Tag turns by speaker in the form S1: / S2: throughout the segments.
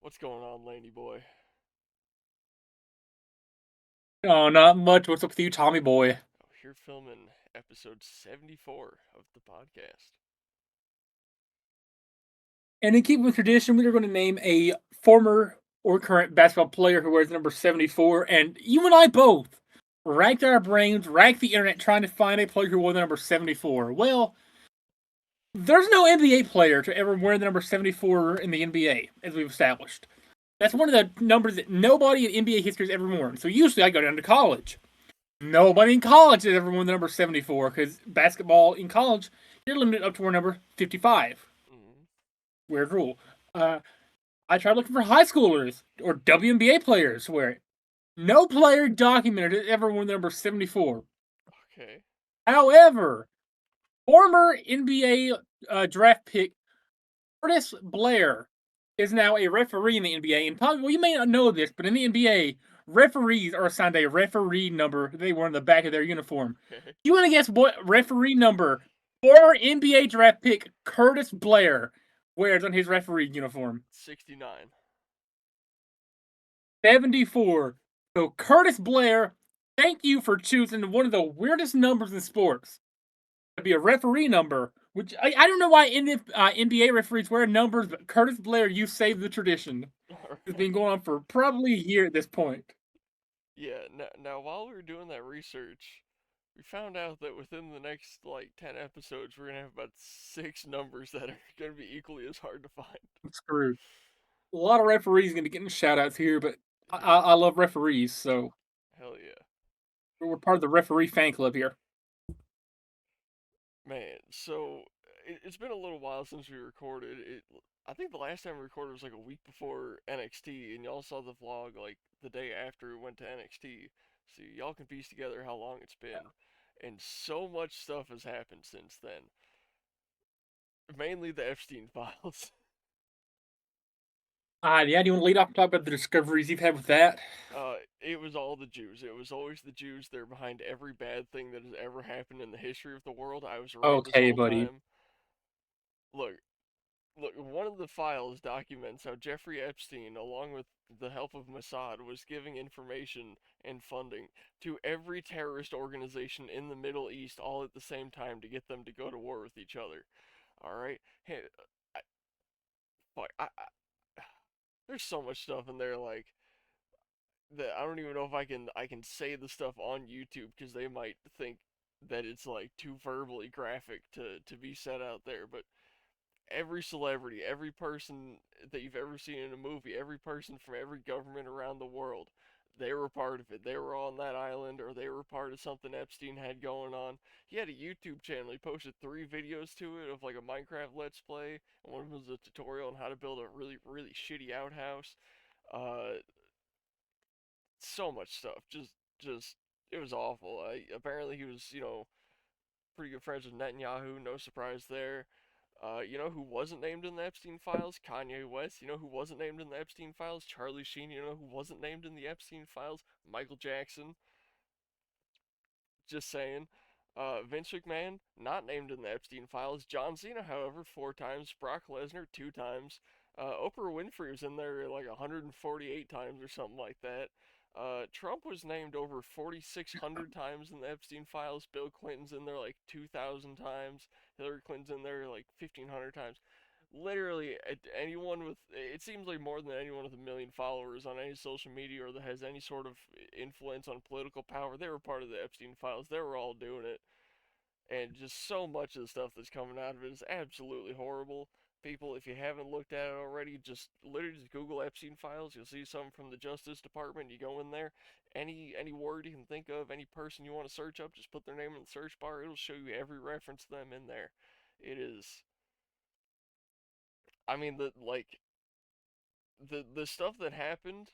S1: What's going on, Laney boy?
S2: Oh, not much. What's up with you, Tommy boy?
S1: Oh, here filming episode 74 of the podcast.
S2: And in keeping with tradition, we are going to name a former or current basketball player who wears number 74. And you and I both racked our brains, racked the internet trying to find a player who wore the number 74. Well, there's no NBA player to ever wear the number 74 in the NBA, as we've established. That's one of the numbers that nobody in NBA history has ever worn. So usually I go down to college. Nobody in college has ever worn the number 74 because basketball in college, you're limited up to wear number 55.
S1: Mm-hmm.
S2: Weird rule. Uh, I tried looking for high schoolers or WNBA players to wear it. No player documented has ever worn the number 74.
S1: Okay.
S2: However, former NBA draft pick Curtis Blair is now a referee in the NBA. And probably, well, you may not know this, but in the NBA, referees are assigned a referee number they wear on the back of their uniform.
S1: Okay.
S2: You want to guess what referee number former NBA draft pick Curtis Blair wears on his referee uniform?
S1: 69.
S2: 74. So, Curtis Blair, thank you for choosing one of the weirdest numbers in sports to be a referee number. Which I don't know why NBA referees wear numbers, but Curtis Blair, you saved the tradition. It's
S1: Alright.
S2: been going on for probably a year at this point.
S1: Yeah, now while we were doing that research, we found out that within the next, 10 episodes, we're gonna have about 6 numbers that are gonna be equally as hard to find.
S2: I'm screwed. A lot of referees going to be getting shout outs here, but
S1: Yeah.
S2: I love referees, so
S1: Hell yeah.
S2: we're part of the referee fan club here.
S1: Man, so it's been a little while since we recorded. I think the last time we recorded was like a week before NXT, and y'all saw the vlog like the day after we went to NXT. So y'all can piece together how long it's been. And so much stuff has happened since then. Mainly the Epstein files.
S2: Yeah, do you want to lead off and talk about the discoveries you've had with that?
S1: It was all the Jews. It was always the Jews. They're behind every bad thing that has ever happened in the history of the world. I was right this
S2: Okay,
S1: whole
S2: buddy.
S1: time. Look, Look, one of the files documents how Jeffrey Epstein, along with the help of Mossad, was giving information and funding to every terrorist organization in the Middle East all at the same time to get them to go to war with each other. All right, hey, I, fuck, there's so much stuff in there like that. I don't even know if I can say the stuff on YouTube because they might think that it's like too verbally graphic to be said out there, but every celebrity, every person that you've ever seen in a movie, every person from every government around the world, they were part of it. They were on that island or they were part of something Epstein had going on. He had a YouTube channel. He posted 3 videos to it of like a Minecraft Let's Play. And one was a tutorial on how to build a really, really shitty outhouse. Uh, so much stuff. Just, it was awful. Apparently he was, pretty good friends with Netanyahu. No surprise there. You know who wasn't named in the Epstein files? Kanye West. You know who wasn't named in the Epstein files? Charlie Sheen. You know who wasn't named in the Epstein files? Michael Jackson. Just saying. Vince McMahon, not named in the Epstein files. John Cena, however, 4 times. Brock Lesnar, 2 times. Oprah Winfrey was in there like 148 times or something like that. Trump was named over 4,600 times in the Epstein files. Bill Clinton's in there like 2,000 times. Hillary Clinton's in there like 1,500 times. Literally, anyone with it seems like more than anyone with 1 million followers on any social media or that has any sort of influence on political power, they were part of the Epstein files. They were all doing it, and just so much of the stuff that's coming out of it is absolutely horrible. People, if you haven't looked at it already, just literally just Google Epstein files. You'll see something from the Justice Department. You go in there, any word you can think of, any person you want to search up, just put their name in the search bar. It'll show you every reference to them in there. It is. I mean, the stuff that happened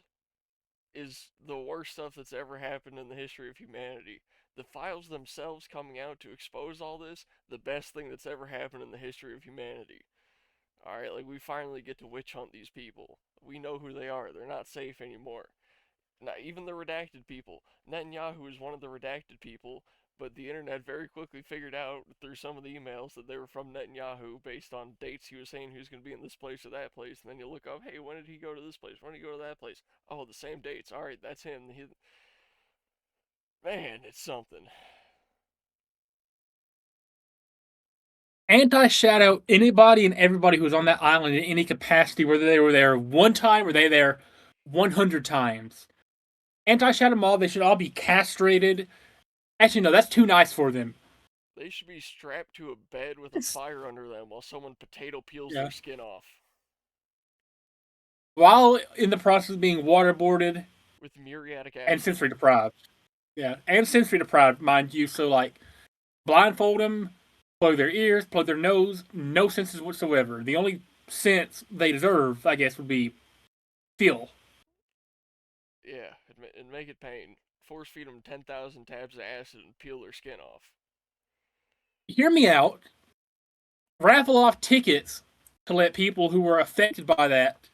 S1: is the worst stuff that's ever happened in the history of humanity. The files themselves coming out to expose all this, the best thing that's ever happened in the history of humanity. Alright, like we finally get to witch hunt these people. We know who they are. They're not safe anymore. Not even the redacted people. Netanyahu is one of the redacted people, But the internet very quickly figured out through some of the emails that they were from Netanyahu based on dates he was saying he was going to be in this place or that place. And then you look up, hey, when did he go to this place? When did he go to that place? Oh, the same dates. All right, that's him. Man, it's something.
S2: Anti-shout out anybody and everybody who's on that island in any capacity, whether they were there one time or they there 100 times. Anti-shout them all. They should all be castrated. Actually, no, that's too nice for them.
S1: They should be strapped to a bed with a
S2: It's,
S1: fire under them while someone potato peels
S2: yeah.
S1: their skin off
S2: While in the process of being waterboarded
S1: with muriatic
S2: and
S1: acid.
S2: sensory deprived. Yeah, and sensory deprived, mind you. So, like, blindfold them, plug their ears, plug their nose, no senses whatsoever. The only sense they deserve, I guess, would be feel.
S1: Yeah, and make it pain. Force feed them 10,000 tabs of acid and peel their skin off.
S2: Hear me out. Raffle off tickets to let people who were affected by that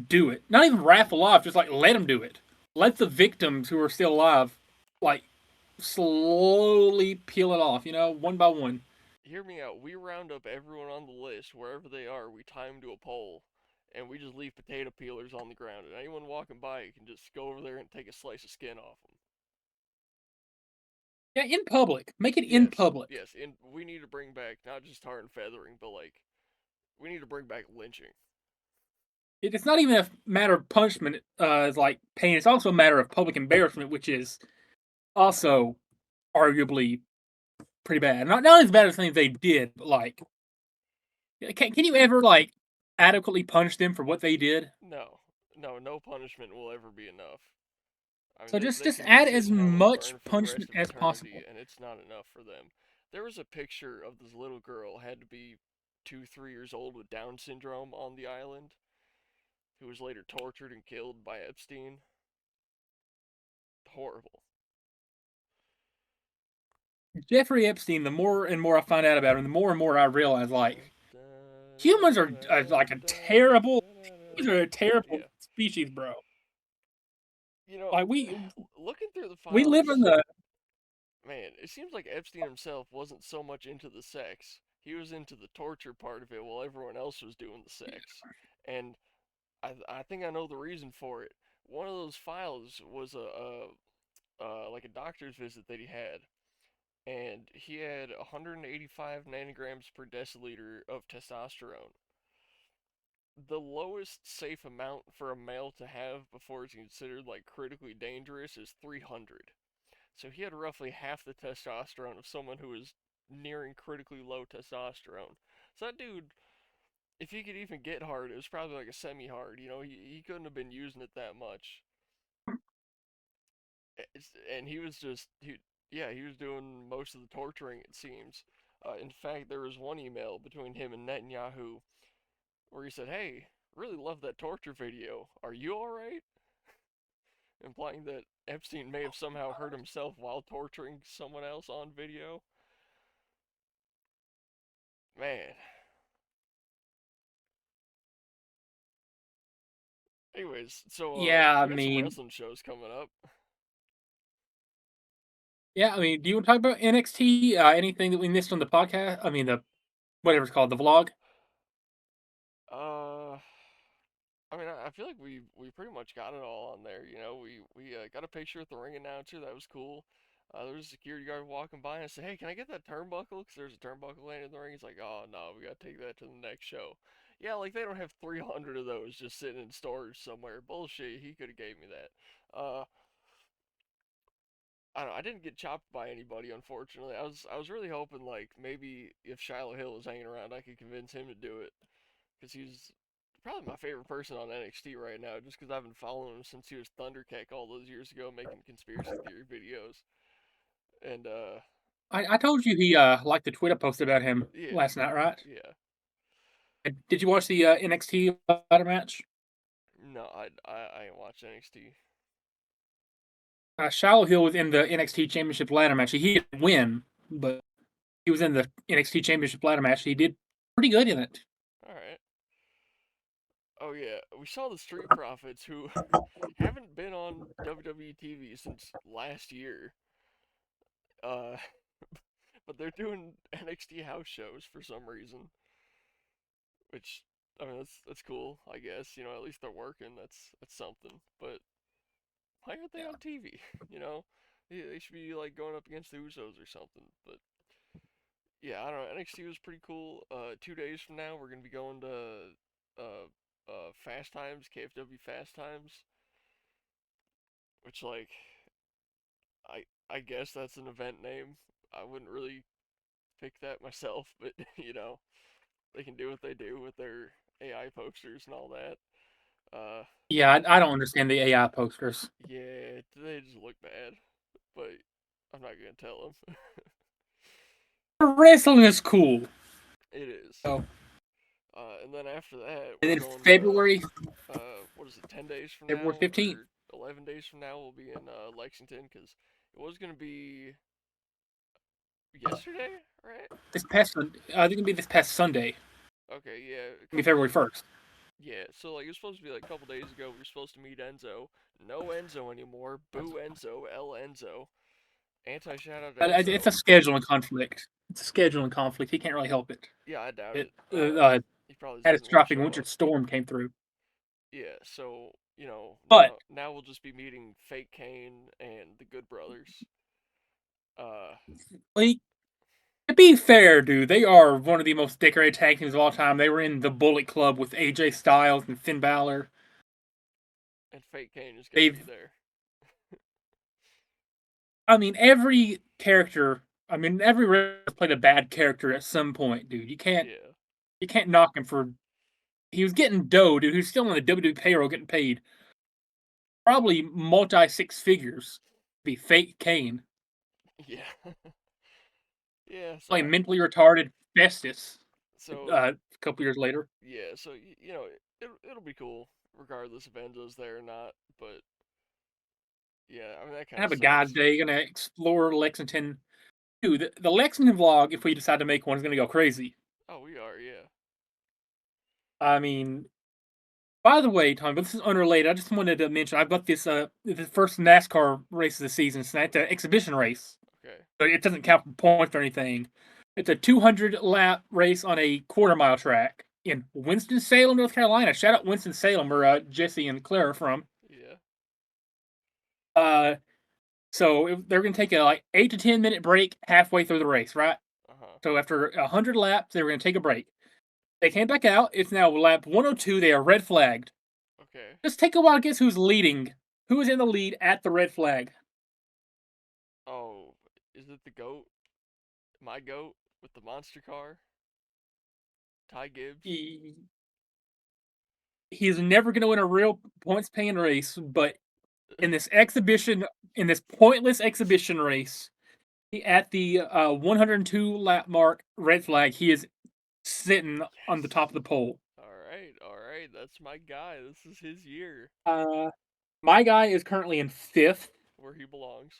S2: do it. Not even raffle off, just like let them do it. Let the victims who are still alive, like, slowly peel it off, one by one.
S1: Hear me out. We round up everyone on the list, wherever they are, we tie them to a pole, and we just leave potato peelers on the ground. And anyone walking by can just go over there and take a slice of skin off them.
S2: Yeah, in public. Make it in
S1: Yes,
S2: public.
S1: yes. And we need to bring back not just tar and feathering, but like we need to bring back lynching.
S2: It's not even a matter of punishment, as like pain. It's also a matter of public embarrassment, which is also arguably pretty bad. Not as bad as things they did, but like, can you ever like adequately punish them for what they did?
S1: No, no punishment will ever be enough. I mean,
S2: So just
S1: they
S2: just
S1: can
S2: add
S1: sit
S2: as
S1: in hell and
S2: much
S1: burn for the rest
S2: punishment
S1: of
S2: as
S1: eternity,
S2: possible.
S1: and it's not enough for them. There was a picture of this little girl, had to be 2, 3 years old with Down syndrome on the island, who was later tortured and killed by Epstein. Horrible.
S2: Jeffrey Epstein. The more and more I find out about him, the more and more I realize like humans are like a terrible. Humans are a terrible
S1: Yeah.
S2: species, bro.
S1: You know,
S2: Like
S1: looking through the
S2: we live in
S1: files,
S2: the
S1: man, it seems like Epstein himself wasn't so much into the sex. He was into the torture part of it while everyone else was doing the sex. And I think I know the reason for it. One of those files was like a doctor's visit that he had, and he had 185 nanograms per deciliter of testosterone. The lowest safe amount for a male to have before it's considered like critically dangerous is 300. So he had roughly half the testosterone of someone who is nearing critically low testosterone. So that dude, if he could even get hard, it was probably like a semi-hard. He couldn't have been using it that much. And he was just yeah, he was doing most of the torturing, it seems. In fact, there was one email between him and Netanyahu where he said, "Hey, really love that torture video. Are you all right?" Implying that Epstein may have somehow hurt himself while torturing someone else on video. Man. Anyways, so
S2: yeah. I
S1: we got some
S2: mean,
S1: wrestling shows coming up.
S2: yeah. I mean, do you want to talk about NXT? Anything that we missed on the podcast? I mean, the whatever it's called, the vlog.
S1: Uh, I mean, I feel like we pretty much got it all on there. We got a picture with the ring announcer. That was cool. There was a security guard walking by and I said, "Hey, can I get that turnbuckle?" Because there's a turnbuckle laying in the ring. He's like, "Oh no, we gotta take that to the next show." Yeah, like they don't have 300 of those just sitting in storage somewhere. Bullshit. He could have gave me that. I don't know, I didn't get chopped by anybody, unfortunately. I was really hoping like maybe if Shiloh Hill was hanging around, I could convince him to do it because he's probably my favorite person on NXT right now, just because I've been following him since he was Thundercat all those years ago, making conspiracy theory videos. And
S2: I told you he liked the Twitter post about him
S1: yeah,
S2: last night, right?
S1: yeah.
S2: Did you watch the NXT ladder match?
S1: No, I ain't watched NXT.
S2: Shiloh Hill was in the NXT Championship ladder match. He didn't win, but he was in the NXT Championship ladder match. He did pretty good in it.
S1: All right. Oh yeah, we saw the Street Profits who haven't been on WWE TV since last year. Uh, but they're doing NXT house shows for some reason, which I mean that's cool, I guess. At least they're working. That's something. But why aren't they on TV? You know, they should be like going up against the Usos or something. But yeah, I don't know. NXT was pretty cool. 2 days from now, we're gonna be going to Fast Times, KFW Fast Times, which like I guess that's an event name. I wouldn't really pick that myself, but they can do what they do with their AI posters and all that. Uh,
S2: Yeah, I don't understand the AI posters.
S1: yeah, they just look bad, but I'm not gonna tell them.
S2: Wrestling is cool.
S1: It is.
S2: So,
S1: And then after that,
S2: and
S1: we're
S2: then
S1: going to
S2: February,
S1: what is it? 10 days from
S2: February
S1: now
S2: 15th.
S1: or 11 days from now, we'll be in Lexington because it was gonna be yesterday, right?
S2: This past, I think it'll be this past Sunday.
S1: Okay, yeah, a
S2: It'll be
S1: couple.
S2: February 1st.
S1: Yeah, so like it was supposed to be like a couple days ago. We were supposed to meet Enzo. No Enzo anymore. Boo Enzo. L Enzo. Anti shout out to
S2: It's a
S1: Enzo.
S2: scheduling conflict. It's a scheduling conflict. He can't really help it.
S1: Yeah, I doubt
S2: It
S1: it. He probably just doesn't want to
S2: catastrophic
S1: show
S2: winter
S1: up.
S2: storm came through.
S1: Yeah, so
S2: But
S1: now we'll just be meeting Fake Kane and the Good Brothers. Uh,
S2: like, to be fair, dude, they are one of the most decorated tag teams of all time. They were in the Bullet Club with AJ Styles and Finn Balor.
S1: and Fake Kane is gonna be
S2: They've,
S1: there.
S2: I mean, every character. I mean, every wrestler played a bad character at some point, dude.
S1: Yeah,
S2: You can't knock him for. He was getting dough, dude. He was still on the WWE payroll, getting paid probably multi six figures. Be Fake Kane
S1: yeah, yeah.
S2: playing mentally retarded Festus.
S1: So
S2: A couple years later.
S1: yeah, so it'll be cool regardless if Enzo's there or not. But yeah, I mean that kind of
S2: Have a guy's
S1: sucks.
S2: day. Gonna explore Lexington. Dude, the Lexington vlog, if we decide to make one, is gonna go crazy.
S1: Oh, we are, yeah.
S2: I mean, by the way, Tom, but this is unrelated. I just wanted to mention I've got this the first NASCAR race of the season. It's an exhibition race.
S1: Okay.
S2: So it doesn't count for points or anything. It's a 200 lap race on a quarter-mile track in Winston-Salem, North Carolina. Shout out Winston-Salem, where Jesse and Claire are from.
S1: Yeah.
S2: Uh, so they're going to take a 8 to 10 minute break halfway through the race, right?
S1: Uh-huh.
S2: So after 100 laps, they were going to take a break. They came back out. It's now lap 102. They are red flagged.
S1: Okay.
S2: Just take a wild guess who's leading. Who is in the lead at the red flag?
S1: Oh, is it the goat? My goat with the monster car? Ty Gibbs?
S2: He's never going to win a real points paying race, but in this exhibition, in this pointless exhibition race, at the 102 lap mark, red flag, he is sitting on the
S1: Yes.
S2: top of the pole.
S1: All right. That's my guy. This is his year
S2: Uh, my guy is currently in fifth.
S1: where he belongs.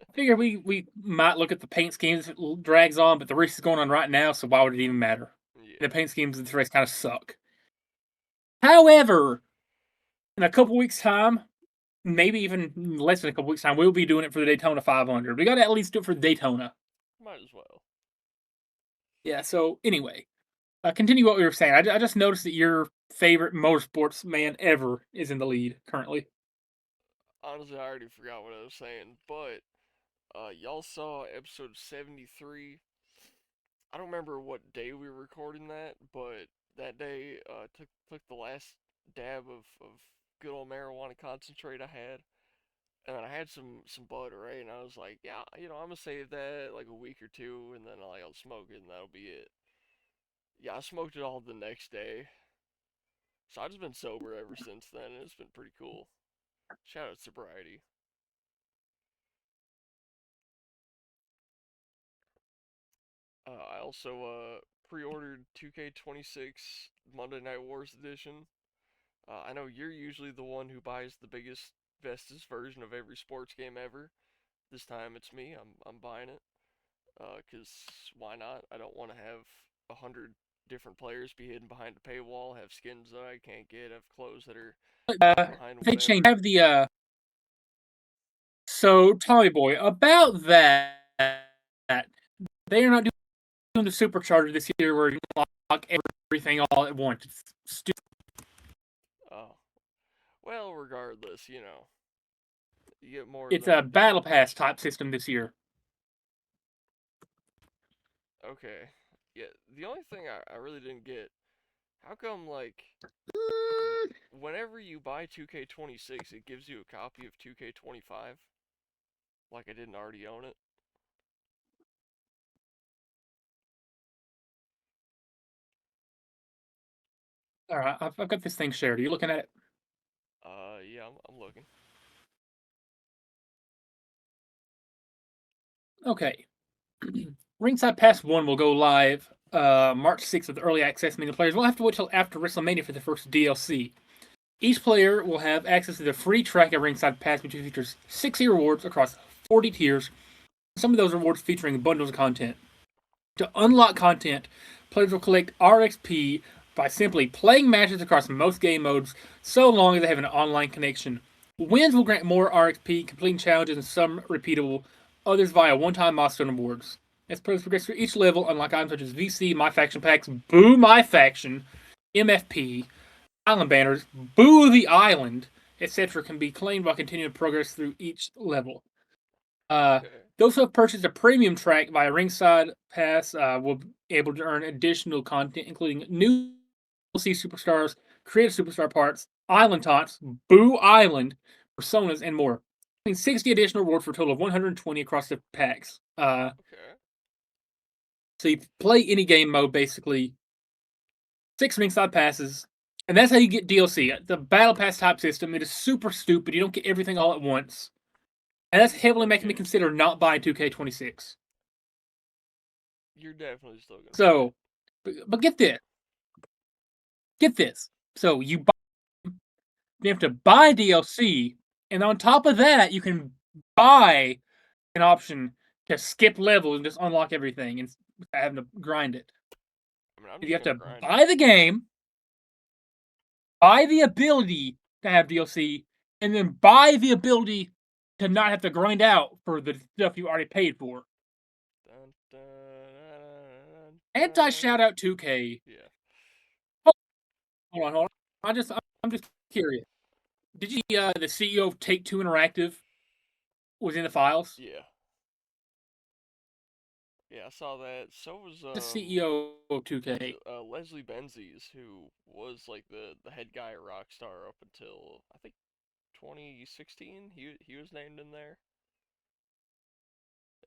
S2: I figure we might look at the paint schemes if it drags on, but the race is going on right now, so why would it even matter? The
S1: Yeah.
S2: paint schemes of this race kind of suck. However, in a couple weeks' time, maybe even less than a couple weeks' time, we'll be doing it for the Daytona 500. We got to at least do it for Daytona.
S1: Might as well.
S2: Yeah. So anyway, continue what we were saying. I just noticed that your favorite motorsports man ever is in the lead currently.
S1: Honestly, I already forgot what I was saying, but y'all saw episode 73. I don't remember what day we were recording that, but that day took the last dab of good old marijuana concentrate I had, and then I had some bud, right? And I was like, yeah, I'm gonna save that like a week or two, and then I'll smoke it, and that'll be it. Yeah, I smoked it all the next day, so I've just been sober ever since then, and it's been pretty cool. Shout out sobriety. I also pre-ordered 2K26 Monday Night Wars edition. I know you're usually the one who buys the biggest, bestest version of every sports game ever. This time it's me. I'm buying it. Cause why not? I don't want to have 100 different players be hidden behind a paywall, have skins that I can't get, have clothes that are hidden behind
S2: They changed.
S1: whatever.
S2: Have the So, Tommy Boy, about that, they are not doing the supercharger this year where you unlock everything all at once. It's stupid.
S1: Oh, well, regardless, you get more
S2: It's
S1: than
S2: a
S1: a day.
S2: battle pass type system this year.
S1: Okay. Yeah, the only thing I really didn't get, how come, like, whenever you buy 2K26, it gives you a copy of 2K25? Like I didn't already own it?
S2: All right, I've got this thing shared. Are you looking at it?
S1: Yeah, I'm looking.
S2: Okay. Ringside Pass 1 will go live March 6th with early access, meaning the players won't have to wait till after WrestleMania for the first DLC. Each player will have access to the free track of Ringside Pass, which features 60 rewards across 40 tiers, some of those rewards featuring bundles of content. To unlock content, players will collect RXP by simply playing matches across most game modes, so long as they have an online connection. Wins will grant more RXP, completing challenges and some repeatable, others via one-time milestone awards. As players progress through each level, unlock items such as VC, My Faction packs, Boo My Faction, MFP, Island banners, Boo the Island, etc. can be claimed while continuing to progress through each level. Uh,
S1: Okay.
S2: those who have purchased a premium track via Ringside Pass will be able to earn additional content, including new DLC superstars, creative superstar parts, island taunts, Boo Island, personas, and more. 60 additional rewards for a total of 120 across the packs.
S1: Okay.
S2: So you play any game mode, basically. 6 Ringside Passes, and that's how you get DLC. The Battle Pass type system, it is super stupid. You don't get everything all at once. And
S1: You
S2: that's
S1: just
S2: heavily
S1: play the
S2: making me
S1: game.
S2: consider not buying 2K26.
S1: You're definitely still gonna play it.
S2: So, but get this, get this. So you have to buy DLC, and on top of that, you can buy an option to skip levels and just unlock everything and having to grind it.
S1: I mean, I'm
S2: You
S1: just
S2: have
S1: gonna
S2: to
S1: grind it.
S2: buy the game, buy the ability to have DLC, and then buy the ability to not have to grind out for the stuff you already paid for.
S1: Dun, dun, dun,
S2: Anti
S1: dun.
S2: shout out 2K.
S1: Yeah.
S2: Hold on. I'm just curious. Did you see the CEO of Take Two Interactive was in the files?
S1: Yeah. Yeah, I saw that. So was
S2: The CEO of
S1: who was
S2: 2K.
S1: it? Leslie Benzies, who was like the head guy at Rockstar up until I think 2016. He was named in there.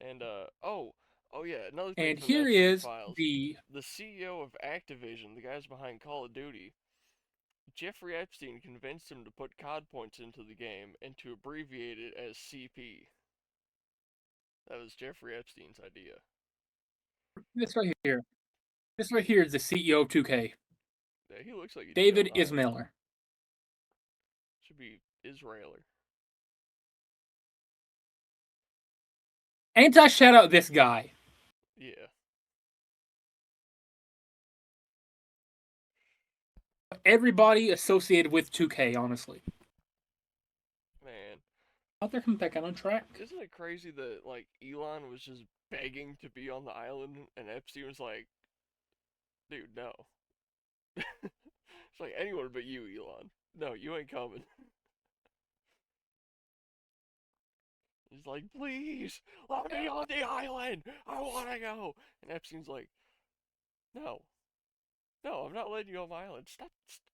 S1: And oh yeah, another thing
S2: And
S1: from the
S2: here
S1: Epstein
S2: is
S1: files.
S2: the
S1: The CEO of Activision, the guys behind Call of Duty, Jeffrey Epstein convinced him to put COD points into the game and to abbreviate it as CP. That was Jeffrey Epstein's idea.
S2: this right here. This right here is the CEO of 2K.
S1: Yeah, he looks like he'd be on
S2: David
S1: the island.
S2: Ismailer.
S1: Should be Israeler.
S2: Anti shout out this guy.
S1: Yeah,
S2: Everybody associated with 2K, honestly.
S1: man.
S2: Out there, come back out on track.
S1: Isn't it crazy that like Elon was just begging to be on the island and Epstein was like, dude, no. It's like anyone but you, Elon. No, you ain't coming. He's like, please, let me on the island. I wanna go. And Epstein's like, no, no, I'm not letting you on my island.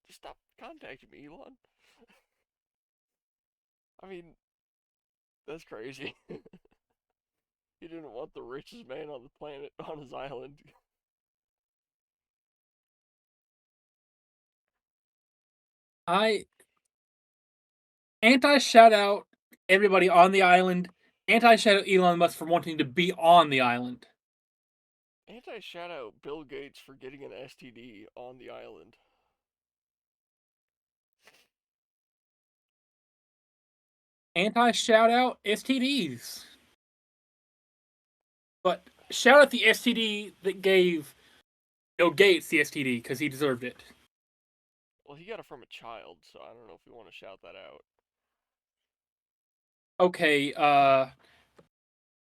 S1: Stop contacting me, Elon. I mean, that's crazy. He didn't want the richest man on the planet on his island.
S2: I anti shout out everybody on the island. Anti shout out Elon Musk for wanting to be on the island.
S1: Anti shout out Bill Gates for getting an STD on the island.
S2: Anti shout out STDs. But shout out the STD that gave Bill Gates the STD because he deserved it.
S1: Well, he got it from a child, so I don't know if we want to shout that out.
S2: Okay,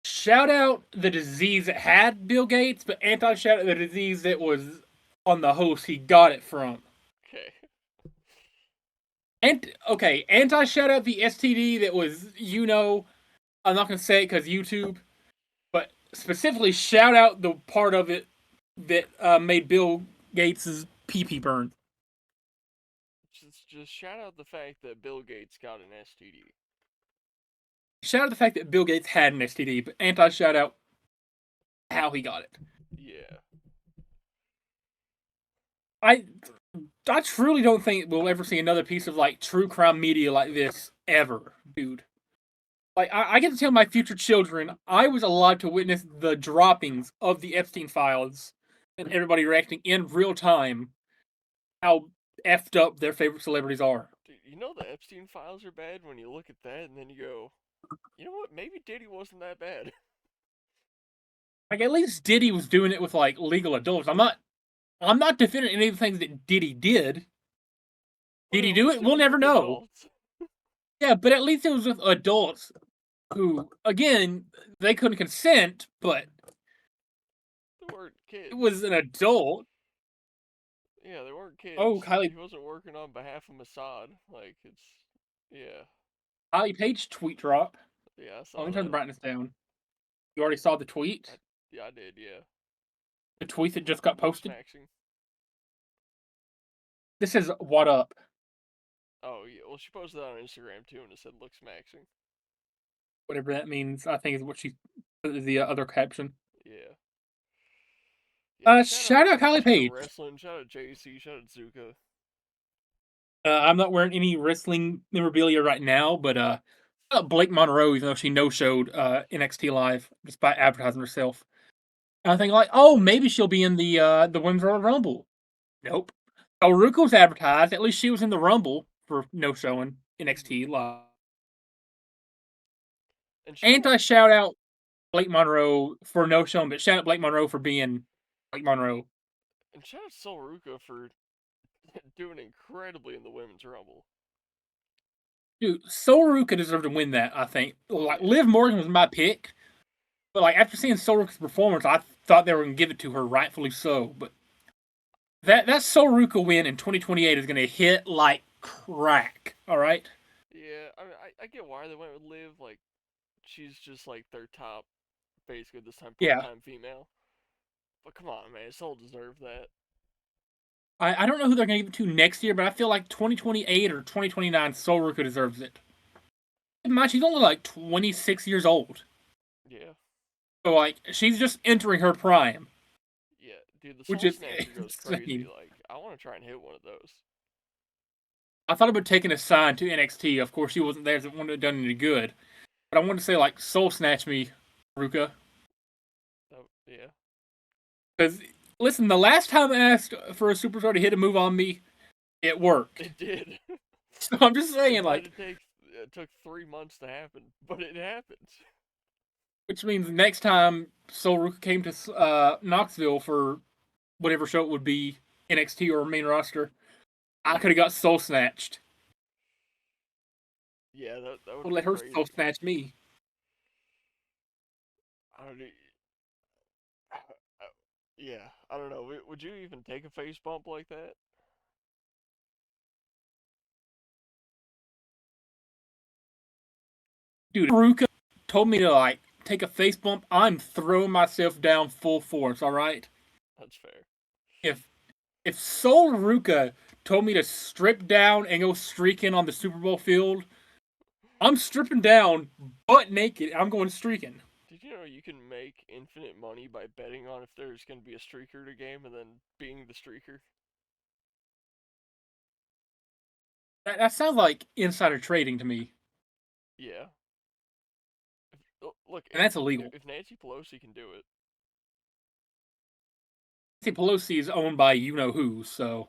S2: shout out the disease that had Bill Gates, but anti shout out the disease that was on the host he got it from.
S1: Okay.
S2: And okay, anti shout out the STD that was, I'm not gonna say it because YouTube, but specifically shout out the part of it that made Bill Gates's pee pee burn.
S1: Just shout out the fact that Bill Gates got an STD.
S2: Shout out the fact that Bill Gates had an STD, but anti shout out how he got it.
S1: Yeah.
S2: I I truly don't think we'll ever see another piece of like true crime media like this ever, dude. Like I get to tell my future children I was alive to witness the droppings of the Epstein files and everybody reacting in real time how effed up their favorite celebrities are.
S1: Dude, you know the Epstein files are bad when you look at that and then you go, you know what? Maybe Diddy wasn't that bad.
S2: Like at least Diddy was doing it with like legal adults. I'm not defending any of the things that Diddy did.
S1: But
S2: Did he
S1: at
S2: do
S1: least
S2: it?
S1: it
S2: We'll
S1: was
S2: never
S1: with
S2: know.
S1: adults.
S2: Yeah, but at least it was with adults who, again, they couldn't consent, but
S1: They weren't
S2: it
S1: kids.
S2: was an adult.
S1: Yeah, they weren't
S2: Oh,
S1: kids.
S2: Kylie
S1: He wasn't working on behalf of Mossad. Like, it's. Yeah.
S2: Kylie Page tweet drop.
S1: Yeah, I
S2: Oh, let
S1: saw
S2: me turn the
S1: that.
S2: brightness down. You already saw the
S1: I,
S2: tweet?
S1: yeah, I did, yeah.
S2: The tweet that just got
S1: Looks
S2: posted?
S1: maxing.
S2: This is what up,
S1: Oh, yeah. Well, she posted that on Instagram too, and it said looks maxing.
S2: whatever that means. I think is what she put as the other caption.
S1: Yeah. Yeah,
S2: Shout out Kylie
S1: shout out
S2: Page.
S1: wrestling, shout out JC, shout out Zuka.
S2: I'm not wearing any wrestling memorabilia right now, but Blake Monroe, even though she no showed NXT live just by advertising herself. And I think like, oh, maybe she'll be in the Women's Royal Rumble. Nope. Oruka was advertised. At least she was in the Rumble for no showing
S1: Hmm.
S2: NXT live.
S1: And
S2: Anti shout out Blake Monroe for no showing, but shout out Blake Monroe for being Blake Monroe.
S1: shout out Sol Ruka for doing incredibly in the women's rumble.
S2: Dude, Soruka deserved to win that, I think.
S1: Oh
S2: Like
S1: yeah.
S2: Liv Morgan was my pick, but like after seeing Soruka's performance, I thought they were gonna give it to her, rightfully so. But that Soruka win in 2028 is gonna hit like crack. All right.
S1: Yeah, I mean, I get why they went with Liv. Like, she's just like their top, basically this time
S2: Yeah.
S1: part-time female. But come on, man, Sol deserved that.
S2: I don't know who they're gonna give it to next year, but I feel like 2028 or 2029, Soruka deserves it. Mind, she's only like 26 years old.
S1: Yeah,
S2: So like she's just entering her prime,
S1: yeah, dude, the
S2: which
S1: Soul
S2: is
S1: Snatcher goes crazy.
S2: insane.
S1: Like, I want to try and hit one of those.
S2: I thought about taking a sign to NXT. Of course, she wasn't there, so it wouldn't have done any good. But I wanted to say like Soul Snatch me, Ruka.
S1: Yeah,
S2: Because listen, the last time I asked for a superstar to hit a move on me, it worked.
S1: it did.
S2: So I'm just
S1: It
S2: saying,
S1: might
S2: like,
S1: have take it took 3 months to happen, but it happened.
S2: which means next time Soul Ruka came to Knoxville for whatever show it would be, NXT or main roster, I could have got Soul Snatched.
S1: Yeah, that would
S2: Or
S1: have
S2: let
S1: been
S2: her Soul
S1: crazy.
S2: Snatch me.
S1: I don't. Yeah, I don't know. Would you even take a face bump like that?
S2: Dude, Ruka told me to like take a face bump. I'm throwing myself down full force. All right.
S1: That's fair.
S2: If if Soul Ruka told me to strip down and go streaking on the Super Bowl field, I'm stripping down butt naked. I'm going streaking.
S1: Did you know you can make infinite money by betting on if there's going to be a streaker to game and then being the streaker?
S2: That sounds like insider trading to me,
S1: Yeah. Look,
S2: and that's illegal.
S1: if Nancy Pelosi can do it,
S2: Nancy Pelosi is owned by you know who, so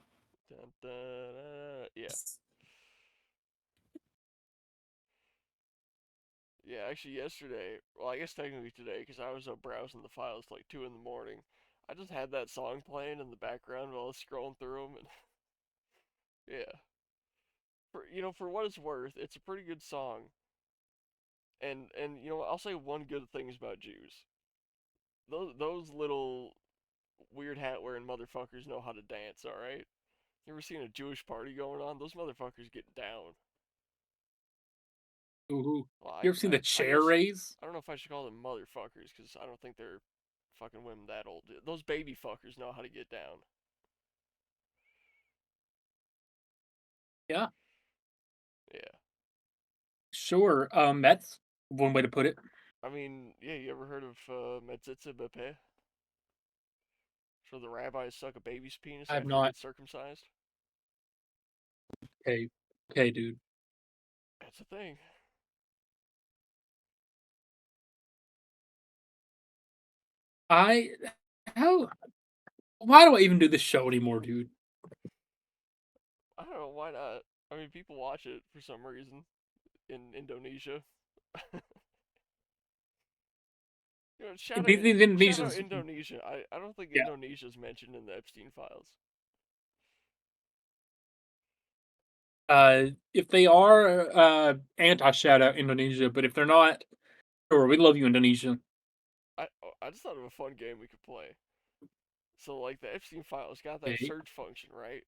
S1: dun, dun, yeah, yeah. Actually, yesterday, well, I guess technically today, because I was up browsing the files till like 2 in the morning. I just had that song playing in the background while I was scrolling through them, and yeah, for what it's worth, it's a pretty good song. And you know what? I'll say one good thing about Jews. Those little weird hat wearing motherfuckers know how to dance. All right. You ever seen a Jewish party going on? Those motherfuckers get down.
S2: Ooh.
S1: Well,
S2: You ever seen the
S1: I
S2: chair
S1: guess
S2: raise?
S1: I don't know if I should call them motherfuckers because I don't think they're fucking women that old. Those baby fuckers know how to get down.
S2: Yeah,
S1: Yeah.
S2: sure. That's one way to put it.
S1: I mean, yeah. You ever heard of Metzitza Bepe? So the rabbis suck a baby's penis
S2: I've
S1: after it
S2: not.
S1: gets circumcised.
S2: Okay, okay, dude.
S1: That's a thing.
S2: I how why do I even do this show anymore, dude?
S1: I don't know why not. I mean, people watch it for some reason in Indonesia. You know,
S2: These
S1: shout out
S2: Indonesians,
S1: Indonesia. I don't think
S2: yeah.
S1: Indonesia's mentioned in the Epstein files.
S2: If they are, anti shout out Indonesia, but if they're not, sure, we love you, Indonesia.
S1: I just thought of a fun game we could play. So like the Epstein files got that
S2: Okay.
S1: search function, right?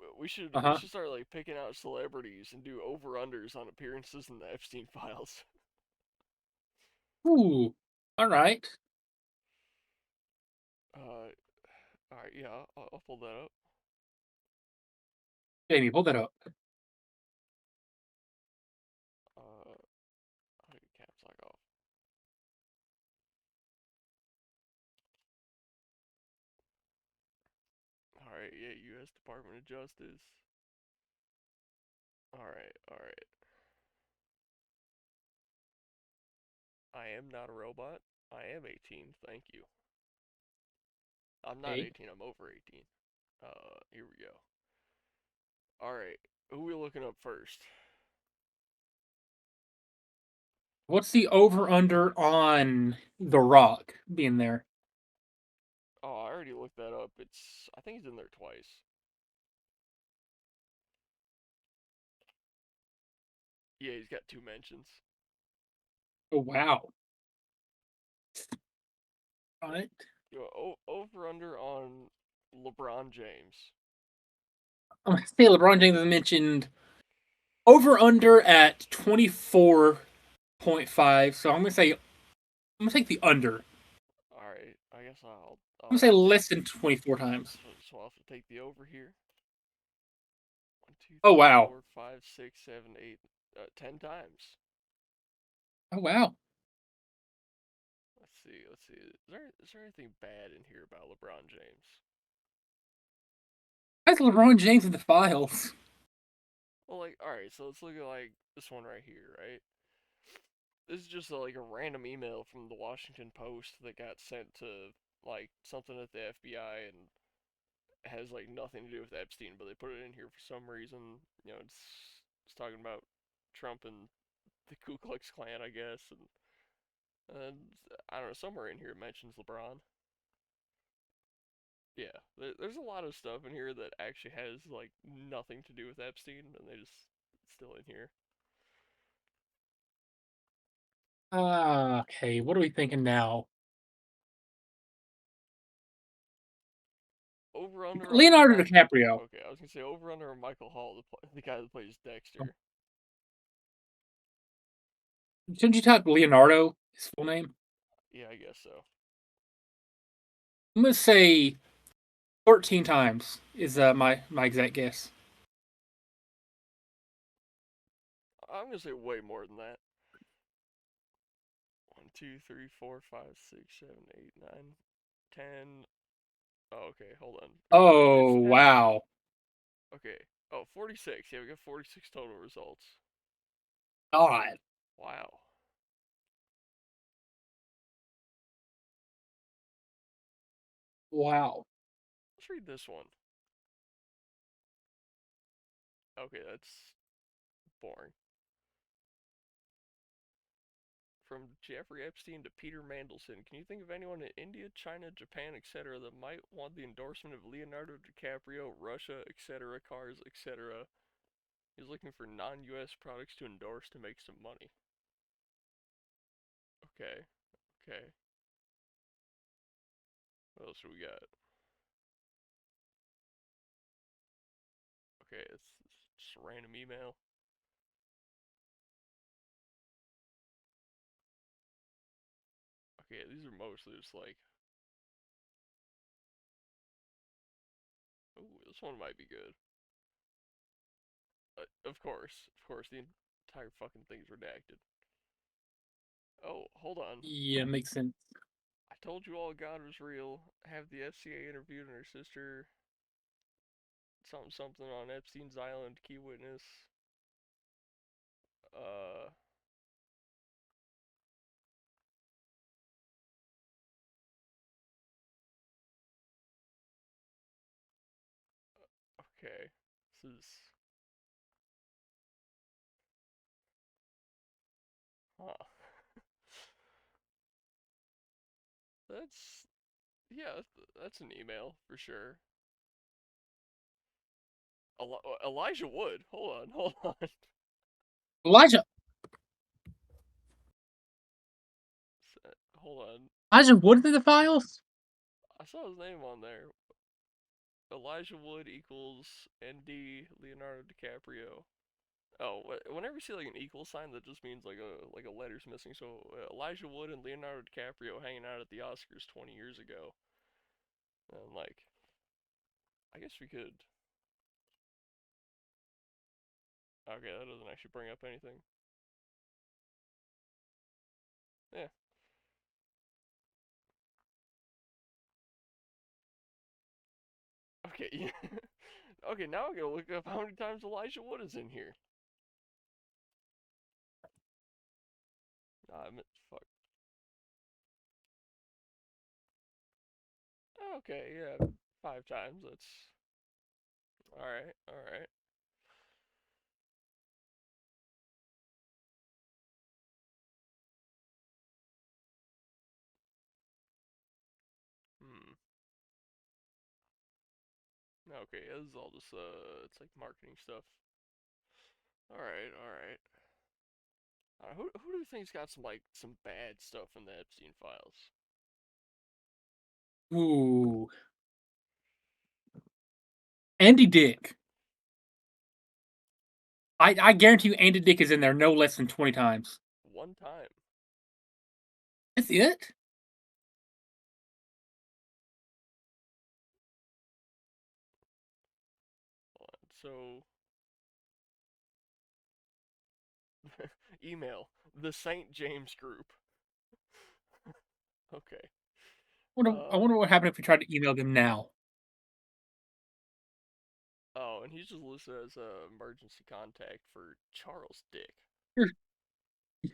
S2: Uh
S1: We
S2: huh.
S1: should start like picking out celebrities and do over unders on appearances in the Epstein files.
S2: Ooh. All right.
S1: All right, yeah, I'll pull that up.
S2: Jamie, pull that up.
S1: I'll get caps lock off. All right, yeah, U.S. Department of Justice. All right. I am not a robot. I am 18. Thank you. I'm not
S2: Okay.
S1: 18. I'm over 18. Here we go. All right, who we looking up first?
S2: What's the over under on The Rock being there?
S1: Oh, I already looked that up. I think he's in there twice. Yeah, he's got two mentions.
S2: Oh wow. All right.
S1: You know, over under on LeBron James.
S2: I'm gonna say LeBron James is mentioned over under at 24.5. So I'm gonna take the under.
S1: All right, I guess
S2: I'm
S1: I'll
S2: gonna say
S1: have to take.
S2: less than 24 times.
S1: So I'll have to take the over here. One, two,
S2: Oh
S1: three,
S2: wow.
S1: four, five, six, seven, eight, 10 times.
S2: Oh wow.
S1: Let's see. Let's see. Is there anything bad in here about LeBron James?
S2: That's LeBron James in the files.
S1: Well, like, all right. So let's look at like this one right here, right? This is just like a random email from the Washington Post that got sent to like something at the FBI and has like nothing to do with Epstein, but they put it in here for some reason. You know, it's talking about Trump and the Ku Klux Klan, I guess, and I don't know. Somewhere in here it mentions LeBron. Yeah, there's a lot of stuff in here that actually has like nothing to do with Epstein, and they just it's still in here.
S2: Okay, what are we thinking now?
S1: Over under on
S2: Leonardo
S1: Mike.
S2: DiCaprio.
S1: Okay, I was gonna say over under on Michael Hall, the guy that plays Dexter.
S2: Shouldn't you type Leonardo, his full name?
S1: Yeah, I guess so.
S2: I'm gonna say 13 times is my exact guess.
S1: I'm gonna say way more than that. One, two, three, four, five, six, seven, eight, nine, 10. Oh, okay, hold on. It's
S2: Oh
S1: 10.
S2: wow.
S1: Okay. Oh, 46. Yeah, we got 46 total results.
S2: God.
S1: Wow.
S2: Wow.
S1: Let's read this one. Okay, that's boring. From Jeffrey Epstein to Peter Mandelson, can you think of anyone in India, China, Japan, etc., that might want the endorsement of Leonardo DiCaprio, Russia, etc., cars, etc.? He's looking for non US products to endorse to make some money. Okay. Okay. What else do we got? Okay, it's just a random email. Okay, these are mostly just like, ooh, this one might be good. Of course, the entire fucking thing's redacted. Oh, hold on.
S2: Yeah, makes sense.
S1: I told you all God was real. Have the FCA interviewed her sister. Something something on Epstein's Island. Key witness. Uh, okay. This is, huh. That's, yeah, that's an email for sure. Elijah Wood. Hold on, hold on.
S2: Elijah
S1: Hold on.
S2: Elijah Wood in the files?
S1: I saw his name on there. Elijah Wood equals ND Leonardo DiCaprio. Oh, whenever you see like an equal sign, that just means like a letter's missing. So Elijah Wood and Leonardo DiCaprio hanging out at the Oscars 20 years ago, and like I guess we could. Okay, that doesn't actually bring up anything. Yeah. Okay. Yeah. Okay. Now I gotta look up how many times Elijah Wood is in here. Nah, I meant fuck. Okay. Yeah. 5 times. That's all right. All right. Hmm. Okay. Yeah, this is all just it's like marketing stuff. All right. All right. Who do you think's got some bad stuff in the Epstein files?
S2: Ooh. Andy Dick. I guarantee you Andy Dick is in there no less than 20 times.
S1: One time.
S2: That's it?
S1: Hold on. So email the St. James Group. Okay.
S2: I wonder what happened if we tried to email them now.
S1: Oh, and he's just listed as a emergency contact for Charles Dick.
S2: You're,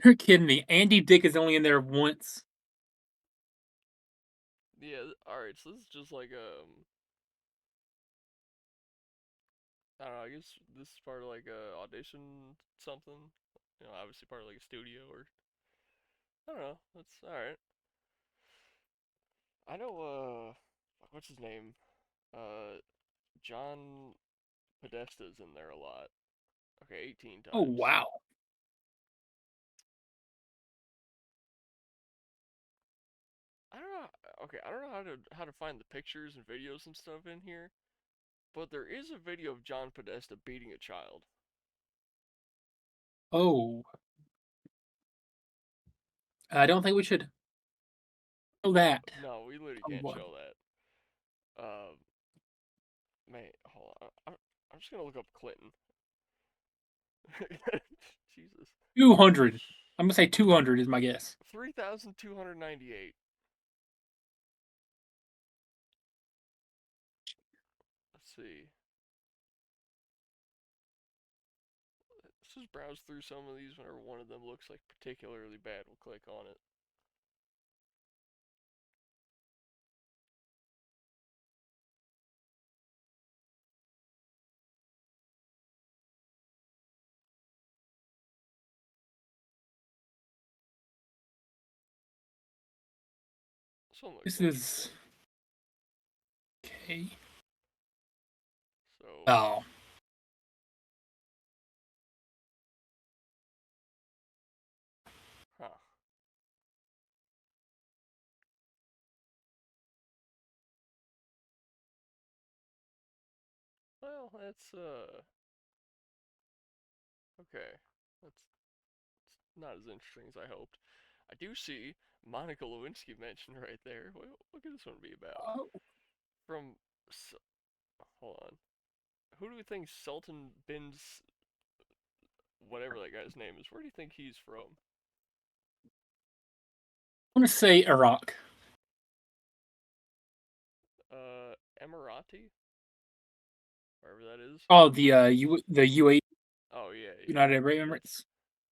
S2: you're kidding me. Andy Dick is only in there once.
S1: Yeah. All right. So this is just like I don't know. I guess this is part of like a audition something. You know, obviously part of like a studio or I don't know. That's all right. I know. What's his name? Uh, John Podesta's in there a lot. Okay, 18
S2: Oh,
S1: times.
S2: wow.
S1: I don't know. Okay, I don't know how to find the pictures and videos and stuff in here, but there is a video of John Podesta beating a child.
S2: Oh. I don't think we should know that.
S1: No, we literally
S2: Oh,
S1: can't
S2: boy.
S1: show that. Man, hold on. I'm just gonna look up Clinton. Jesus.
S2: 200. I'm going to say 200 is my guess.
S1: 3,298. Let's see. Let's just browse through some of these whenever one of them looks like particularly bad. We'll click on it. This one looks
S2: This
S1: interesting.
S2: is. Okay.
S1: So,
S2: Oh.
S1: huh. Well, that's okay. That's not as interesting as I hoped. I do see Monica Lewinsky mentioned right there. What could this one be about?
S2: Oh,
S1: From, hold on. Who do we think Sultan bin whatever that guy's name is? Where do you think he's from?
S2: I want to say Iraq.
S1: Emirati, wherever that is.
S2: Oh, the UAE,
S1: Oh yeah, yeah.
S2: United Arab Emirates.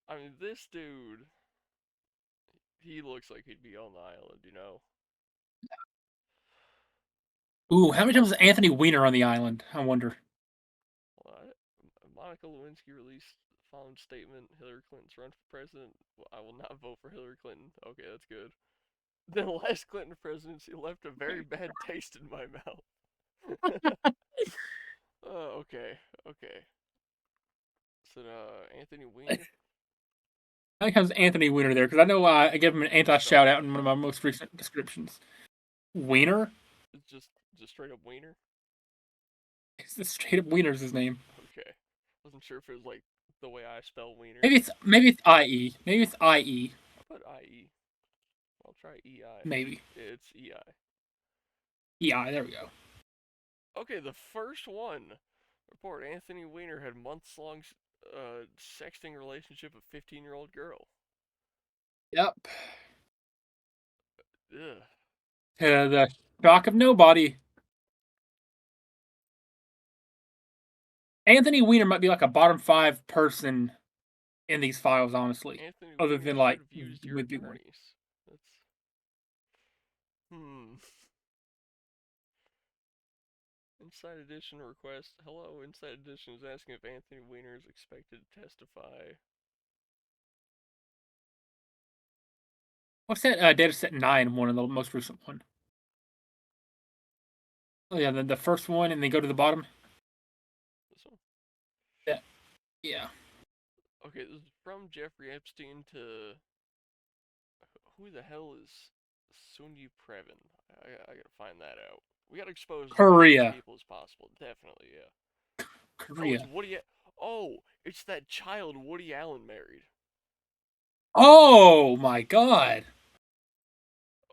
S1: I mean, this dude, he looks like he'd be on the island, you know.
S2: Ooh, how many times is Anthony Weiner on the island? I wonder.
S1: Well, Monica Lewinsky released the following statement: Hillary Clinton's run for president. Well, I will not vote for Hillary Clinton. Okay, that's good. The last Clinton presidency left a very bad taste in my mouth. Okay, okay. So, Anthony Weiner?
S2: How many times is Anthony Weiner there? Because I know I gave him an anti
S1: No,
S2: shout out in one of my most recent descriptions. Weiner?
S1: it's just straight up Weiner.
S2: It's the straight up Weiner's his name.
S1: Okay, wasn't sure if it was like the way I spell Wiener.
S2: Maybe it's IE. Maybe it's IE.
S1: I'll put IE. I'll try EI.
S2: Maybe.
S1: It's EI.
S2: Yeah, there we go.
S1: Okay, the first one. Report: Anthony Weiner had months-long sexting relationship with 15-year-old girl.
S2: Yep.
S1: Ugh.
S2: The shock of nobody. Anthony Weiner might be like a bottom five person in these files, honestly.
S1: Anthony
S2: Other
S1: Weiner
S2: than
S1: should
S2: like
S1: have used your
S2: with Bigmore.
S1: attorneys. That's hmm. Inside Edition request. Hello, Inside Edition is asking if Anthony Weiner is expected to testify.
S2: What's that data set 9 one, the most recent one? Oh yeah, the first one, and then go to the bottom.
S1: This one.
S2: Yeah, yeah.
S1: Okay, this is from Jeffrey Epstein to who the hell is Sunyi Previn? I gotta find that out. We gotta expose as many of these
S2: Korea,
S1: people as possible. Definitely, yeah. Oh, it's
S2: Korea.
S1: Woody. Oh, it's that child Woody Allen married.
S2: Oh my God!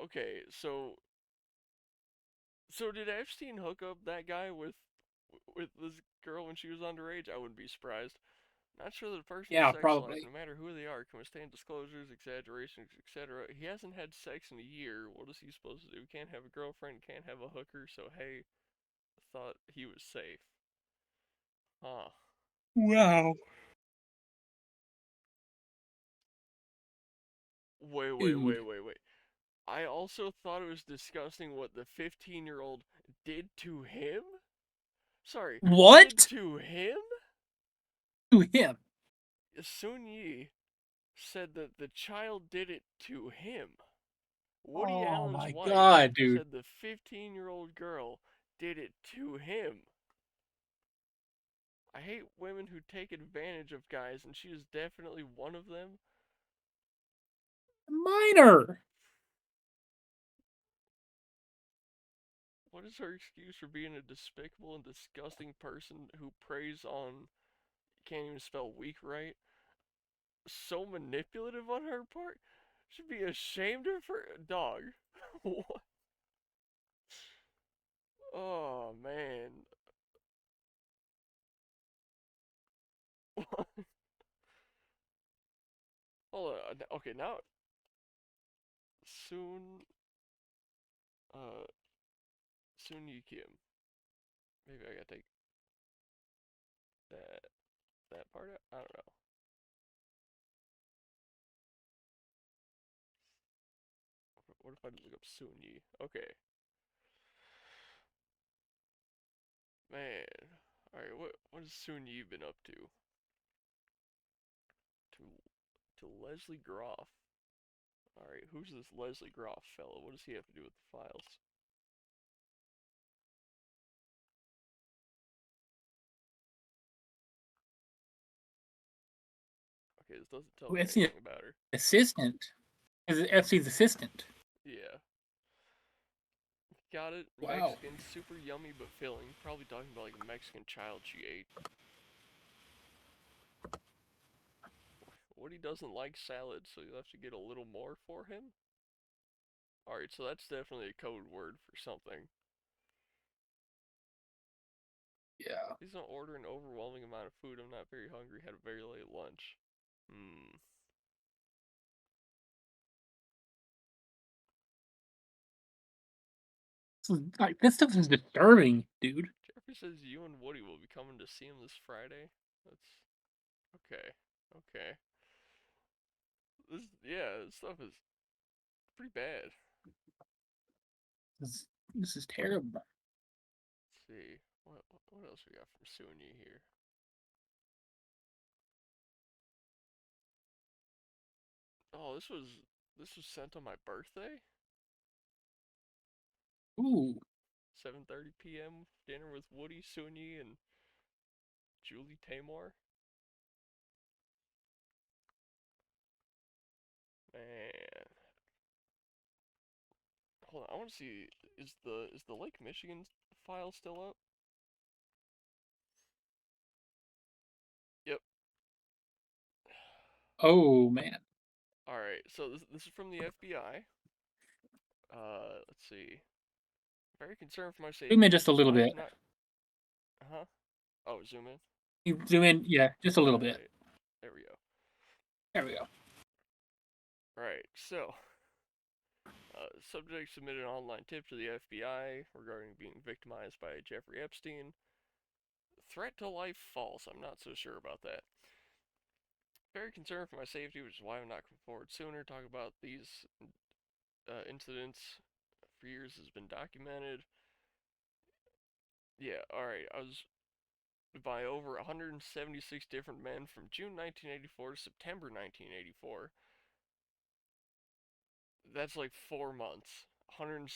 S1: Okay, so did Epstein hook up that guy with this girl when she was underage? I wouldn't be surprised. Not sure that a person's
S2: Yeah,
S1: sex life,
S2: probably.
S1: no matter who they are, can withstand disclosures, exaggerations, etc. He hasn't had sex in a year. What is he supposed to do? Can't have a girlfriend, can't have a hooker, so hey, I thought he was safe. Huh.
S2: Wow.
S1: Wait, wait,
S2: Dude,
S1: wait, wait, wait. I also thought it was disgusting what the 15-year-old did to him? Sorry, did
S2: what
S1: to him?
S2: to him?
S1: Sun Yi said that the child did it to him. Woody
S2: Oh
S1: Allen's
S2: my
S1: wife
S2: God, dude.
S1: said the 15-year-old girl did it to him. I hate women who take advantage of guys, and she is definitely one of them.
S2: Minor.
S1: What is her excuse for being a despicable and disgusting person who preys on, can't even spell weak right? So manipulative on her part? Should be ashamed of her dog. What? Oh man. Hold on. Okay, now soon uh soon you Kim. Maybe I gotta take that part out. I don't know. What if I just look up Soon Yi? Okay. Man. Alright, what has Soon Yi been up to? To Leslie Groff. Alright, who's this Leslie Groff fellow? What does he have to do with the files? Okay, this doesn't tell me
S2: That's the
S1: anything about her.
S2: assistant. Is it FC's assistant?
S1: Yeah. Got it.
S2: Wow.
S1: Mexican, super yummy but filling. Probably talking about like a Mexican child she ate. Woody doesn't like salad, so you'll have to get a little more for him. Alright, so that's definitely a code word for something.
S2: Yeah.
S1: Please don't order an overwhelming amount of food. I'm not very hungry. Had a very late lunch. Hmm.
S2: Like this stuff is disturbing, dude.
S1: Jeffrey says you and Woody will be coming to see him this Friday. That's okay. Okay. This stuff is pretty bad.
S2: This is terrible.
S1: Let's see. What else we got from Sunyi here? Oh, this was sent on my birthday?
S2: Ooh.
S1: 7:30 p.m. dinner with Woody, Sunyi, and Julie Taymor. Man, hold on. I want to see is the Lake Michigan file still up? Yep.
S2: Oh man.
S1: All right. So this is from the FBI. Let's see. Very concerned for my
S2: Zoom in
S1: safety, which
S2: just a
S1: is
S2: little
S1: why
S2: bit.
S1: I'm not. Huh? Oh, zoom in.
S2: You zoom in, yeah, just a
S1: All
S2: little bit.
S1: right. There we go.
S2: There we go.
S1: All right. So, subject submitted an online tip to the FBI regarding being victimized by Jeffrey Epstein. Threat to life false. I'm not so sure about that. Very concerned for my safety, which is why I'm not come forward sooner. Talk about these incidents for years has been documented. Yeah, alright. I was by over 176 different men from June 1984 to September 1984. That's like 4 months. 100.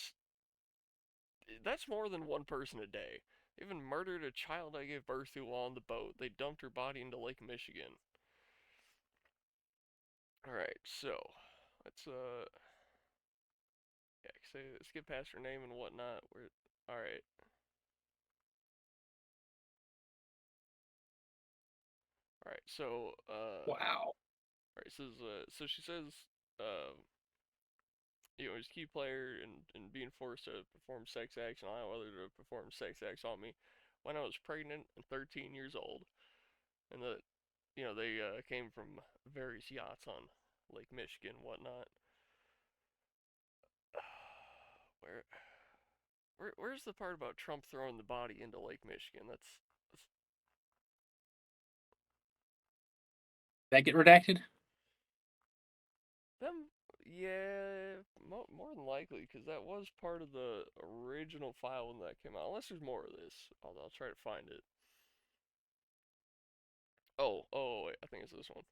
S1: That's more than one person a day. They even murdered a child I gave birth to while on the boat. They dumped her body into Lake Michigan. Alright, so let's yeah, say skip past her name and whatnot. Alright. Alright, so
S2: Wow.
S1: alright, so she says uh he's a key player in being forced to perform sex acts and allow others to perform sex acts on me when I was pregnant and 13 years old. And they came from various yachts on Lake Michigan and whatnot. Where where's the part about Trump throwing the body into Lake Michigan? That's
S2: Did that get redacted?
S1: them. Yeah, more than likely, because that was part of the original file when that came out. Unless there's more of this, I'll try to find it. Oh, wait, I think it's this one.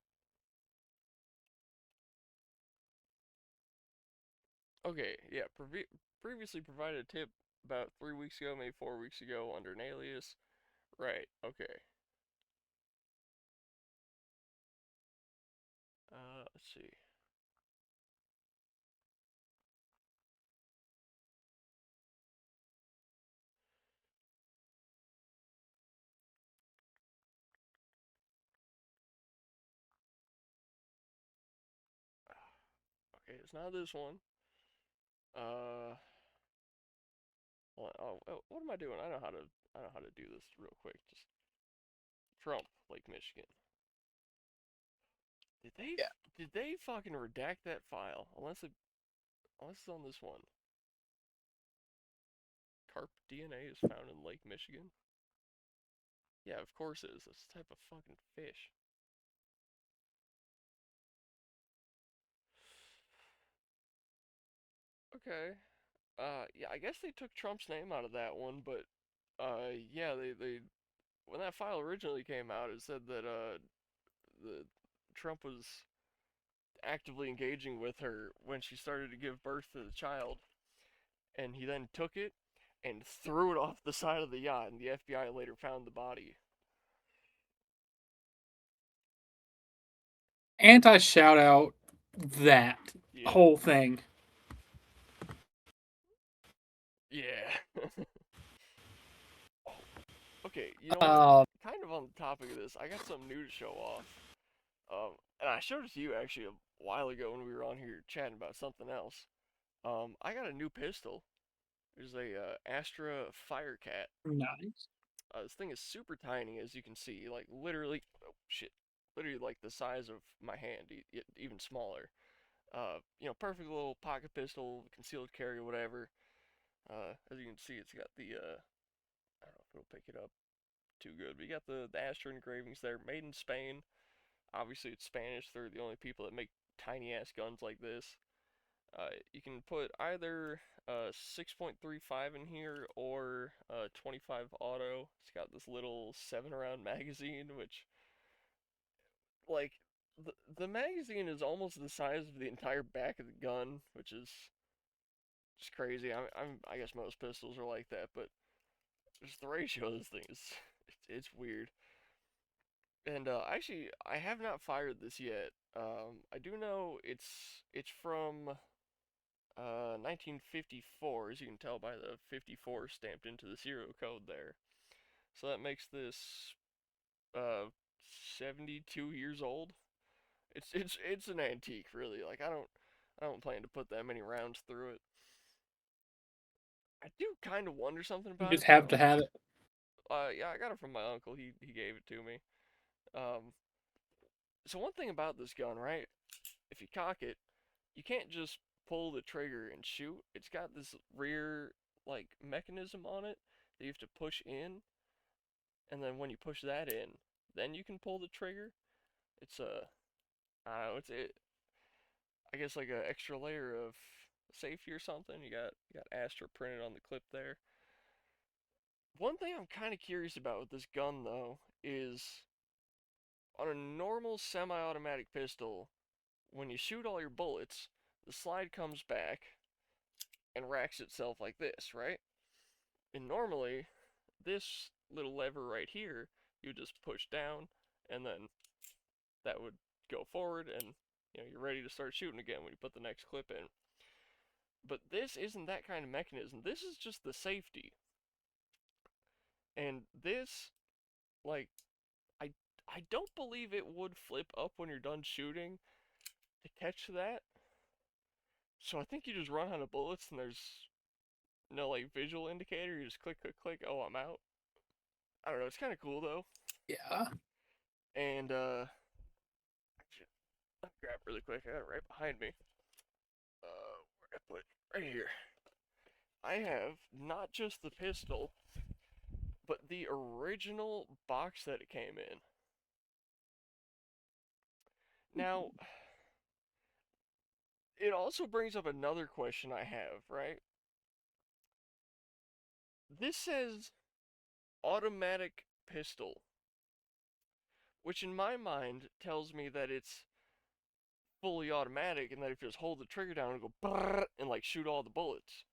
S1: Okay, yeah, previously provided a tip about 3 weeks ago, maybe 4 weeks ago, under an alias. Right, okay. Let's see. Okay, it's not this one. Uh, what am I doing? I know how to do this real quick. Just Trump, Lake Michigan. Did they
S2: Yeah.
S1: did they fucking redact that file? Unless it's on this one. Carp DNA is found in Lake Michigan. Yeah, of course it is. It's a type of fucking fish. Okay. Yeah, I guess they took Trump's name out of that one, but yeah, they when that file originally came out, it said that the Trump was actively engaging with her when she started to give birth to the child, and he then took it and threw it off the side of the yacht, and the FBI later found the body.
S2: Anti shout out that
S1: Yeah.
S2: whole thing.
S1: Yeah. Oh, okay, you know what?
S2: Uh,
S1: Kind of on the topic of this, I got something new to show off. And I showed it to you actually a while ago when we were on here chatting about something else. I got a new pistol. There's a Astra Firecat.
S2: nice.
S1: This thing is super tiny, as you can see, like literally, oh shit, literally like the size of my hand, even smaller. Perfect little pocket pistol, concealed carry, whatever. As you can see, it's got the I don't know if it'll pick it up too good, but you got the Astra engravings there, made in Spain. Obviously, it's Spanish. They're the only people that make tiny ass guns like this. You can put either 6.35 in here or 25 auto. It's got this little 7 round magazine, which, like, the magazine is almost the size of the entire back of the gun, which is just crazy. I guess most pistols are like that, but just the ratio of this thing is it's weird. And actually, I have not fired this yet. I do know it's from 1954, as you can tell by the 54 stamped into the serial code there. So that makes this uh 72 years old. It's an antique, really. Like I don't plan to put that many rounds through it. I do kind of wonder something
S2: You
S1: about
S2: just
S1: it
S2: have
S1: though.
S2: to have it.
S1: Yeah, I got it from my uncle. He gave it to me. Um, so one thing about this gun, right? If you cock it, you can't just pull the trigger and shoot. It's got this rear like mechanism on it that you have to push in, and then when you push that in, then you can pull the trigger. It's a I don't know, I guess like an extra layer of safety or something. You got Astra printed on the clip there. One thing I'm kind of curious about with this gun though is on a normal semi-automatic pistol, when you shoot all your bullets, the slide comes back and racks itself like this, right? And normally, this little lever right here, you just push down, and then that would go forward, and you're ready to start shooting again when you put the next clip in. But this isn't that kind of mechanism. This is just the safety, and this, like, I I don't believe it would flip up when you're done shooting to catch that. So I think you just run out of bullets, and there's no like visual indicator. You just click, click, click. Oh, I'm out. I don't know. It's kind of cool though.
S2: Yeah.
S1: And I'll grab it really quick. I got it right behind me. Where I put it? Right here. I have not just the pistol, but the original box that it came in. Now, it also brings up another question I have, right? This says automatic pistol, which in my mind tells me that it's fully automatic and that if you just hold the trigger down and go brrr, and like shoot all the bullets.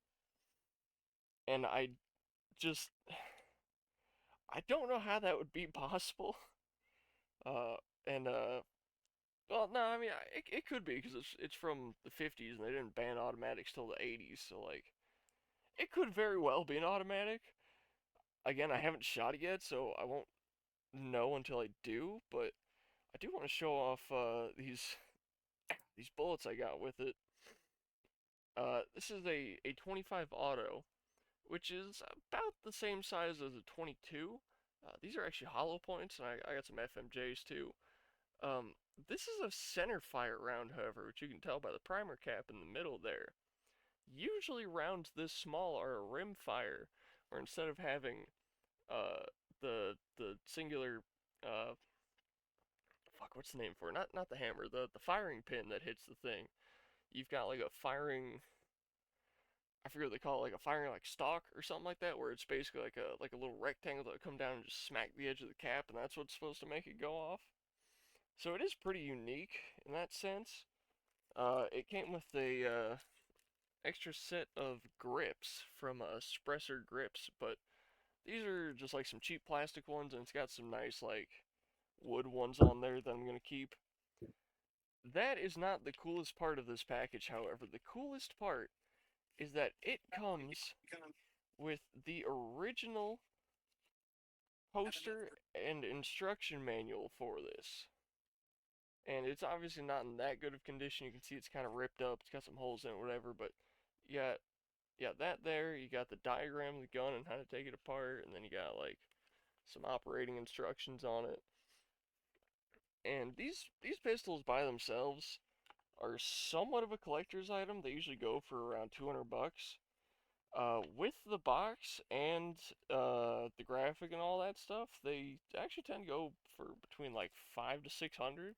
S1: And just I don't know how that would be possible. Uh, and well, no, I mean it could be because it's from the 50s and they didn't ban automatics till the 80s, so like it could very well be an automatic. Again, I haven't shot it yet, so I won't know until I do. But I do want to show off these bullets I got with it. This is a 25 auto, which is about the same size as a 22. These are actually hollow points, and I got some FMJs too. Um, this is a center fire round, however, which you can tell by the primer cap in the middle there. Usually rounds this small are a rim fire, where instead of having uh, the singular fuck, what's the name for it? Not the hammer, the firing pin that hits the thing. You've got like a firing, I forget what they call it, like a firing like stock or something like that, where it's basically like a little rectangle that would come down and just smack the edge of the cap, and that's what's supposed to make it go off. So it is pretty unique in that sense. It came with a extra set of grips from Spresser Grips, but these are just like some cheap plastic ones, and it's got some nice like wood ones on there that I'm gonna keep. That is not the coolest part of this package, however. The coolest part is that it comes. with the original poster and instruction manual for this. And it's obviously not in that good of condition. You can see it's kind of ripped up. It's got some holes in it, whatever. But you got, that there. You got the diagram of the gun and how to take it apart, and then you got like some operating instructions on it. And these pistols by themselves are somewhat of a collector's item. They usually go for around 200 bucks. With the box and the graphic and all that stuff, they actually tend to go for between like 5 to 600.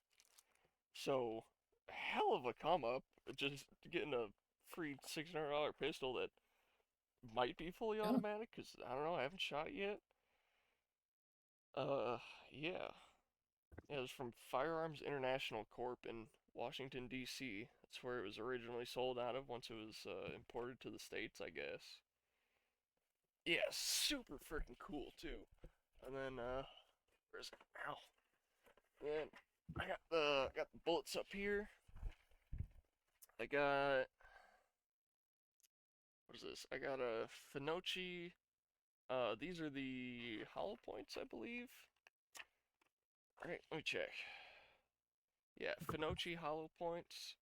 S1: So, hell of a come up just getting a free $600 pistol that might be fully
S2: Yeah.
S1: automatic. Cause I don't know, I haven't shot yet. Uh, yeah. Yeah, it was from Firearms International Corp in Washington, D.C. That's where it was originally sold out of once it was imported to the States, I guess. Yeah, super freaking cool, too. And then, where's it? Ow. Then, I got the bullets up here. I got, what is this? I got a Finocchi. These are the hollow points, I believe. Alright, let me check. Yeah, Finocchi hollow points.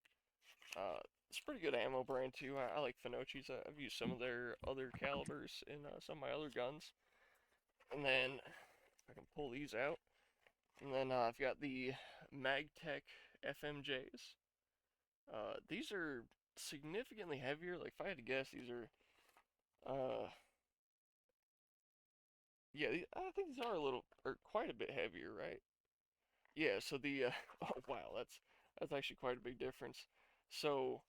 S1: It's a pretty good ammo brand too. I like Finocchi's. I've used some of their other calibers in some of my other guns. And then I can pull these out. And then I've got the MagTech FMJs. These are significantly heavier. Like if I had to guess, these are yeah, I think these are a little or quite a bit heavier, right? Yeah. So the oh wow, that's actually quite a big difference. So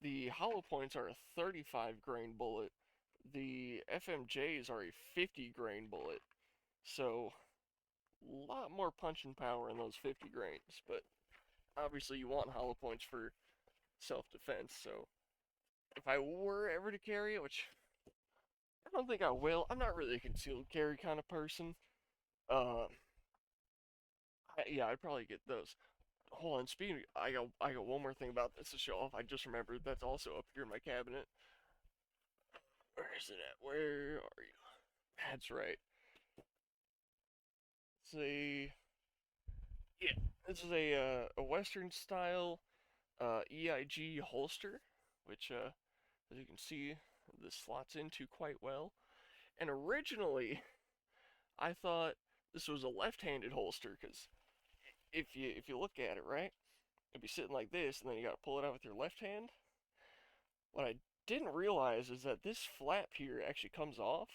S1: the hollow points are a 35 grain bullet. The FMJs are a 50 grain bullet. So, a lot more punching power in those 50 grains. But obviously, you want hollow points for self defense. So, if I were ever to carry it, which I don't think I will, I'm not really a concealed carry kind of person. Uh, yeah, I'd probably get those. Hold on, speaking, I got one more thing about this to show off. I just remembered that's also up here in my cabinet. Where is it at? Where are you? That's right. It's a yeah. This is a Western style EIG holster, which as you can see, this slots into quite well. And originally, I thought this was a left-handed holster because if you look at it right, it'd be sitting like this, and then you got to pull it out with your left hand. What I didn't realize is that this flap here actually comes off.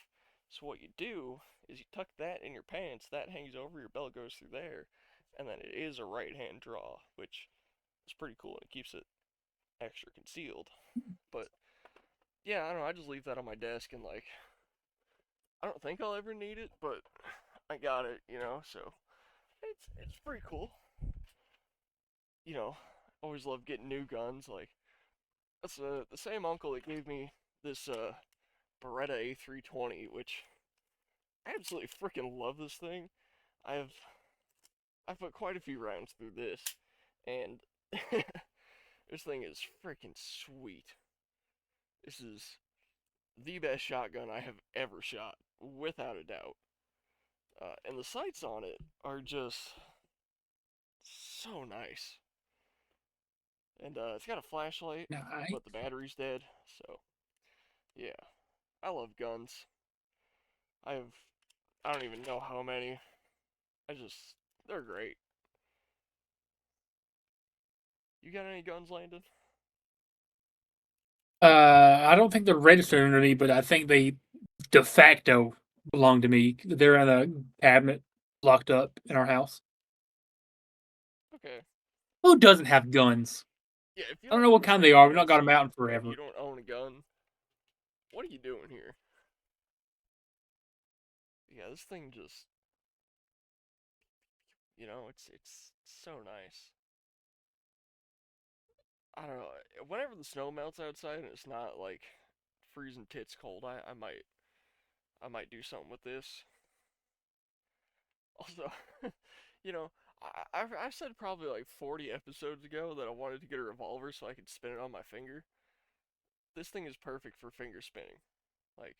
S1: So what you do is you tuck that in your pants, that hangs over, your belt goes through there, and then it is a right hand draw, which is pretty cool and it keeps it extra concealed. But yeah, I don't know, I just leave that on my desk and like I don't think I'll ever need it, but I got it, so it's pretty cool. Always love getting new guns, like that's the same uncle that gave me this Beretta A320, which I absolutely freaking love this thing. I've I've put quite a few rounds through this, and this thing is freaking sweet. This is the best shotgun I have ever shot, without a doubt. And the sights on it are just so nice. And it's got a flashlight,
S2: Nice.
S1: but the battery's dead. So yeah, I love guns. I have I don't even know how many. They're great. You got any guns, Landon?
S2: I don't think they're registered under me, but I think they de facto belong to me. They're in a cabinet locked up in our house.
S1: Okay.
S2: Who doesn't have guns?
S1: Yeah, if you
S2: I don't
S1: don't
S2: know what
S1: have a
S2: kind they
S1: second
S2: are. We've not got
S1: chance
S2: them out in
S1: and you
S2: forever.
S1: don't own a gun, what are you doing here? Yeah, this thing just, it's so nice. I don't know. Whenever the snow melts outside and it's not like freezing tits cold, I might do something with this. Also, you know, I said probably like 40 episodes ago that I wanted to get a revolver so I could spin it on my finger. This thing is perfect for finger spinning. Like,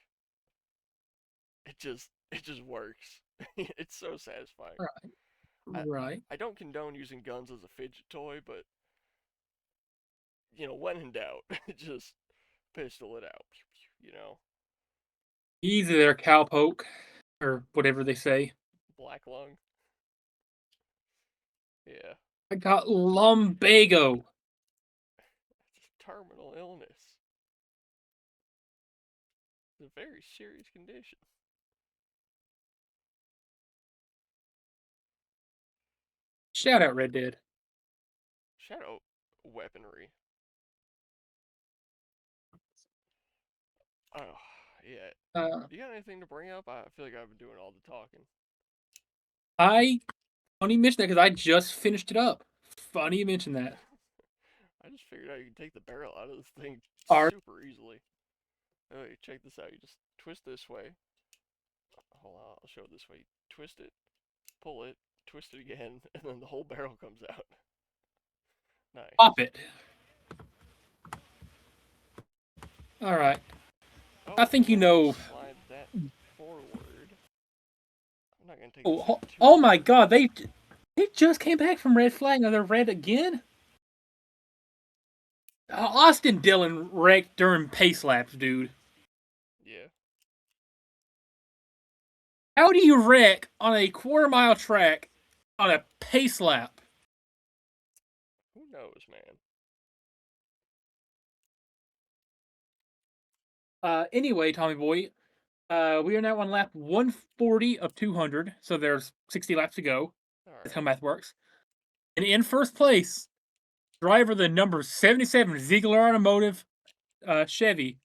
S1: it just works. It's so satisfying. I
S2: Right.
S1: I don't condone using guns as a fidget toy, but when in doubt, just pistol it out. You know,
S2: Easy there, cowpoke, or whatever they say.
S1: black lung. Yeah,
S2: I got lumbago.
S1: terminal illness. It's a very serious condition.
S2: Shout out Red Dead.
S1: Shadow weaponry. Oh, yeah.
S2: Uh,
S1: You got anything to bring up? I feel like I've been doing all the talking.
S2: I funny you mention that because I just finished it up. Funny you mention that.
S1: I just figured out you can take the barrel out of this thing
S2: Are
S1: super easily. Oh, wait, check this out. You just twist this way. Hold on, I'll show it this way. Twist it, pull it, twist it again, and then the whole barrel comes out.
S2: pop
S1: Nice.
S2: it. All right. I
S1: Oh,
S2: think you
S1: and then
S2: know.
S1: just slide that forward. I'm not gonna take this
S2: Oh,
S1: thing too
S2: oh my
S1: far.
S2: God! They just came back from red flag. Now they're red again. Austin Dillon wrecked during pace laps, dude.
S1: Yeah.
S2: How do you wreck on a quarter-mile track on a pace lap?
S1: Who knows, man?
S2: Anyway, Tommy Boy, we are now on lap 140 of 200, so there's 60 laps to go.
S1: All
S2: That's how
S1: right.
S2: math works. And in first place, driver the number 77 Ziegler Automotive Chevy,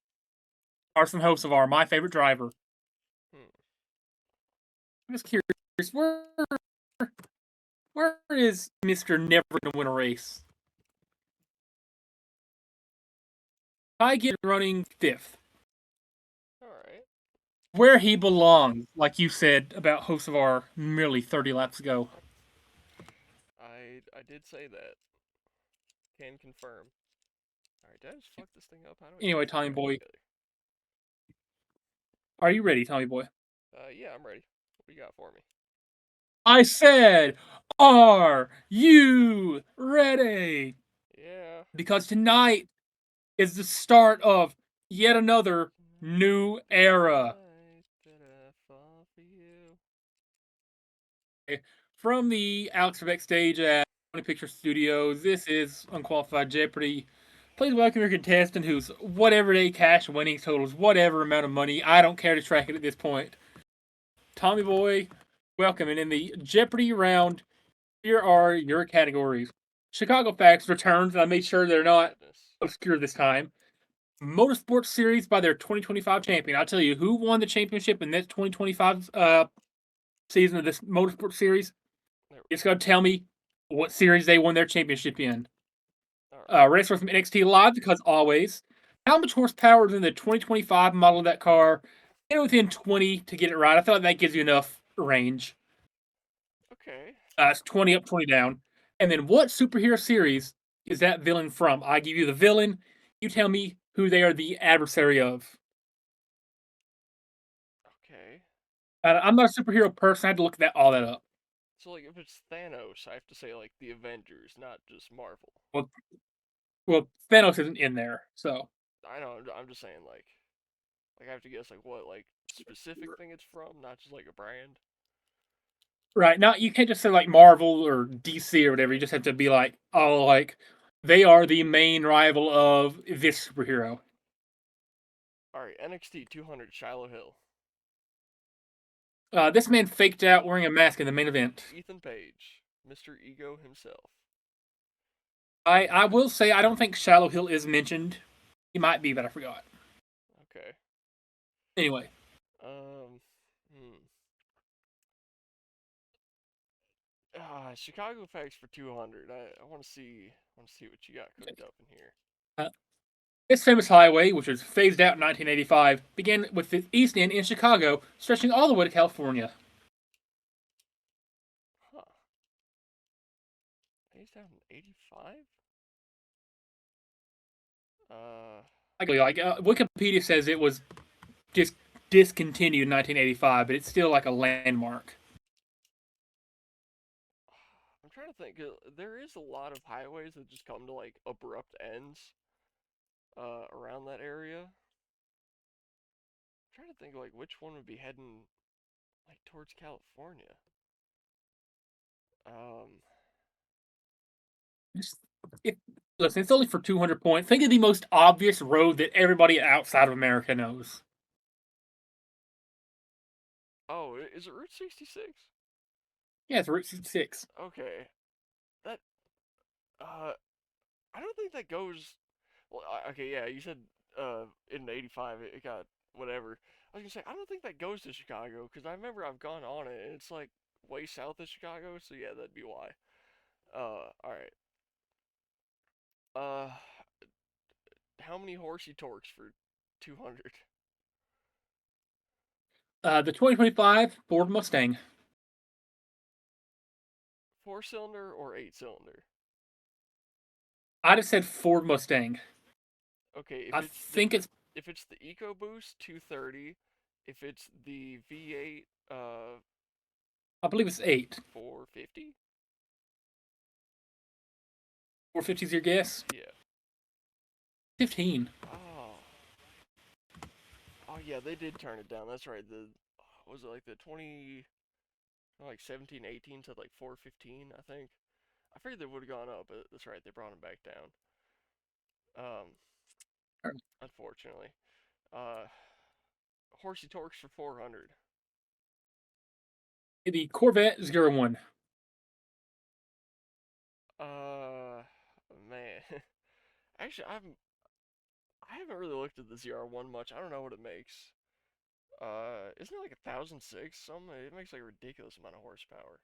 S2: Carson Hocevar, my favorite driver.
S1: Hmm.
S2: I'm just curious, where is Mr. Never Gonna Win a Race? I get running fifth,
S1: All right.
S2: where he belongs, like you said about Hocevar merely 30 laps ago.
S1: I did say that. Can confirm. All right. Did I just fuck this thing up? How do I get
S2: Anyway,
S1: this thing
S2: Tommy
S1: back
S2: Boy,
S1: together?
S2: are you ready, Tommy Boy?
S1: Yeah, I'm ready. What do you got for me?
S2: I said, are you ready?
S1: Yeah.
S2: Because tonight is the start of yet another
S1: Tonight's
S2: new
S1: the
S2: era.
S1: night that I fall for you.
S2: From the Alex Trebek stage at Sony Picture Studios, this is Unqualified Jeopardy. Please welcome your contestant whose whatever day cash winnings totals whatever amount of money. I don't care to track it at this point. Tommy Boy, welcome. And in the Jeopardy round, here are your categories. Chicago Facts returns, and I made sure they're not
S1: Goodness.
S2: obscure this time. Motorsports Series by their 2025 champion. I'll tell you who won the championship in this 2025 season of this Motorsports Series.
S1: There we
S2: It's going to tell me what series they won their championship in.
S1: go. All right.
S2: Racer from NXT Live, because always. How much horsepower is in the 2025 model of that car? Get within 20 to get it right. I feel like that gives you enough range.
S1: Okay.
S2: It's 20 up, 20 down. And then what superhero series is that villain from? I give you the villain. You tell me who they are the adversary of.
S1: Okay.
S2: I'm not a superhero person. I had to look all that up.
S1: So like, if it's Thanos, I have to say like the Avengers, not just Marvel.
S2: Well, well, Thanos isn't in there, so
S1: I know. I'm just saying like I have to guess like what like specific thing it's from, not just like a brand.
S2: right now you can't just say like Marvel or DC or whatever. You just have to be like, oh, like they are the main rival of this superhero.
S1: All right. NXT 200 Shiloh Hill.
S2: This man faked out wearing a mask in the main event.
S1: Ethan Page, Mr. Ego himself.
S2: I will say I don't think Shallow Hill is mentioned. He might be, but I forgot.
S1: Okay.
S2: Anyway,
S1: Um. Hmm. Chicago Facts for 200. I want to see. Want to see what you got cooked up in here.
S2: uh, this famous highway, which was phased out in 1985, began with the East End in Chicago, stretching all the way to California.
S1: Huh. Phased out in 85. Uh.
S2: Like Wikipedia says, it was just discontinued in 1985, but it's still like a landmark.
S1: I'm trying to think. There is a lot of highways that just come to like abrupt ends around that area. I'm trying to think like which one would be heading like towards California. Um,
S2: Just, if, listen, it's only for 200 points. Think of the most obvious road that everybody outside of America knows.
S1: oh, is it Route 66?
S2: Yeah, it's Route 66.
S1: Okay, that uh, I don't think that goes. Well, okay, yeah, you said in '85 it got whatever. I was gonna say I don't think that goes to Chicago because I remember I've gone on it and it's like way south of Chicago, so yeah, that'd be why. All right. Uh, how many horsey torques for 200?
S2: The 2025 Ford Mustang.
S1: Four cylinder or eight cylinder?
S2: I just said Ford Mustang.
S1: Okay,
S2: I think it's,
S1: if it's the EcoBoost 230, if it's the V8
S2: I believe it's 8.
S1: 450?
S2: 450 is your guess?
S1: Yeah.
S2: 15.
S1: Oh. Oh yeah, they did turn it down. That's right. The was it like the 20 like 17, 18 to like 415, I think. I figured they would have gone up, but that's right. They brought them back down. Um, unfortunately. Uh, horsey torques for 400.
S2: The Corvette 01.
S1: Uh, man. Actually, I haven't really looked at the ZR1 much. I don't know what it makes. Isn't it like 1,006? Something. It makes like a ridiculous amount of horsepower.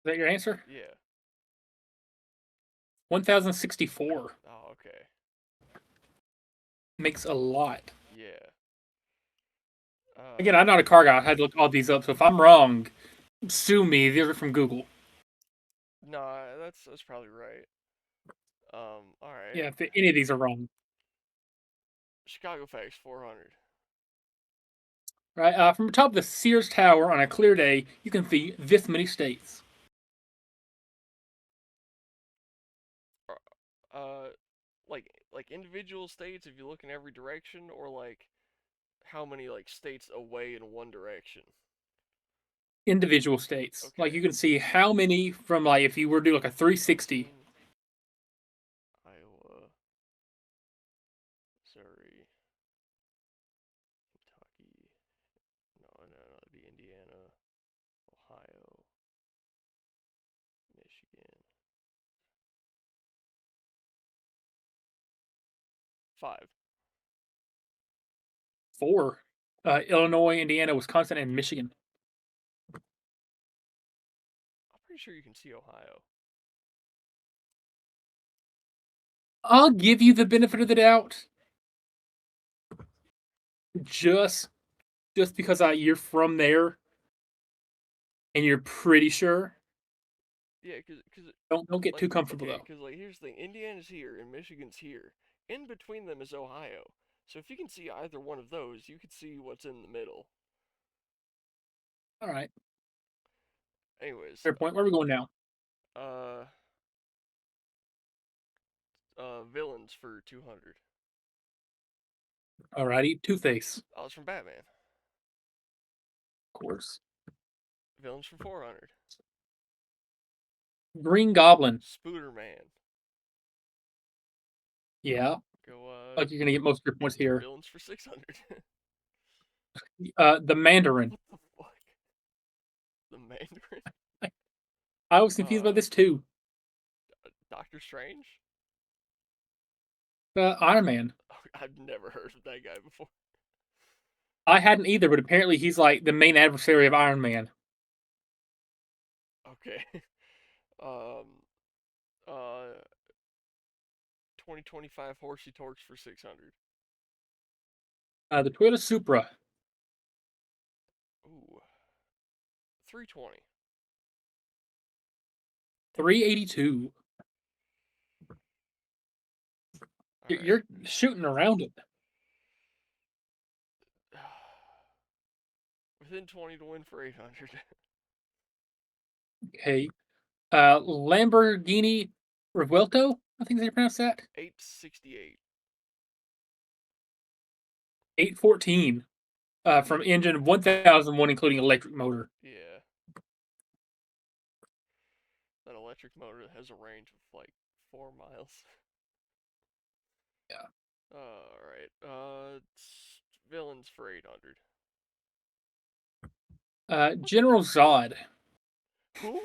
S2: Is that your answer?
S1: Yeah.
S2: 1064.
S1: Oh, okay.
S2: Makes a lot.
S1: Yeah.
S2: Again, I'm not a car guy. I had to look all these up, so if I'm wrong, sue me. These are from Google.
S1: No, that's probably right. All right.
S2: Yeah, if any of these are wrong.
S1: Chicago Facts 400.
S2: Right? From the top of the Sears Tower on a clear day, you can see this many states.
S1: Uh, like individual states if you look in every direction, or like how many like states away in one direction.
S2: Individual states. Like
S1: Okay.
S2: you can see how many from like if you were to do like a 360.
S1: Maine, Iowa, Missouri, Kentucky. No, it'd be Indiana, Ohio, Michigan. 5.
S2: 4. Illinois, Indiana, Wisconsin, and Michigan.
S1: I'm pretty sure you can see Ohio.
S2: I'll give you the benefit of the doubt. Just just because you're from there and you're pretty sure.
S1: Yeah, cause
S2: Don't get
S1: like
S2: too comfortable
S1: okay,
S2: though.
S1: cause like here's the thing: Indiana's here and Michigan's here. In between them is Ohio. So if you can see either one of those, you could see what's in the middle.
S2: All right.
S1: Anyways,
S2: Fair point. Where are we going now?
S1: uh, villains for 200.
S2: Alrighty. Two Face.
S1: Oh, it's from Batman.
S2: Of course.
S1: Villains for 400.
S2: Green Goblin.
S1: Spooderman.
S2: Yeah.
S1: Go
S2: Like you're gonna get most of your points here.
S1: villains for 600.
S2: The Mandarin.
S1: What the fuck? The Mandarin.
S2: I was confused by
S1: Uh,
S2: this too.
S1: Doctor Strange.
S2: Iron Man.
S1: Oh, I've never heard of that guy before.
S2: I hadn't either, but apparently he's like the main adversary of Iron Man.
S1: Okay. Um. Uh. 2025 Horsey Torques for 600.
S2: The Toyota Supra.
S1: Ooh. 320.
S2: 382.
S1: All right.
S2: You're shooting around it.
S1: within 20 to win for 800.
S2: Okay. Lamborghini Revuelto, I think they pronounce that.
S1: 868.
S2: 814. From engine 1001, including electric motor.
S1: Yeah. That electric motor has a range of like 4 miles.
S2: Yeah.
S1: Alright. Villains for 800.
S2: General Zod.
S1: Who?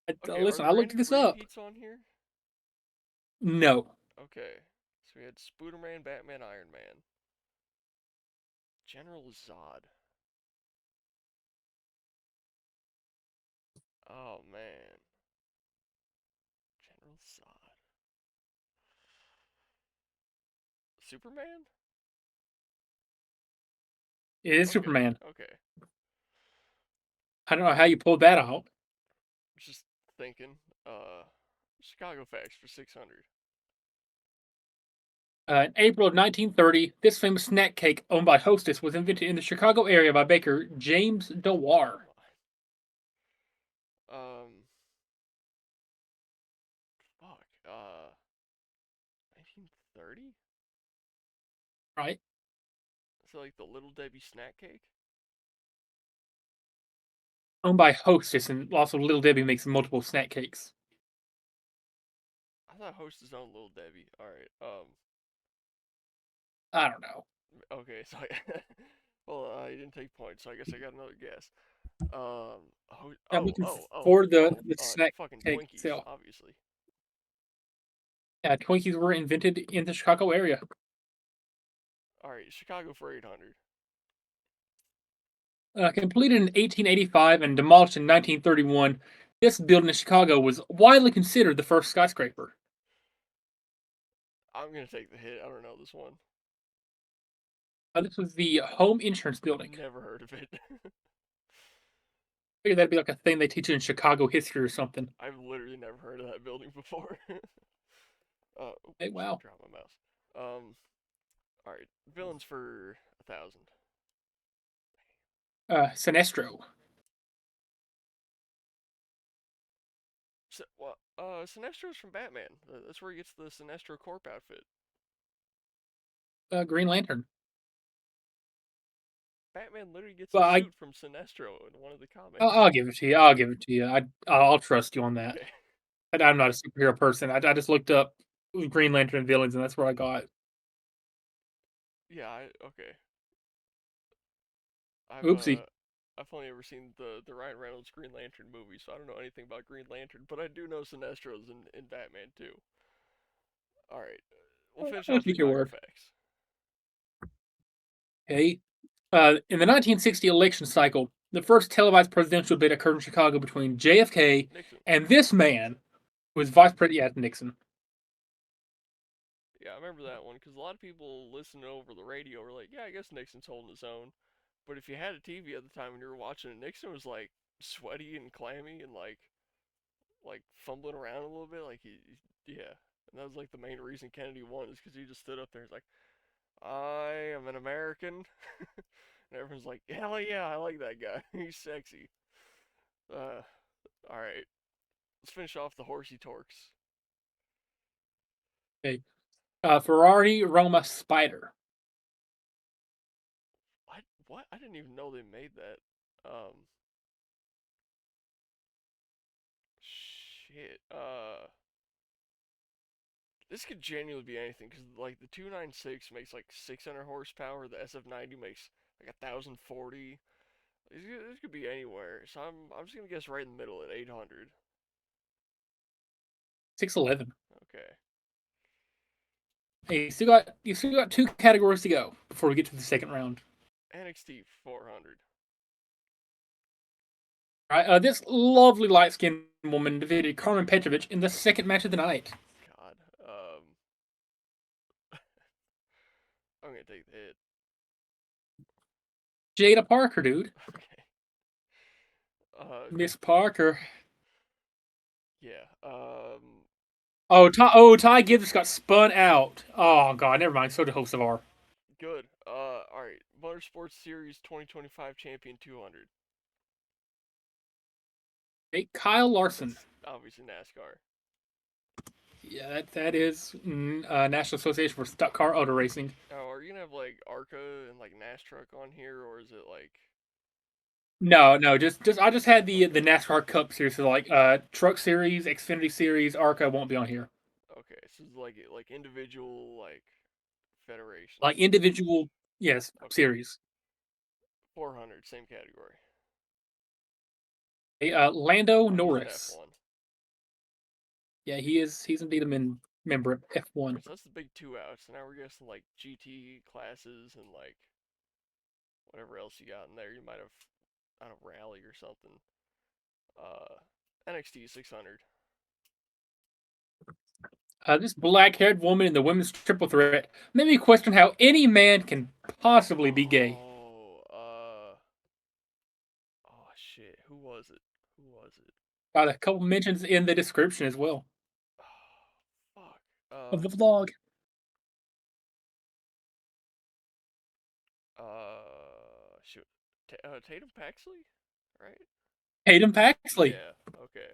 S1: Okay, are
S2: Listen,
S1: there
S2: I looked
S1: any
S2: this up.
S1: repeats on here?
S2: No.
S1: Okay. So we had Spooderman, Batman, Iron Man. General Zod. Oh man. General Zod. Superman?
S2: It is
S1: Okay.
S2: Superman.
S1: Okay.
S2: I don't know how you pulled that out.
S1: Just thinking. Chicago Facts for 600.
S2: In April of 1930, this famous snack cake owned by Hostess was invented in the Chicago area by baker James
S1: Come
S2: Dewar.
S1: on. Fuck. 1930?
S2: Right?
S1: So like the Little Debbie snack cake?
S2: Owned by Hostess, and also Little Debbie makes multiple snack cakes.
S1: I thought Hostess owned Little Debbie. All right.
S2: I don't know.
S1: Okay. So well, you didn't take points, so I guess I got another guess.
S2: I'm looking for the snack
S1: fucking
S2: cake
S1: Twinkies,
S2: itself.
S1: obviously.
S2: Yeah, Twinkies were invented in the Chicago area.
S1: All right, Chicago for 800.
S2: Completed in 1885 and demolished in 1931, this building in Chicago was widely considered the first skyscraper.
S1: I'm gonna take the hit. I don't know this one.
S2: This was the Home Insurance Building.
S1: Never heard of it.
S2: I figured that'd be like a thing they teach you in Chicago history or something.
S1: I've literally never heard of that building before.
S2: Hey,
S1: Oops,
S2: wow.
S1: drop my mouse. All right, villains for 1,000.
S2: Sinestro.
S1: Sinestro's from Batman. That's where he gets the Sinestro Corp outfit.
S2: Green Lantern.
S1: Batman literally gets
S2: Well,
S1: a suit from Sinestro in one of the comics.
S2: I'll give it to you. I'll give it to you. I'll trust you on that.
S1: Okay.
S2: I'm not a superhero person. I just looked up Green Lantern villains, and that's where I got.
S1: Yeah. Okay. I've
S2: Oopsie.
S1: uh, I've only ever seen the Ryan Reynolds Green Lantern movie, so I don't know anything about Green Lantern. But I do know Sinestro's in Batman too. All right. We'll finish
S2: I'll
S1: off
S2: take your
S1: Chicago
S2: word.
S1: facts.
S2: Okay. In the 1960 election cycle, the first televised presidential debate occurred in Chicago between JFK
S1: Nixon.
S2: and this man, who was Vice President, yeah, Nixon.
S1: Yeah, I remember that one because a lot of people listening over the radio were like, "Yeah, I guess Nixon's holding his own." But if you had a TV at the time and you were watching it, Nixon was like sweaty and clammy and like fumbling around a little bit, yeah. And that was like the main reason Kennedy won is because he just stood up there and was like, "I am an American," and everyone's like, "Hell yeah, I like that guy. He's sexy." Uh, all right, let's finish off the horsey torques.
S2: Okay. Ferrari Roma Spider.
S1: What? I didn't even know they made that. Um, shit. This could genuinely be anything because like the 296 makes like 600 horsepower. The SF90 makes like 1,040. This could be anywhere. So I'm just gonna guess right in the middle at 800.
S2: 611.
S1: Okay.
S2: Hey, you still got two categories to go before we get to the second round.
S1: NXT 400.
S2: All right, this lovely light skinned woman defeated Carmen Petrovich in the second match of the night.
S1: God. I'm gonna take the hit.
S2: Jada Parker, dude.
S1: Okay. Uh,
S2: Miss Parker.
S1: yeah.
S2: Ty Gibbs got spun out. Oh god, never mind. So did Hosavar.
S1: Good. All right. Motorsports Series 2025 champion 200.
S2: Hey, Kyle Larson.
S1: That's obviously NASCAR.
S2: Yeah, that is National Association for Stock Car Auto Racing.
S1: Oh, are you gonna have like ARCA and like NASTruck on here, or is it like
S2: No, just I just had the NASCAR Cup series, so like Truck Series, Xfinity Series, ARCA won't be on here.
S1: okay? So it's like individual like
S2: Like
S1: federations.
S2: individual, yes,
S1: Okay,
S2: series.
S1: 400, same category.
S2: Hey, Lando
S1: Oh, he's an
S2: Norris.
S1: F1.
S2: Yeah, he is. He's indeed a member of
S1: Alright,
S2: F1.
S1: so that's the big two outs. So now we're guessing like GT classes and like whatever else you got in there. You might have, I don't know, rally or something. Uh, NXT 600.
S2: This black-haired woman in the women's triple threat made me question how any man can possibly be gay.
S1: Oh shit. Who was it? Who was it?
S2: Got a couple mentions in the description as well
S1: Fuck.
S2: of the vlog.
S1: Shoot. Tatum Paxley, right?
S2: Hayden Paxley.
S1: Yeah. Okay.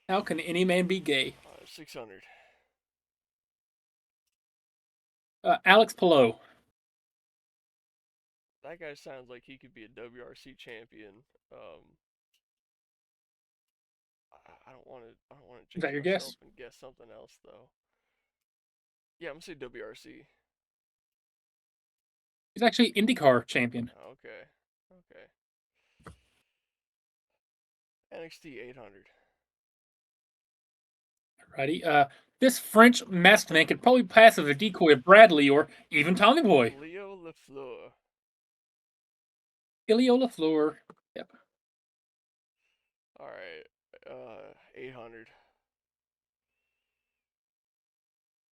S2: How can any man be gay?
S1: 600.
S2: Alex Pillow.
S1: That guy sounds like he could be a WRC champion. Um, I don't want to. I don't want to
S2: Is
S1: jinx
S2: that your
S1: myself
S2: guess?
S1: and guess something else though. Yeah, I'm gonna say WRC.
S2: He's actually IndyCar champion.
S1: Okay. Okay. NXT 800.
S2: Righty. This French masked man could probably pass as a decoy of Bradley or even Tommy Boy.
S1: Leo Lafleur.
S2: Ilio Lafleur. Yep.
S1: All right. 800.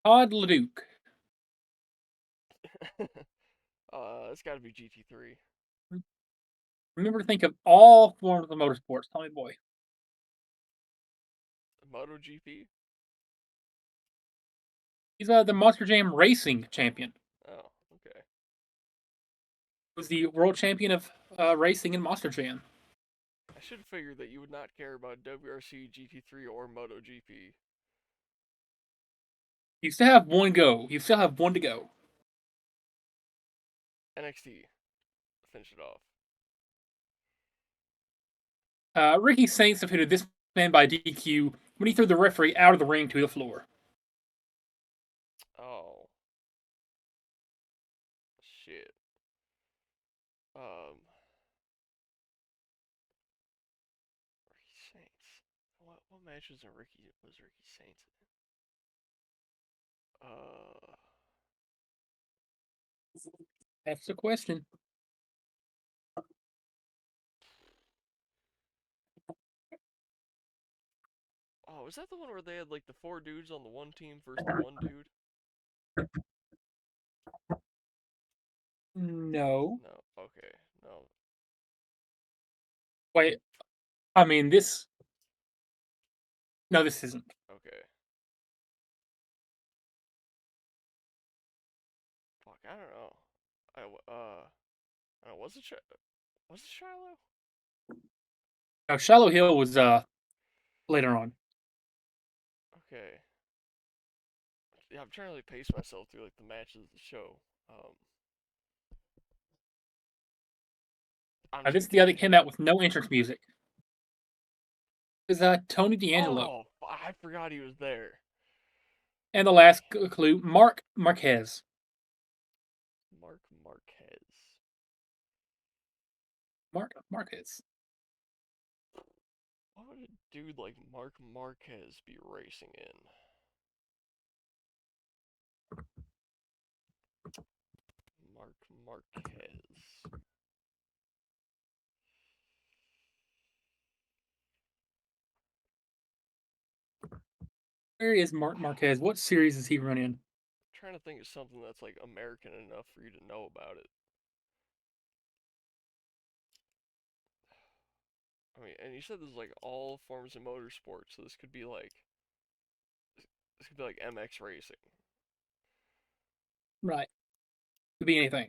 S2: Todd Leduc.
S1: It's got to be GT3.
S2: Remember to think of all forms of motorsports. Tommy Boy.
S1: MotoGP.
S2: He's the Monster Jam Racing champion.
S1: Oh, okay.
S2: He was the world champion of racing in Monster Jam.
S1: I should figure that you would not care about WRC, GT3, or MotoGP.
S2: You still have one go. You still have one to go.
S1: NXT. Finish it off.
S2: Ricky Saints defeated this man by DQ when he threw the referee out of the ring to the floor.
S1: Oh, shit. Um, Ricky Saints. What matches are Ricky Saints in? Uh,
S2: That's the question.
S1: oh, is that the one where they had like the four dudes on the one team versus the one dude?
S2: No.
S1: No. Okay. No.
S2: Wait. I mean, this. No, this isn't.
S1: Okay. Fuck. I don't know. I don't know. Was it Shiloh?
S2: No, Shallow Hill was later on.
S1: Okay. Yeah, I'm trying to like pace myself through like the matches of the show. Um, I'm just
S2: This
S1: gonna
S2: is the other that
S1: guess.
S2: came out with no entrance music. Is Tony D'Angelo.
S1: Oh, I forgot he was there.
S2: And the last clue, Mark Marquez.
S1: Mark Marquez.
S2: Mark Marquez.
S1: What would a dude like Mark Marquez be racing in? Mark Marquez.
S2: Where is Mark Marquez? What series is he running?
S1: I'm trying to think of something that's like American enough for you to know about it. I mean, and you said this is like all forms of motorsports, so this could be like MX racing.
S2: Right. Could be anything.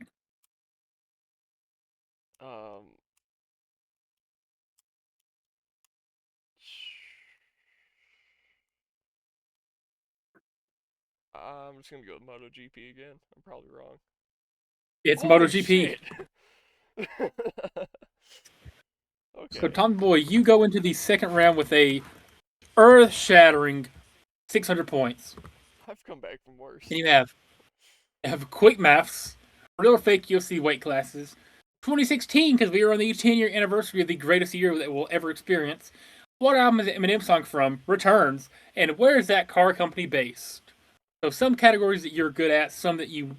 S1: I'm just gonna go with MotoGP again. I'm probably wrong.
S2: It's
S1: Holy
S2: MotoGP.
S1: shit!
S2: So,
S1: Okay,
S2: Tommy Boy, you go into the second round with a earth-shattering 600 points.
S1: I've come back from worse.
S2: And you have quick maths, real or fake UFC weight classes, 2016 because we are on the 10-year anniversary of the greatest year that we'll ever experience. What album is the Eminem song from? Returns. And where is that car company based? So some categories that you're good at, some that you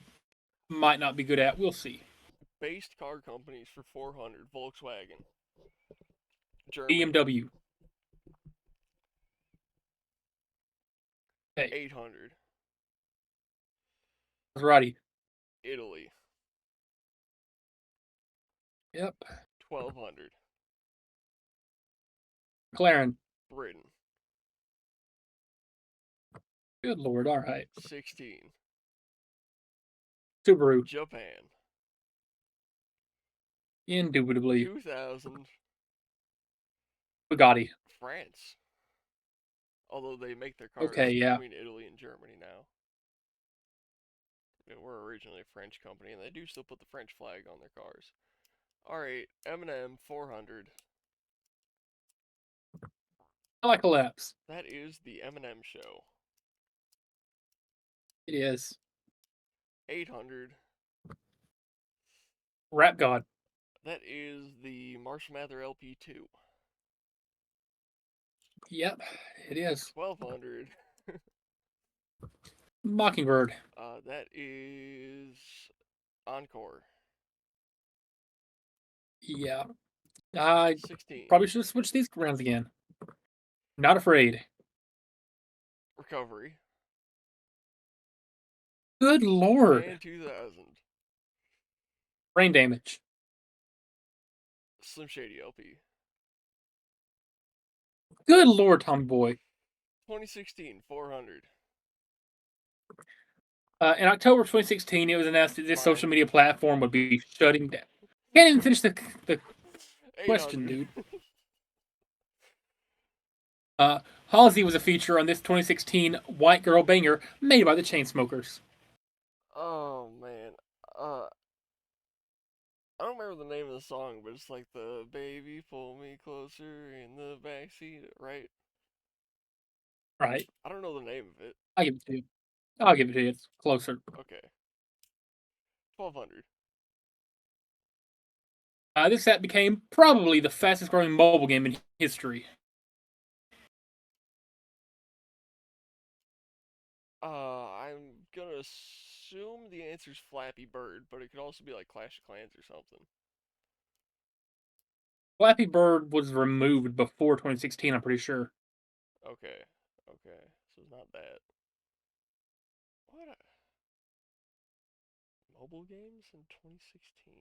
S2: might not be good at. We'll see.
S1: Based car companies for 400. Volkswagen. Germany.
S2: BMW. Hey,
S1: 800.
S2: Maserati.
S1: Italy.
S2: Yep.
S1: 1200.
S2: McLaren.
S1: Britain.
S2: Good lord. All right.
S1: 16.
S2: Subaru.
S1: Japan.
S2: Indubitably.
S1: 2000.
S2: Bugatti.
S1: France. Although they make their cars
S2: Okay, yeah.
S1: between Italy and Germany now. They were originally a French company, and they do still put the French flag on their cars. Alright, M&M 400.
S2: I like a lapse.
S1: That is the M&M show.
S2: It is.
S1: 800.
S2: Rap God.
S1: That is the Marshall Mather LP2.
S2: Yep, it is.
S1: 1200.
S2: Mockingbird.
S1: That is Encore.
S2: Yeah. I
S1: 16.
S2: probably should have switched these rounds again. Not afraid.
S1: Recovery.
S2: Good lord.
S1: And 2000.
S2: Brain damage.
S1: Slim Shady LP.
S2: Good lord, Tommy Boy.
S1: 2016 400.
S2: In October 2016, it was announced that this
S1: Mine.
S2: social media platform would be shutting down. Can't even finish the question,
S1: 800.
S2: dude. Halsey was a feature on this 2016 white girl banger made by the Chainsmokers.
S1: Oh man. I don't remember the name of the song, but it's like the baby pull me closer in the backseat, right?
S2: Right.
S1: I don't know the name of it.
S2: I'll give it to you. I'll give it to you. It's closer.
S1: Okay. 1200.
S2: This app became probably the fastest growing mobile game in history.
S1: I'm gonna assume the answer's Flappy Bird, but it could also be like Clash of Clans or something.
S2: Flappy Bird was removed before 2016, I'm pretty sure.
S1: Okay. Okay. So it's not that. What? Mobile games in 2016?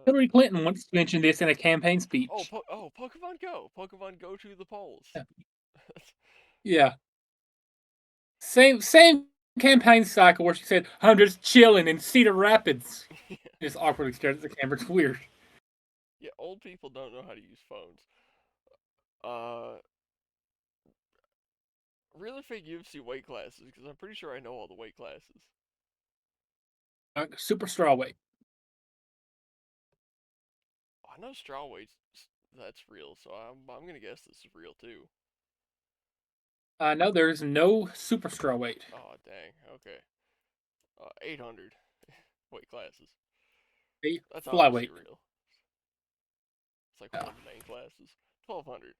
S2: Hillary Clinton once mentioned this in a campaign speech.
S1: Pokemon Go. Pokemon Go to the polls.
S2: Yeah. Same campaign cycle where she said, I'm just chilling in Cedar Rapids. Just awkwardly stared at the camera. It's weird.
S1: Yeah, old people don't know how to use phones. Uh, Real or fake UFC weight classes? Because I'm pretty sure I know all the weight classes.
S2: Super strawweight.
S1: I know straw weights. That's real, so I'm gonna guess this is real too.
S2: No, there's no super strawweight.
S1: Oh dang. Okay. 800 weight classes.
S2: A
S1: That's obviously
S2: flyweight.
S1: real. It's like one of the main classes. 1200.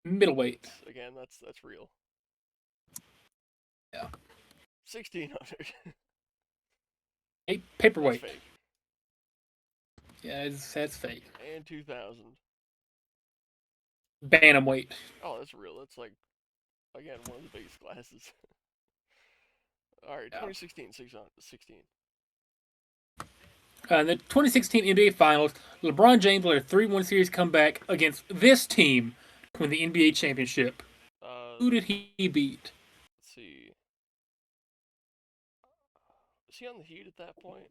S2: Middleweight.
S1: Again, that's real.
S2: Yeah.
S1: 1600.
S2: A
S1: That's
S2: paperweight.
S1: fake.
S2: Yeah, that's fake.
S1: And 2000.
S2: Bantamweight.
S1: Oh, that's real. That's like, again, one of the biggest classes. Alright,
S2: Yeah.
S1: 2016, 16.
S2: In the 2016 NBA Finals, LeBron James led a 3-1 series comeback against this team to win the NBA championship. Who did he beat?
S1: Let's see. Was he on the Heat at that point?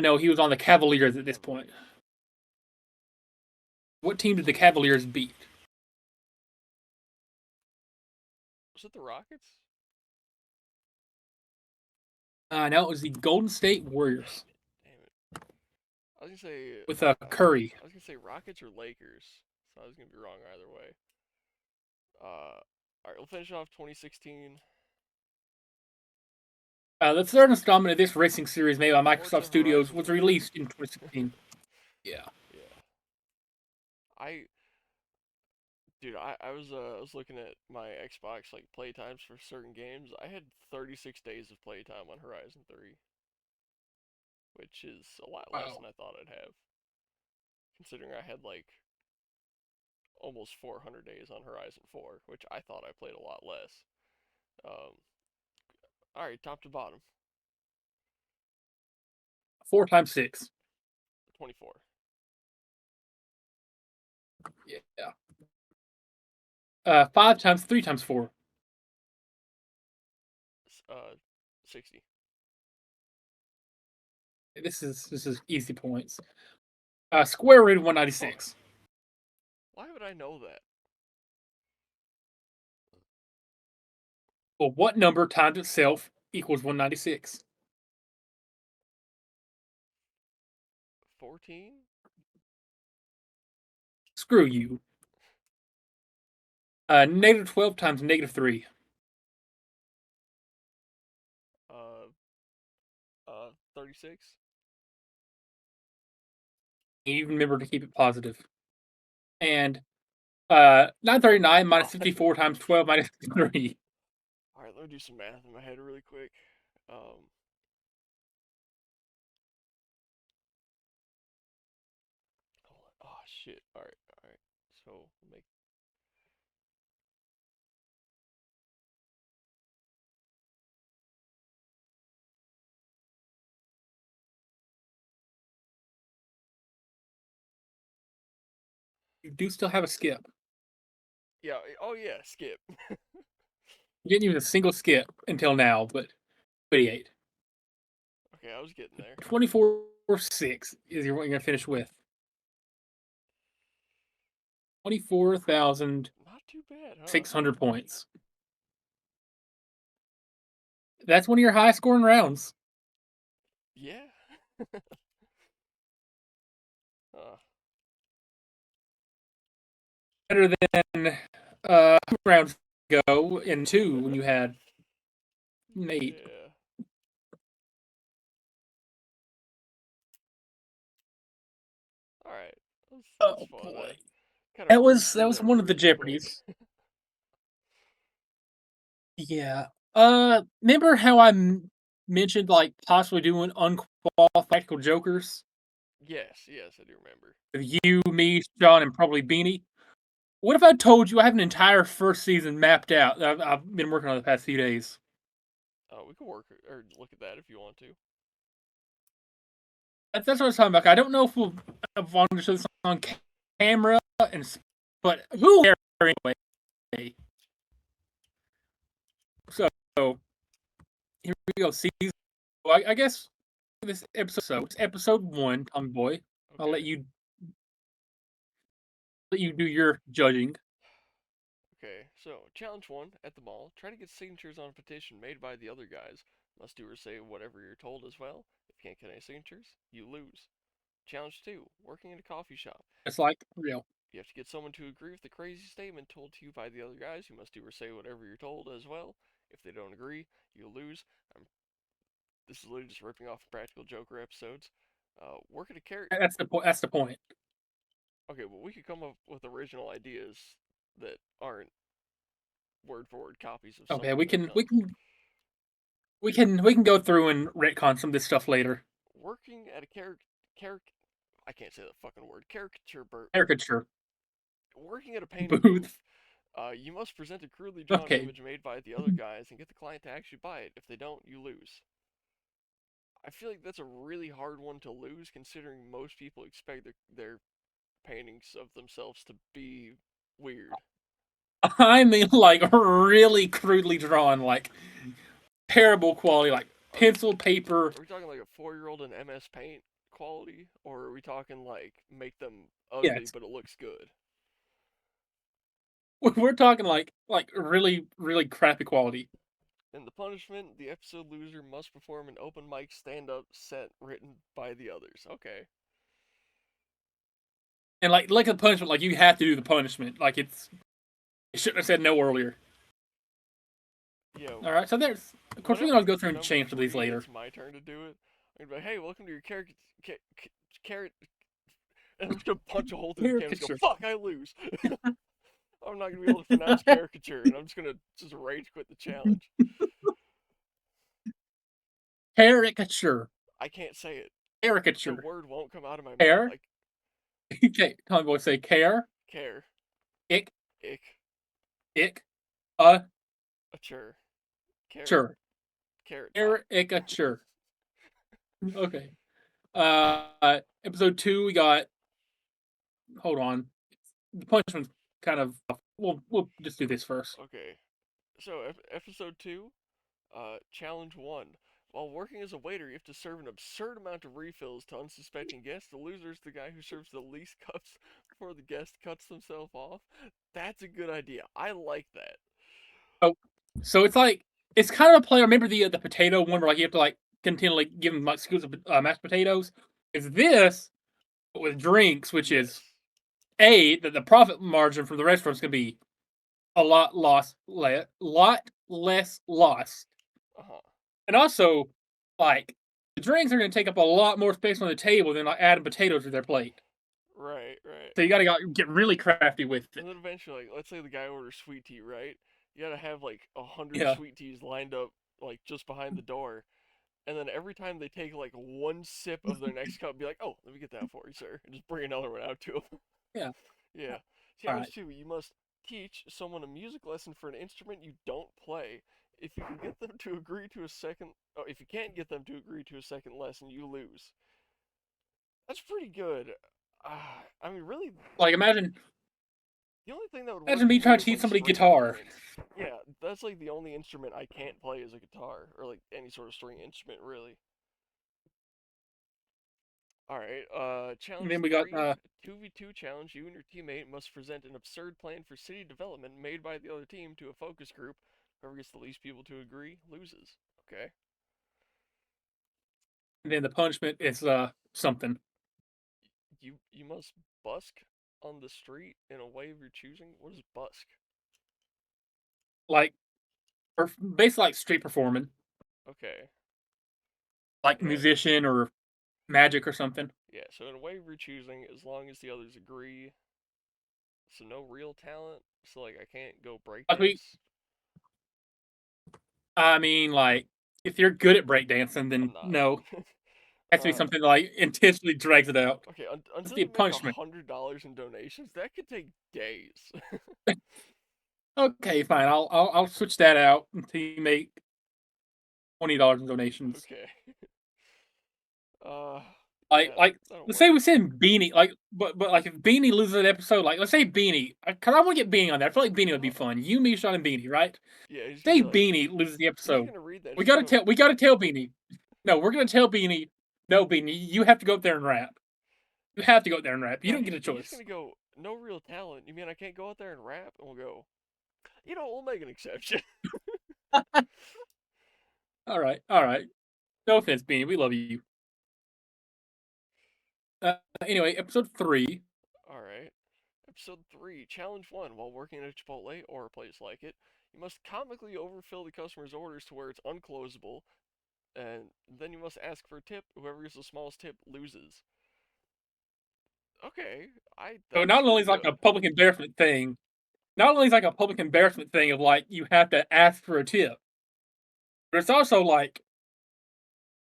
S2: No, he was on the Cavaliers at this point.
S1: Cavaliers.
S2: What team did the Cavaliers beat?
S1: Was it the Rockets?
S2: No, it was the Golden State
S1: Damn
S2: Warriors
S1: it! Damn it! I was gonna say.
S2: with Curry.
S1: I was gonna say Rockets or Lakers. So I was gonna be wrong either way. All right, we'll finish off 2016.
S2: The third installment of this racing series made by Microsoft
S1: Forza
S2: Studios
S1: Horizon
S2: was
S1: 3.
S2: released in 2016. Yeah.
S1: Yeah. I Dude, I was looking at my Xbox like playtimes for certain games. I had 36 days of playtime on Horizon 3, which is a lot less
S2: Wow.
S1: than I thought I'd have, considering I had like almost 400 days on Horizon 4, which I thought I played a lot less. Um, all right, top to bottom,
S2: 4 times 6.
S1: 24,
S2: Yeah. 5 times 3 times 4.
S1: uh, 60.
S2: This is easy points. Square root of
S1: Hold on,
S2: 196.
S1: why would I know that?
S2: Well, what number times itself equals 196?
S1: 14?
S2: Screw you. -12 times -3.
S1: Uh, 36?
S2: You remember to keep it positive. And 939 minus
S1: God.
S2: 54 times 12 minus 3.
S1: All right, let me do some math in my head really quick. Um, Hold on. Oh shit. All right, all right. So make
S2: You do still have a skip.
S1: yeah. Oh yeah. Skip.
S2: You didn't use a single skip until now, but 28.
S1: Okay, I was getting there.
S2: 24/6 is what you're going to finish with. 24,600
S1: Not too bad, huh?
S2: points. That's one of your high scoring rounds.
S1: Yeah. uh,
S2: Better than 2 rounds ago in 2 when you had 8.
S1: yeah. All right. That's
S2: Oh
S1: fun.
S2: boy.
S1: I kind of
S2: That
S1: breezed
S2: was
S1: through
S2: that was
S1: that
S2: one of the
S1: really quick.
S2: Jeopardies. Yeah. Remember how mentioned like possibly doing unqualified practical jokers
S1: Yes, yes, I do remember.
S2: with you, me, Sean, and probably Beanie? What if I told you I have an entire first season mapped out that I've been working on the past few days?
S1: We can work or look at that if you want to.
S2: That's what I was talking about. I don't know if we'll want to show this on camera, but who cares anyway? So here we go. Season. Well, I guess this episode. It's episode 1, Tommy Boy. I'll
S1: Okay.
S2: let you do your judging.
S1: Okay, so challenge one at the mall. Try to get signatures on a petition made by the other guys. Must do or say whatever you're told as well. If you can't get any signatures, you lose. Challenge two. Working in a coffee shop.
S2: It's like real.
S1: You have to get someone to agree with the crazy statement told to you by the other guys. You must do or say whatever you're told as well. If they don't agree, you lose. This is literally just ripping off Practical Joker episodes. Work at a character.
S2: That's the point. That's the point.
S1: Okay, well, we could come up with original ideas that aren't word for word copies of
S2: Okay,
S1: something
S2: we
S1: they've
S2: can
S1: done.
S2: we can we can go through and retcon some of this stuff later.
S1: Working at a character. I can't say that fucking word. Caricature
S2: Caricature
S1: Working at a painting
S2: booth.
S1: booth. You must present a crudely drawn
S2: Okay,
S1: image made by the other guys and get the client to actually buy it. If they don't, you lose. I feel like that's a really hard one to lose, considering most people expect their paintings of themselves to be weird.
S2: I mean, like really crudely drawn, like terrible quality, like
S1: Are we
S2: pencil paper.
S1: are we talking like a 4-year-old in MS Paint quality, or are we talking like make them ugly
S2: Yes,
S1: but it looks good?
S2: we're talking like really really crappy quality.
S1: In the punishment, the episode loser must perform an open mic stand-up set written by the others. Okay.
S2: And like the punishment, like you have to do the punishment. Like it shouldn't have said no earlier.
S1: Yo,
S2: All right, so there's of course we can
S1: whenever
S2: always
S1: it
S2: go
S1: gets
S2: through
S1: to
S2: and
S1: number
S2: change for these
S1: 3 and
S2: later.
S1: it's my turn to do it, I'm gonna be like, hey, welcome to your carrot, and I'm just gonna punch a hole through the canvas and go,
S2: Caricature.
S1: fuck, I lose. I'm not gonna be able to pronounce caricature, and I'm just gonna just rage quit the challenge.
S2: Caricature.
S1: I can't say it. The
S2: Caricature.
S1: word won't come out of my mouth.
S2: Care.
S1: I
S2: Okay, Tommy boy say care.
S1: care.
S2: Ick.
S1: Ick.
S2: Ick. Uh.
S1: A chur. Carrot.
S2: Sure.
S1: Carrot top.
S2: Caricature. Okay. Episode 2 we got. Hold on. The punishment's kind of. We'll just do this first.
S1: Okay. So, episode 2, challenge 1. While working as a waiter, you have to serve an absurd amount of refills to unsuspecting guests. The loser is the guy who serves the least cups before the guest cuts themselves off. That's a good idea. I like that.
S2: Oh, so it's like it's kind of a play. Remember the potato one where like you have to like continually give them like scoops of mashed potatoes. Is this with drinks, which is
S1: Yes.
S2: that the profit margin from the restaurants can be a lot less lost,
S1: Uh huh.
S2: and also like the drinks are going to take up a lot more space on the table than like adding potatoes to their plate.
S1: Right, right.
S2: So you got to get really crafty with it.
S1: And then eventually, like, let's say the guy orders sweet tea, right? You gotta have like 100
S2: Yeah,
S1: sweet teas lined up, like, just behind the door. And then every time they take like one sip of their next cup, be like, "Oh, let me get that for you, sir," and just bring another one out to them.
S2: yeah.
S1: Yeah.
S2: All
S1: Challenge
S2: right.
S1: 2: you must teach someone a music lesson for an instrument you don't play. If you can get them to agree to a second, oh, if you can't get them to agree to a second lesson, you lose. That's pretty good. I mean, really,
S2: Like
S1: the only thing that would work
S2: imagine
S1: for
S2: me
S1: me
S2: trying to
S1: is
S2: teach
S1: like
S2: somebody
S1: string
S2: guitar.
S1: instruments. Yeah, that's like the only instrument I can't play is a guitar or like any sort of string instrument, really. All right.
S2: And
S1: Challenge
S2: then we got
S1: 3, 2v2 challenge. You and your teammate must present an absurd plan for city development made by the other team to a focus group. Whoever gets the least people to agree loses. Okay.
S2: and then the punishment is something
S1: You must busk on the street in a way of your choosing. What is busk?
S2: like or basically like street performing,
S1: Okay.
S2: like
S1: Yeah.
S2: musician or magic or something.
S1: Yeah. So in a way of your choosing, as long as the others agree. So no real talent. So like I can't go
S2: Like
S1: breakdance.
S2: I mean, like if you're good at breakdancing,
S1: I'm
S2: then
S1: not.
S2: no, it has to be
S1: uh,
S2: something that, like intentionally drags it out.
S1: Okay,
S2: That's
S1: until
S2: the
S1: you make
S2: punishment.
S1: $100 in donations, that could take days.
S2: Okay, fine. I'll switch that out until you make $20 in donations.
S1: Okay. Uh,
S2: Like
S1: yeah,
S2: like
S1: that'll
S2: let's say
S1: work.
S2: we send Beanie but like if Beanie loses an episode, like let's say Beanie, because I want to get Beanie on there. I feel like Beanie would be
S1: Uh-huh.
S2: fun. You, me, Sean, and Beanie, right?
S1: Yeah, he's gonna
S2: Say
S1: be like,
S2: Beanie loses the
S1: he's not
S2: episode.
S1: gonna read that.
S2: We
S1: He's
S2: gotta
S1: gonna,
S2: tell we gotta tell Beanie. No, we're gonna tell Beanie. No, Beanie, you have to go up there and rap. You have to go up there and rap. You
S1: no,
S2: don't get a
S1: he's
S2: choice.
S1: gonna go, no real talent. You mean I can't go out there and rap? And we'll go, we'll make an exception.
S2: All right, all right. No offense, Beanie. We love you. Anyway, episode 3.
S1: All right. Episode 3, Challenge 1. While working at a Chipotle or a place like it, you must comically overfill the customer's orders to where it's unclosable, and then you must ask for a tip. Whoever gets the smallest tip loses. Okay,
S2: So
S1: that's
S2: not only
S1: pretty
S2: is like a
S1: good.
S2: public embarrassment thing, not only is like a public embarrassment thing of like you have to ask for a tip, but it's also like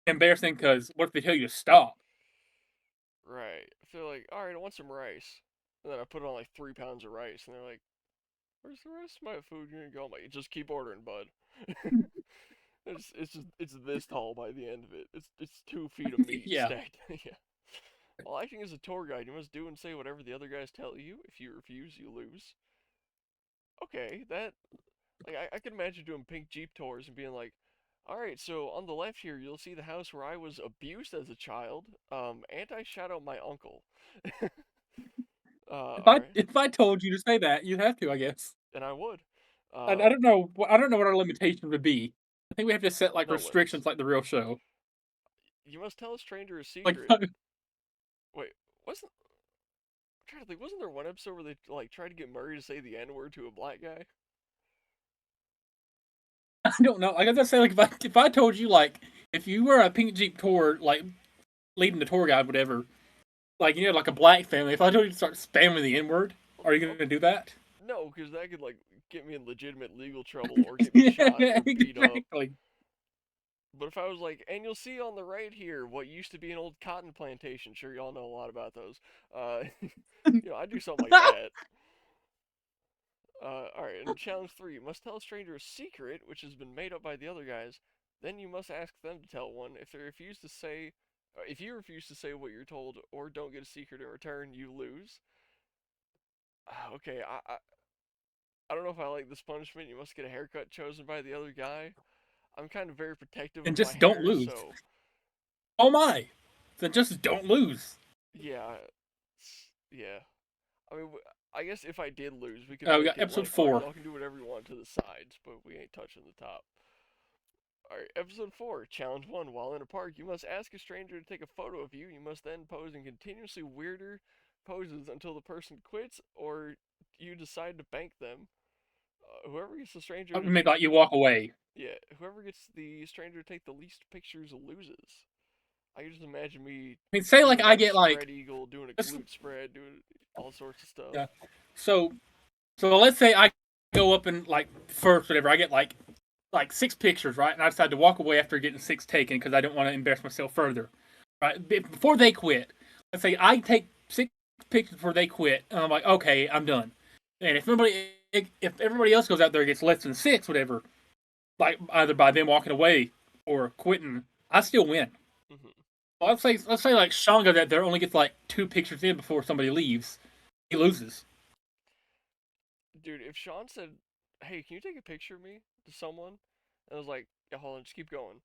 S2: embarrassing because what if they tell you to stop?
S1: Right. I feel like, all right, I want some rice, and then I put on like 3 pounds of rice, and they're like, "Where's the rest of my food?" You're gonna go, I'm like, just keep ordering, bud. It's this tall by the end of it. It's 2 feet of meat
S2: Yeah.
S1: stacked. Yeah. While acting as a tour guide, you must do and say whatever the other guys tell you. If you refuse, you lose. Okay, that like I can imagine doing pink Jeep tours and being like, all right, so on the left here you'll see the house where I was abused as a child, and I shout out my uncle.
S2: If
S1: All
S2: I
S1: right,
S2: if I told you to say that, you'd have to, I guess.
S1: and I would.
S2: I don't know. I don't know what our limitation would be. I think we have to set like
S1: No limits.
S2: restrictions, like the real show.
S1: You must tell a stranger a
S2: Like
S1: secret. Wait, wasn't I'm trying to think? Wasn't there one episode where they like tried to get Murray to say the N word to a black guy?
S2: I don't know. Like I was say, like if I told you like if you were a pink Jeep tour, like leading the tour guide, whatever, like you had like a black family, if I told you to start spamming the N word, are you
S1: Oh,
S2: gonna do that?
S1: no, because that could like get me in legitimate legal trouble or get me shot
S2: Yeah,
S1: or beat up.
S2: exactly.
S1: But if I was like, and you'll see on the right here what used to be an old cotton plantation. Sure, y'all know a lot about those. I do something like that. All right. And challenge three: you must tell a stranger a secret which has been made up by the other guys. Then you must ask them to tell one. If you refuse to say what you're told or don't get a secret in return, you lose. Okay, I don't know if I like this punishment. You must get a haircut chosen by the other guy. I'm kind of very protective
S2: And
S1: of my
S2: just don't
S1: hair,
S2: lose.
S1: so
S2: Oh my! Then just don't lose.
S1: yeah, yeah. I mean, I guess if I did lose, we could
S2: We
S1: make
S2: got
S1: it
S2: episode
S1: like, all right,
S2: 4.
S1: y'all can do whatever you want to the sides, but we ain't touching the top. All right, episode four, challenge one. While in a park, you must ask a stranger to take a photo of you. You must then pose in continuously weirder poses until the person quits or you decide to bank them. Whoever gets the stranger to
S2: Maybe like you walk away.
S1: Yeah, whoever gets the stranger to take the least pictures loses. I can just imagine me
S2: I mean, say like
S1: doing
S2: I
S1: like
S2: get like
S1: spread eagle, doing a
S2: this.
S1: glute spread, doing all sorts of stuff.
S2: Yeah. So so let's say I go up and like first whatever I get like 6 pictures, right? And I decide to walk away after getting 6 taken because I don't want to embarrass myself further, right? Before they quit, let's say I take 6 pictures before they quit, and I'm like, okay, I'm done. And if everybody else goes out there and gets less than 6, whatever, like either by them walking away or quitting, I still win.
S1: Hmm.
S2: Well, let's say like Sean goes out there only gets like 2 pictures in before somebody leaves, he loses.
S1: Dude, if Sean said, "Hey, can you take a picture of me?" to someone, and I was like, "Yeah, hold on, just keep going,"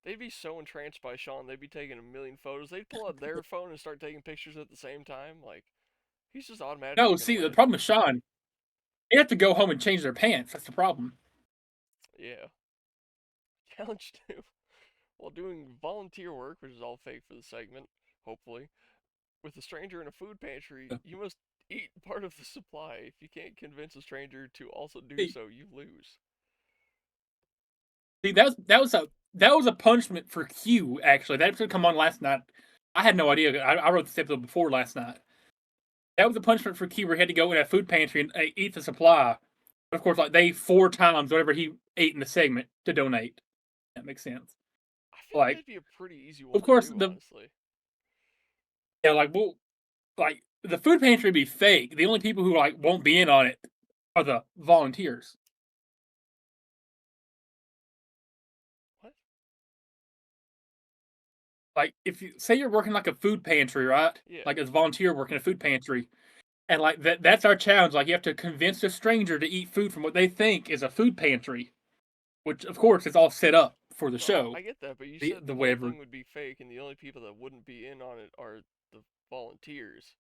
S1: they'd be so entranced by Sean, they'd be taking a million photos. They'd pull out their phone and start taking pictures at the same time. Like, he's just automatically
S2: No,
S1: gonna
S2: see the
S1: win.
S2: problem with Sean, they have to go home and change their pants. That's the problem.
S1: Yeah. Challenge two. While doing volunteer work, which is all fake for the segment, hopefully, with a stranger in a food pantry, you must eat part of the supply. If you can't convince a stranger to also do
S2: See,
S1: so, you lose.
S2: see that was a punishment for Q. Actually, that episode come on last night. I had no idea. I wrote this episode before last night. That was a punishment for Q, where he had to go in a food pantry and eat the supply. But of course, like they 4 times whatever he ate in the segment to donate. That makes sense.
S1: I feel like
S2: Like,
S1: that'd be a pretty easy
S2: of
S1: one to
S2: course,
S1: do,
S2: the
S1: honestly.
S2: yeah, like well, like the food pantry would be fake. The only people who like won't be in on it are the volunteers.
S1: What?
S2: Like if you say you're working like a food pantry, right?
S1: Yeah.
S2: Like as a volunteer working a food pantry, and like that's our challenge. Like you have to convince a stranger to eat food from what they think is a food pantry, which of course is all set up for the
S1: No,
S2: show.
S1: I get that, but you
S2: The
S1: said the
S2: the
S1: whole
S2: whatever.
S1: thing would be fake, and the only people that wouldn't be in on it are the volunteers.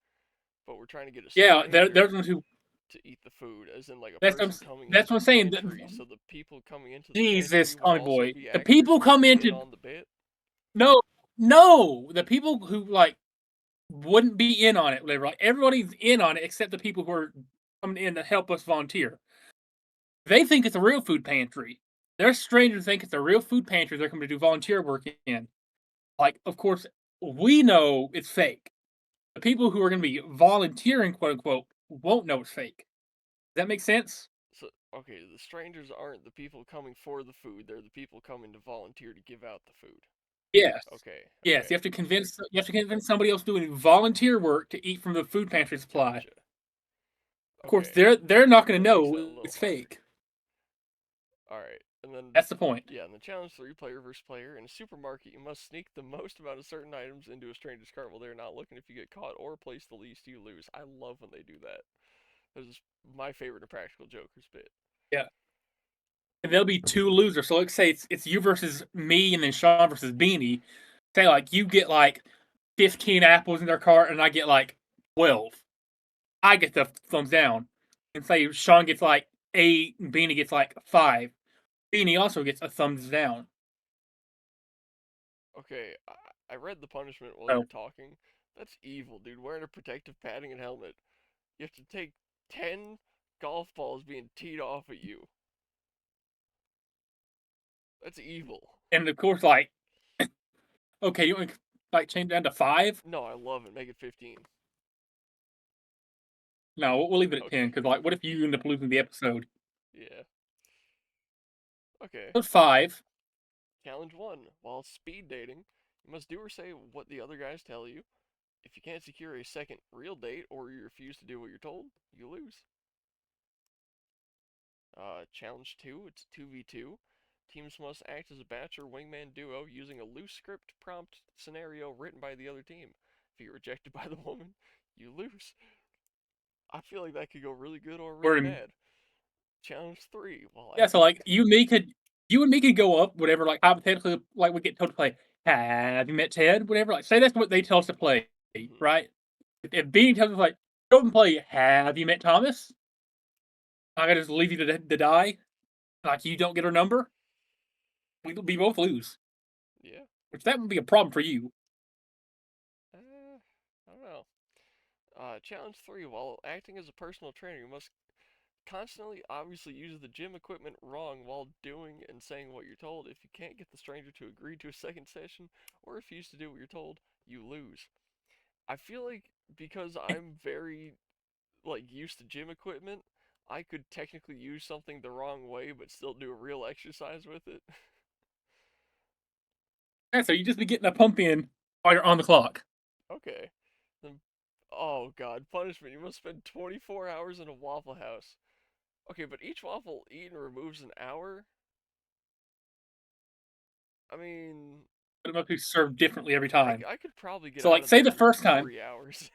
S1: But we're trying to get a
S2: Yeah, they're
S1: stranger
S2: the ones who.
S1: to eat the food, as in like a
S2: That's
S1: person coming
S2: that's
S1: into
S2: what I'm
S1: the
S2: saying.
S1: pantry. So the people coming into the pantry
S2: Jesus,
S1: would
S2: Tommy
S1: also
S2: boy,
S1: be
S2: the
S1: actors
S2: people
S1: who would
S2: come
S1: be in
S2: into
S1: on the bit.
S2: no, no, the people who like wouldn't be in on it. Whatever, like everybody's in on it except the people who are coming in to help us volunteer. They think it's a real food pantry. Their strangers think it's a real food pantry they're coming to do volunteer work in. Like, of course, we know it's fake. The people who are going to be volunteering, quote unquote, won't know it's fake. Does that make sense?
S1: So okay, the strangers aren't the people coming for the food; they're the people coming to volunteer to give out the food.
S2: Yes.
S1: Okay,
S2: Yes,
S1: okay,
S2: you have to convince somebody else doing volunteer work to eat from the food pantry supply.
S1: gotcha.
S2: Of course,
S1: Okay,
S2: they're not going
S1: that
S2: to
S1: makes that
S2: know
S1: a little
S2: it's
S1: harder.
S2: fake.
S1: All right, and then
S2: That's the point.
S1: yeah, and the challenge three, player versus player in a supermarket, you must sneak the most amount of certain items into a stranger's cart while they're not looking. If you get caught or place the least, you lose. I love when they do that. This is my favorite Impractical Jokers bit.
S2: Yeah. And there'll be two losers. So let's say it's you versus me, and then Sean versus Beanie. Say like you get like 15 apples in their cart, and I get like 12. I get the thumbs down. And say Sean gets like 8, and Beanie gets like 5. Beanie also gets a thumbs down.
S1: Okay, I read the punishment while
S2: So
S1: you're talking. That's evil, dude. Wearing a protective padding and helmet. You have to take 10 golf balls being teed off at you. That's evil.
S2: and of course like okay, you want to like change down to 5?
S1: No, I love it. Make it 15.
S2: No, we'll leave it at 10
S1: Okay.
S2: because like what if you end up losing the episode?
S1: Yeah. Okay.
S2: But 5.
S1: Challenge 1. While speed dating, you must do or say what the other guys tell you. If you can't secure a second real date or you refuse to do what you're told, you lose. Challenge 2. It's 2v2. Teams must act as a bachelor wingman duo using a loose script prompt scenario written by the other team. If you're rejected by the woman, you lose. I feel like that could go really good or
S2: Or
S1: really
S2: in,
S1: bad. Challenge 3. While
S2: yeah, so
S1: acting.
S2: like you and me could go up, whatever, like hypothetically, like we get told to play. Have you met Ted? Whatever, like say that's what they tell us to play,
S1: Mhm.
S2: right? If Beanie tells us like go and play, have you met Thomas? I gotta just leave you to die. Like you don't get her number, we both lose.
S1: Yeah.
S2: Which that would be a problem for you.
S1: I don't know. Challenge 3. While acting as a personal trainer, you must constantly obviously use the gym equipment wrong while doing and saying what you're told. If you can't get the stranger to agree to a second session or refuse to do what you're told, you lose. I feel like because I'm very like used to gym equipment, I could technically use something the wrong way but still do a real exercise with it.
S2: Yeah, so you just be getting a pump in while you're on the clock.
S1: Okay. Then oh god, punishment. You must spend 24 hours in a Waffle House. Okay, but each waffle eaten removes an hour. I mean,
S2: But it must be served differently every
S1: I,
S2: time.
S1: I could probably get
S2: So
S1: out
S2: like
S1: of
S2: say the
S1: there in
S2: first time,
S1: 3 hours.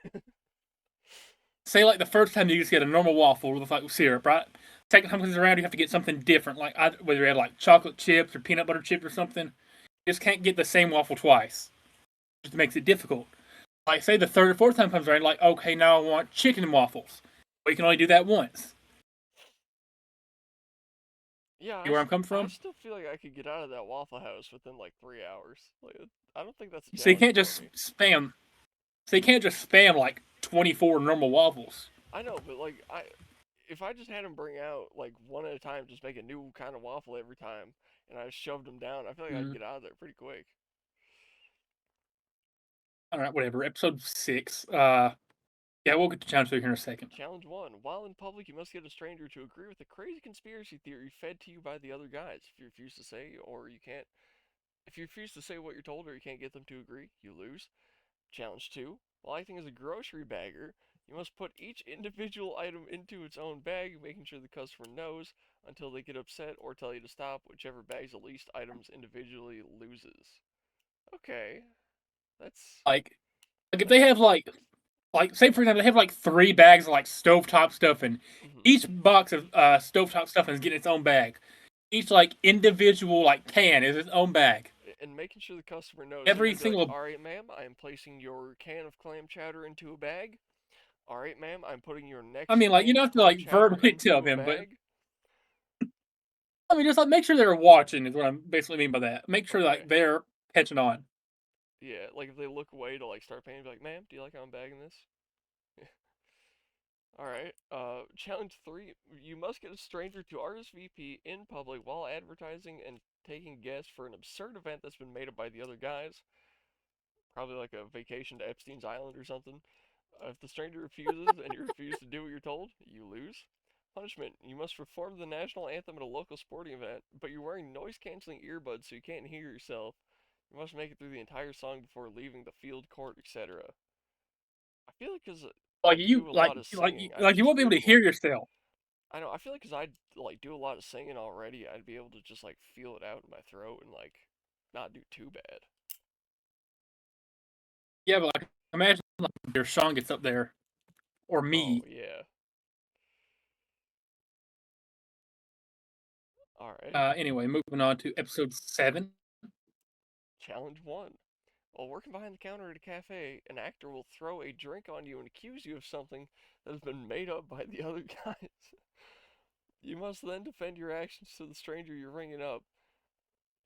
S2: say like the first time you just get a normal waffle with like syrup, right? Second time comes around, you have to get something different, like whether you have like chocolate chips or peanut butter chips or something. You just can't get the same waffle twice. It just makes it difficult. Like say the third or fourth time comes around, like okay, now I want chicken waffles. But you can only do that once.
S1: Yeah,
S2: See where I'm coming
S1: I
S2: from?
S1: still feel like I could get out of that Waffle House within like 3 hours. Like, I don't think that's a
S2: So you
S1: challenge
S2: can't
S1: for
S2: just
S1: me.
S2: spam. So you can't just spam like 24 normal waffles.
S1: I know, but like if I just had them bring out like one at a time, just make a new kind of waffle every time, and I shoved them down, I feel like I'd
S2: Mm.
S1: get out of there pretty quick.
S2: All right, whatever. Episode 6. Yeah, we'll get to challenge 3 here in a second.
S1: Challenge 1. While in public, you must get a stranger to agree with a crazy conspiracy theory fed to you by the other guys. If you refuse to say or you can't if you refuse to say what you're told or you can't get them to agree, you lose. Challenge 2. While acting as a grocery bagger, you must put each individual item into its own bag, making sure the customer knows until they get upset or tell you to stop. Whichever bags the least items individually loses. Okay, that's
S2: Like if they
S1: that's
S2: have like say for example they have like 3 bags of like stovetop stuff, and
S1: mhm.
S2: each box of stovetop stuff is getting its own bag. Each like individual like can is its own bag.
S1: And making sure the customer knows. So you
S2: Every
S1: gotta be like,
S2: single
S1: all right, ma'am, I am placing your can of clam chowder into a bag. All right, ma'am, I'm putting your
S2: I
S1: next
S2: mean like you
S1: can
S2: don't
S1: of
S2: have to
S1: clam
S2: like
S1: chowder
S2: verbally tell
S1: into a
S2: them, but
S1: bag.
S2: I mean just like make sure they're watching is what I'm basically mean by that. Make sure
S1: Okay.
S2: like they're catching on.
S1: Yeah, like if they look away to like start paying, be like, ma'am, do you like how I'm bagging this? All right. Challenge 3. You must get a stranger to RSVP in public while advertising and taking guests for an absurd event that's been made up by the other guys. Probably like a vacation to Epstein's Island or something. If the stranger refuses and you refuse to do what you're told, you lose. Punishment. You must perform the national anthem at a local sporting event, but you're wearing noise canceling earbuds so you can't hear yourself. You must make it through the entire song before leaving the field, court, etc. I feel like because
S2: Like
S1: I
S2: you
S1: do a
S2: like
S1: lot of
S2: like
S1: singing, I'd
S2: like you
S1: just
S2: won't be
S1: be
S2: able to
S1: able to
S2: hear
S1: like.
S2: yourself.
S1: I know. I feel like because I like do a lot of singing already, I'd be able to just like feel it out in my throat and like not do too bad.
S2: Yeah, but like imagine like your Sean gets up there or
S1: Oh
S2: me.
S1: yeah. Alright.
S2: Anyway, moving on to episode 7.
S1: Challenge 1. While working behind the counter at a cafe, an actor will throw a drink on you and accuse you of something that has been made up by the other guys. You must then defend your actions to the stranger you're ringing up.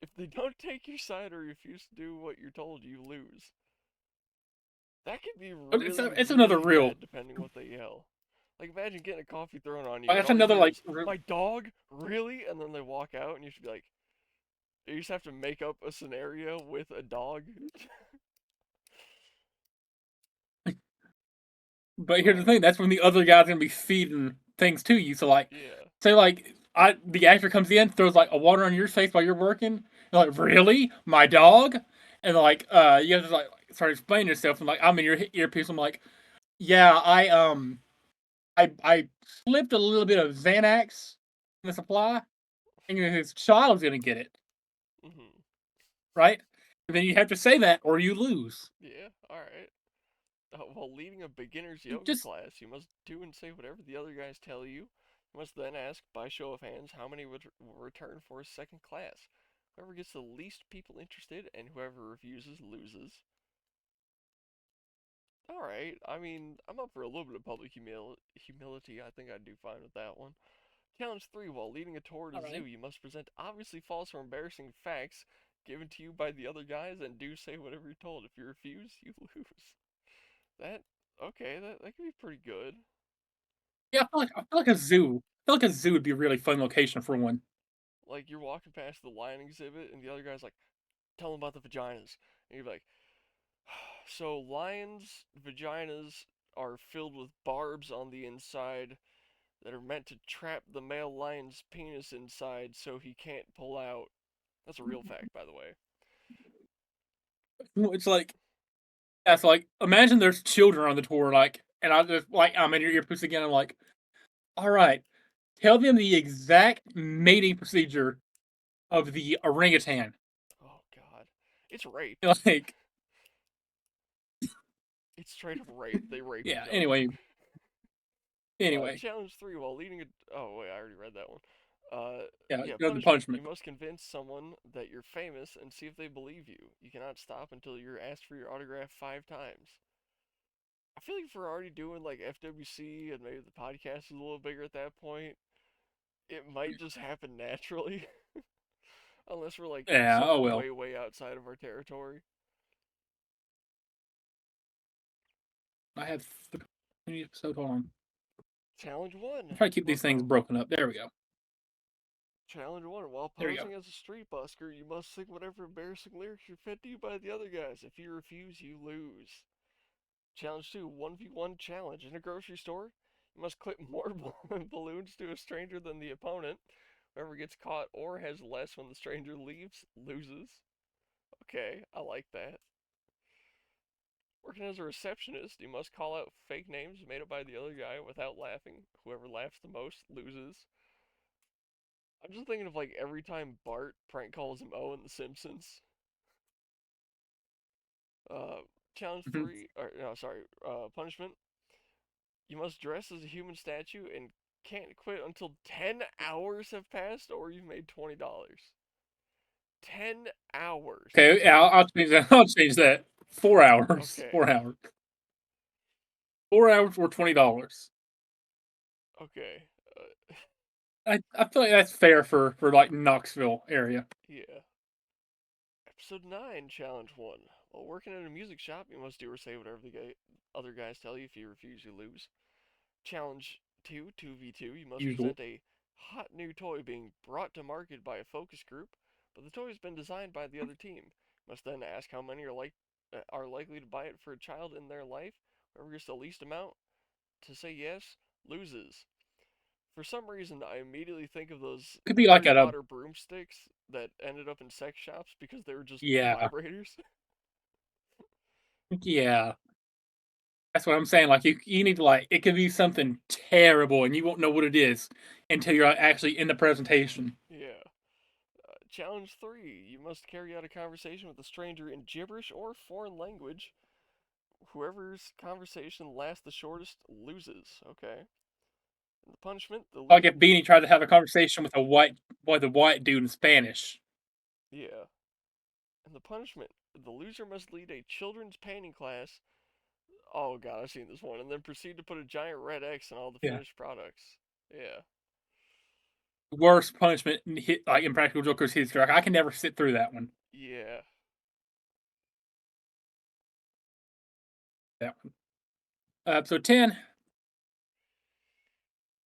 S1: If they don't take your side or refuse to do what you're told, you lose. That could be
S2: But
S1: really,
S2: it's another
S1: really
S2: real.
S1: bad depending what they yell. Like imagine getting a coffee thrown on you and
S2: That's
S1: all you
S2: another
S1: hear
S2: like.
S1: is, "My dog? Really?" And then they walk out and you should be like, you just have to make up a scenario with a dog.
S2: But here's the
S1: uh,
S2: thing: that's when the other guy's gonna be feeding things to you. So like,
S1: yeah.
S2: say like, the actor comes in, throws like a water on your face while you're working. You're like, really, my dog? And like, you have to like start explaining yourself. And like, I'm in your earpiece. I'm like, yeah, I slipped a little bit of Xanax in the supply, and his child's gonna get it,
S1: Mhm.
S2: right? And then you have to say that, or you lose.
S1: Yeah. All right. While leading a beginner's
S2: You
S1: yoga
S2: just
S1: class, you must do and say whatever the other guys tell you. You must then ask, by show of hands, how many would return for a second class. Whoever gets the least people interested and whoever refuses loses. Alright, I mean, I'm up for a little bit of public humility. I think I'd do fine with that one. Challenge 3. While leading a tour at
S2: all
S1: a zoo,
S2: right.
S1: you must present obviously false or embarrassing facts given to you by the other guys and do say whatever you're told. If you refuse, you lose. That, okay, that could be pretty good.
S2: Yeah, I feel like a zoo. I feel like a zoo would be a really fun location for one.
S1: Like, you're walking past the lion exhibit and the other guy's like, tell them about the vaginas. And you're like, so lions' vaginas are filled with barbs on the inside that are meant to trap the male lion's penis inside so he can't pull out. That's a real fact, by the way.
S2: It's like that's like imagine there's children on the tour, like, and I just like I'm in your earpiece again. I'm like, all right, tell them the exact mating procedure of the orangutan.
S1: Oh, God. It's rape.
S2: Like,
S1: It's straight up rape. They rape
S2: yeah.
S1: each other.
S2: Anyway,
S1: Challenge 3 while leading a. Oh, wait, I already read that one.
S2: yeah.
S1: Yeah,
S2: The
S1: punishment. You
S2: punishment.
S1: must convince someone that you're famous and see if they believe you. You cannot stop until you're asked for your autograph 5 times. I feel like if we're already doing like FWC and maybe the podcast is a little bigger at that point, it might just happen naturally. Unless we're like
S2: Yeah. Oh
S1: somewhere
S2: well.
S1: way, way outside of our territory.
S2: I have the episode. Hold on.
S1: Challenge
S2: I'm
S1: 1.
S2: trying to keep
S1: Well,
S2: these things
S1: oh,
S2: broken up. There we go.
S1: Challenge 1. While
S2: There we go.
S1: posing as a street busker, you must sing whatever embarrassing lyrics are fed to you by the other guys. If you refuse, you lose. Challenge 2. 1v1 challenge. In a grocery store, you must clip more balloons to a stranger than the opponent. Whoever gets caught or has less when the stranger leaves loses. Okay, I like that. Working as a receptionist, you must call out fake names made up by the other guy without laughing. Whoever laughs the most loses. I'm just thinking of like every time Bart prank calls Mo in The Simpsons. Uh, challenge
S2: Mhm.
S1: 3, or no, sorry, punishment. You must dress as a human statue and can't quit until 10 hours have passed or you've made $20. 10 hours.
S2: Okay. Yeah, I'll change that. I'll change that. 4 hours.
S1: Okay,
S2: 4 hours. 4 hours for $20.
S1: okay.
S2: I feel like that's fair for like Knoxville area.
S1: Yeah. Episode 9, Challenge 1. While working at a music shop, you must do or say whatever the other guys tell you. If you refuse, you lose. Challenge 2, 2v2. You must
S2: Usual.
S1: present a hot new toy being brought to market by a focus group, but the toy has been designed by the other team. You must then ask how many are likely to buy it for a child in their life. Whoever gets the least amount to say yes loses. For some reason, I immediately think of those
S2: Could be like
S1: Harry
S2: at a
S1: Potter broomsticks that ended up in sex shops because they were just
S2: yeah
S1: vibrators.
S2: yeah. That's what I'm saying. Like you need to like it could be something terrible and you won't know what it is until you're actually in the presentation.
S1: Yeah. Challenge 3. You must carry out a conversation with a stranger in gibberish or foreign language. Whoever's conversation lasts the shortest loses. Okay. And the punishment, the
S2: Like
S1: loser.
S2: if Beanie tried to have a conversation with a white the white dude in Spanish.
S1: Yeah. And the punishment: the loser must lead a children's painting class. Oh god, I've seen this one. And then proceed to put a giant red X on all the
S2: Yeah.
S1: finished products. Yeah.
S2: Worst punishment like in Practical Joker's history. Like, I can never sit through that one.
S1: Yeah.
S2: That one. Episode 10.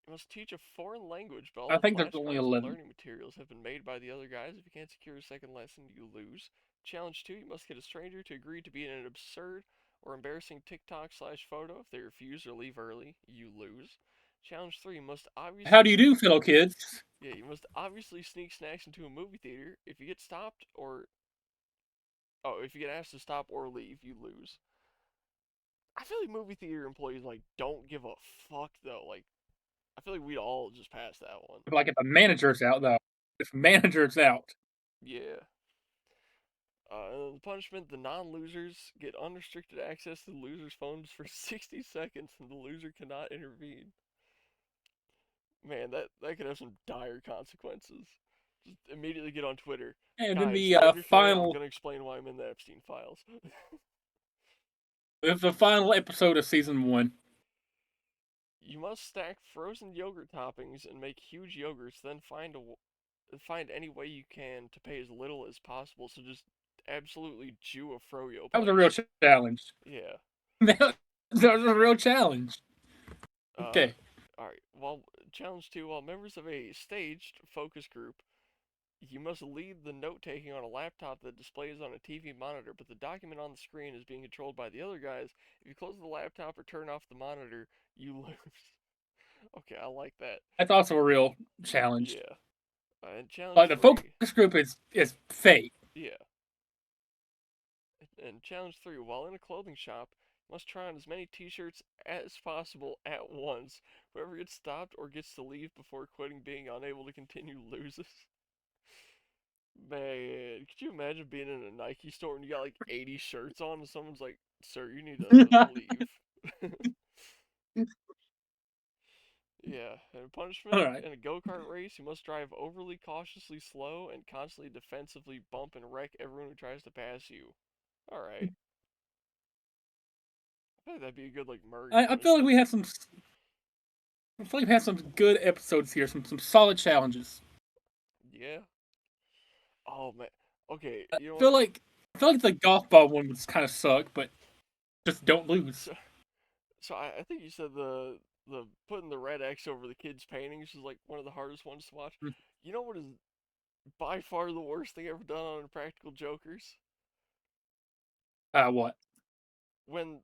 S1: You must teach a foreign language, but all
S2: I
S1: the
S2: think there's only
S1: flashcards and
S2: 11.
S1: learning materials have been made by the other guys. If you can't secure a second lesson, you lose. Challenge 2, you must get a stranger to agree to be in an absurd or embarrassing TikTok/photo. If they refuse or leave early, you lose. Challenge 3, you must
S2: How
S1: obviously
S2: do you do, fellow kids?
S1: sneak snacks into a movie theater. If you get stopped or if you get asked to stop or leave, you lose. I feel like movie theater employees like don't give a fuck though. Like I feel like we'd all just pass that one.
S2: Like, if a manager's out, though. If a manager's out.
S1: Yeah. And the punishment: the non-losers get unrestricted access to the loser's phones for 60 seconds, and the loser cannot intervene. Man, that could have some dire consequences. Just immediately get on Twitter.
S2: And then
S1: Guys,
S2: the
S1: stop your phone. I'm
S2: final,
S1: gonna explain why I'm in the Epstein files.
S2: the final episode of season 1.
S1: You must stack frozen yogurt toppings and make huge yogurts. Then find any way you can to pay as little as possible. So just absolutely Jew a froyo
S2: That was a real
S1: place.
S2: challenge.
S1: Yeah.
S2: that was a real challenge.
S1: Uh,
S2: Okay.
S1: all right. Well, challenge 2: while members of a staged focus group, you must lead the note taking on a laptop that displays on a TV monitor, but the document on the screen is being controlled by the other guys. If you close the laptop or turn off the monitor, you lose. Okay, I like that.
S2: That's also a real challenge.
S1: Yeah. And
S2: Like,
S1: challenge
S2: the
S1: 3.
S2: focus group is fake.
S1: Yeah. And challenge 3: while in a clothing shop, you must try on as many t-shirts as possible at once. Whoever gets stopped or gets to leave before quitting being unable to continue loses. Man, could you imagine being in a Nike store and you got like 80 shirts on and someone's like, "Sir, you need to leave." Yeah, and
S2: All
S1: punishment:
S2: right.
S1: in a go-kart race, you must drive overly cautiously slow and constantly defensively bump and wreck everyone who tries to pass you. Alright. I think that'd be a good like Murray
S2: I feel like
S1: punishment.
S2: we have some. I feel like we have some good episodes here. Some solid challenges.
S1: Yeah. Oh man. Okay,
S2: I
S1: you know
S2: feel
S1: what?
S2: like I feel like the golf ball one was kind of suck, but just don't lose.
S1: So so I think you said the putting the red X over the kids' paintings is like one of the hardest ones to watch.
S2: Mm.
S1: You know what is by far the worst thing ever done on Practical Jokers?
S2: What?
S1: When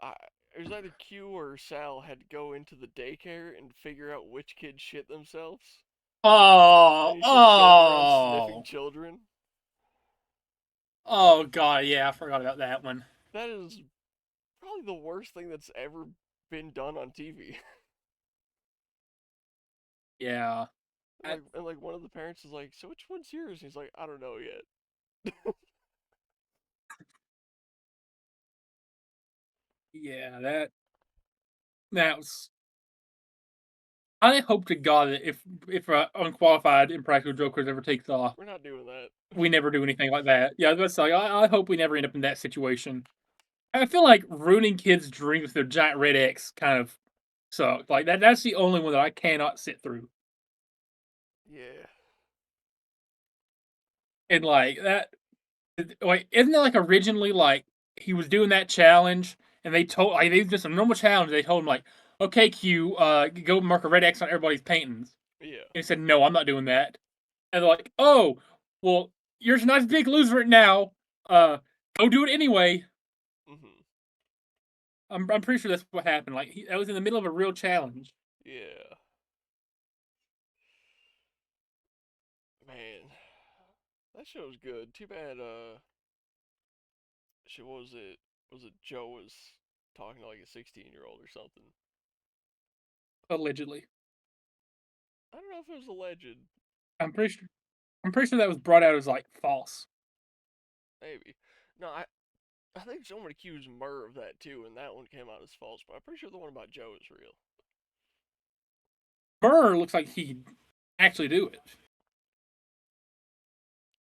S1: I it was either Q or Sal had to go into the daycare and figure out which kids shit themselves, and
S2: Oh,
S1: he's just going around sniffing
S2: oh,
S1: children.
S2: oh, God, yeah, I forgot about that one.
S1: That is probably the worst thing that's ever been done on TV.
S2: Yeah,
S1: And like one of the parents is like, "So which one's yours?" And he's like, "I don't know yet."
S2: yeah, that was. I hope to God that if unqualified impractical jokers ever takes off,
S1: We're not doing that.
S2: we never do anything like that. Yeah, that's like I hope we never end up in that situation. I feel like ruining kids' dreams with their giant red X kind of sucked. Like that's the only one that I cannot sit through.
S1: Yeah.
S2: And like that, like isn't that like originally like he was doing that challenge and they did some normal challenge. They told him like, okay, Q, go mark a red X on everybody's paintings.
S1: Yeah.
S2: And he said, no, I'm not doing that. And they're like, oh, well, you're a nice big loser now. Uh, go do it anyway.
S1: Mhm.
S2: I'm pretty sure that's what happened. Like that was in the middle of a real challenge.
S1: Yeah. Man, that show's good. Too bad. Shit. What was it? Was it Joe was talking to like a 16-year-old or something?
S2: Allegedly.
S1: I don't know if it was alleged.
S2: I'm pretty sure. I'm pretty sure that was brought out as like false.
S1: Maybe. No, I think someone accused Murr of that too, and that one came out as false. But I'm pretty sure the one about Joe is real.
S2: Burr looks like he'd actually do it.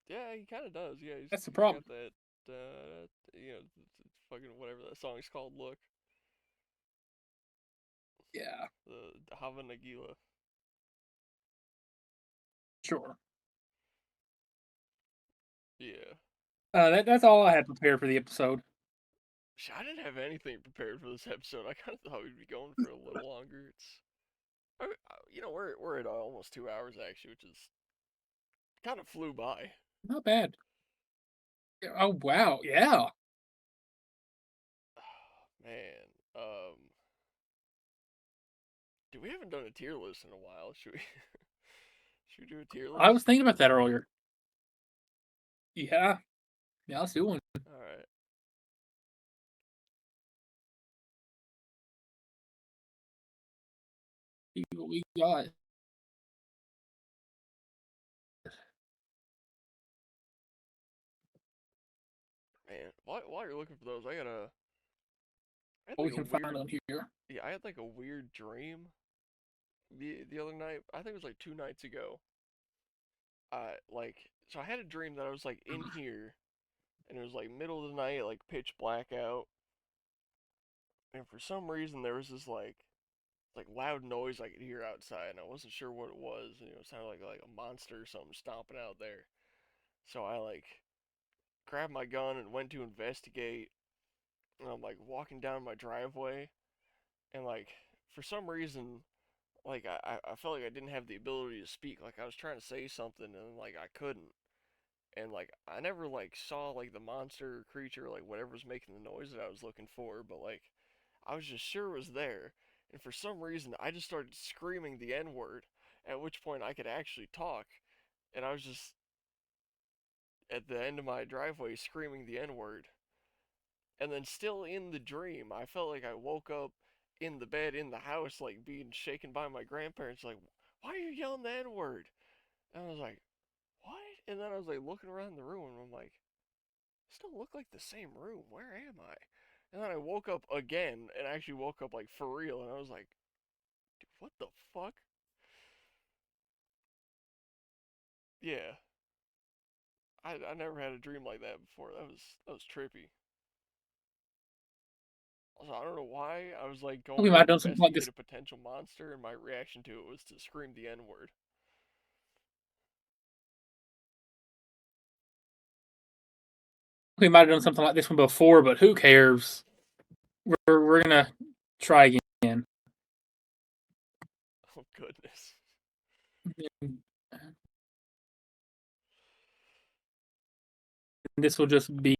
S1: Yeah, he kind of does. Yeah,
S2: That's the
S1: he's
S2: problem.
S1: got that, fucking whatever that song's called. Look,
S2: Yeah,
S1: the Hava Nagila.
S2: sure.
S1: Yeah.
S2: That's all I had prepared for the episode.
S1: I didn't have anything prepared for this episode. I kind of thought we'd be going for a little longer. We're at almost 2 hours actually, which is kind of flew by.
S2: Not bad. Oh wow, yeah.
S1: Man, dude, we haven't done a tier list in a while. Should we? Should we do a tier
S2: I
S1: list?
S2: was thinking about that earlier. Yeah, yeah. Let's do one.
S1: All right.
S2: See what we got.
S1: Man, while you're looking for those, I had
S2: What we
S1: like a
S2: can find
S1: weird,
S2: on here.
S1: yeah, I had like a weird dream the other night. I think it was like 2 nights ago. So I had a dream that I was like in here, and it was like middle of the night, like pitch black out, and for some reason there was this like loud noise I could hear outside, and I wasn't sure what it was, and it sounded like a monster or something stomping out there. So I like grabbed my gun and went to investigate, and I'm like walking down my driveway, and like for some reason like I felt like I didn't have the ability to speak. Like I was trying to say something and like I couldn't. And like I never like saw like the monster or creature like whatever was making the noise that I was looking for, but like I was just sure it was there. And for some reason I just started screaming the N word, at which point I could actually talk. And I was just at the end of my driveway screaming the N word. And then still in the dream, I felt like I woke up in the bed in the house, like being shaken by my grandparents, like, why are you yelling the N word? And I was like, what? And then I was like looking around the room and I'm like, this don't look like the same room. Where am I? And then I woke up again and actually woke up like for real and I was like, dude, what the fuck? Yeah. I never had a dream like that before. That was trippy. Also, I don't know why I was like
S2: We
S1: going
S2: might
S1: to
S2: have done something like
S1: investigate
S2: this.
S1: a potential monster and my reaction to it was to scream the N word.
S2: We might have done something like this one before, but who cares? We're gonna try again.
S1: Oh goodness.
S2: This will just be.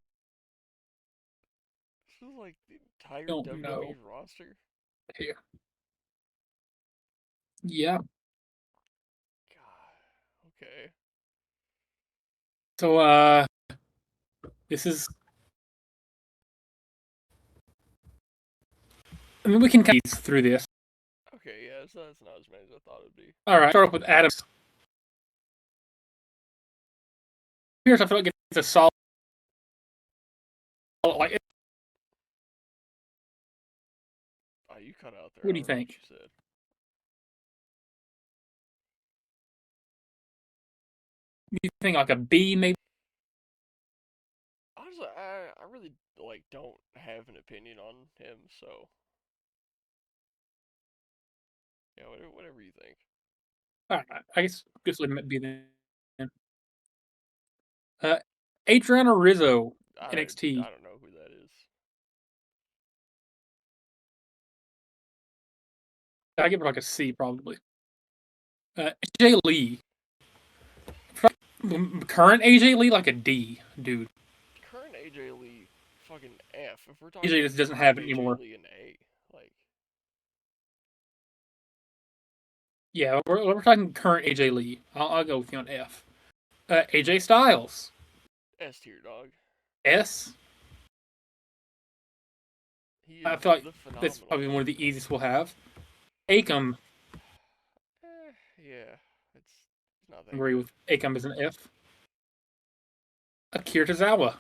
S1: This is like the entire
S2: Don't
S1: WWE
S2: know
S1: roster.
S2: here. Yeah.
S1: God. Okay.
S2: So this is. I mean, we can kind of through this.
S1: Okay, yeah, so that's not as many as I thought it'd be.
S2: All right. Start off with Adams. Here's I feel like it's a solid. Like,
S1: Oh, you cut out there.
S2: what
S1: I
S2: do you
S1: don't know what
S2: think?
S1: you said.
S2: You think like a B maybe?
S1: Honestly, I really like don't have an opinion on him, so yeah, whatever you think.
S2: All right. I guess this would be then. Uh, Adriana Rizzo, NXT.
S1: I don't know who that is.
S2: I give her like a C probably. AJ Lee. Current AJ Lee like a D, dude.
S1: Current AJ Lee, fucking F. If we're talking
S2: AJ
S1: like
S2: just doesn't
S1: top
S2: have it
S1: AJ
S2: anymore.
S1: Lee, an A. Like
S2: Yeah, we're talking current AJ Lee. I'll go with you on F. AJ Styles.
S1: S tier dog.
S2: S.
S1: He
S2: I
S1: is
S2: feel like
S1: the
S2: that's
S1: phenomenal
S2: probably one of
S1: one.
S2: the easiest we'll have. Akam.
S1: Yeah, it's not that
S2: Agree
S1: good.
S2: with Akam as an F. Akira Tozawa.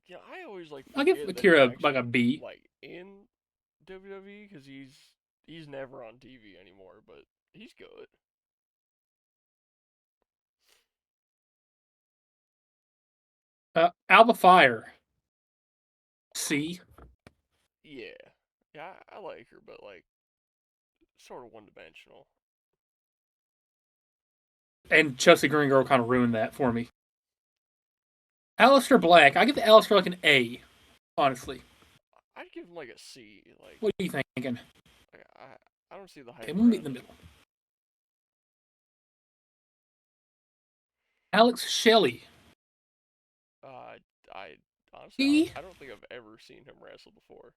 S1: Yeah, I always like
S2: I'll give
S1: forget that he's
S2: Akira like a
S1: actually
S2: B.
S1: like in WWE because he's never on TV anymore, but he's good.
S2: Alba Fire. C.
S1: Yeah. Yeah, I like her, but like sort of one dimensional.
S2: And Chelsea Green Girl kind of ruined that for me. Alistair Black. I give the Alistair like an A, honestly.
S1: I'd give him like a C.
S2: What are you thinking?
S1: I don't see the
S2: Okay,
S1: hype
S2: we'll meet in
S1: around
S2: the
S1: him.
S2: middle. Alex Shelley.
S1: Uh, I honestly,
S2: E.
S1: I don't think I've ever seen him wrestle before.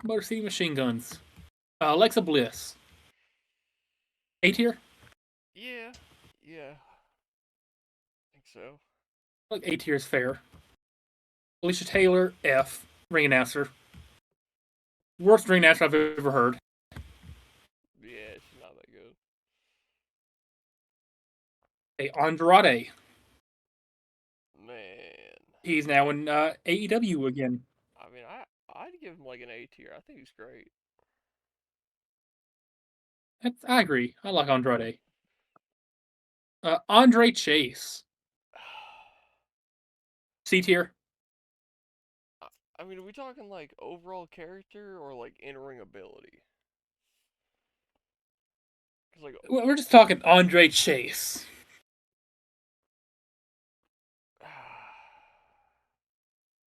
S2: Motor City Machine Guns. Alexa Bliss. A tier?
S1: Yeah, yeah, I think so.
S2: Like A tier is fair. Alicia Taylor. F. Ring announcer. Worst ring announcer I've ever heard.
S1: Yeah, she's not that good.
S2: A Andrade.
S1: Man,
S2: He's now in AEW again.
S1: I mean, I'd give him like an A tier. I think he's great.
S2: I agree. I like Andrade. Andre Chase. C tier.
S1: I mean, are we talking like overall character or like in-ring ability? Cause like,
S2: We're just talking Andre Chase.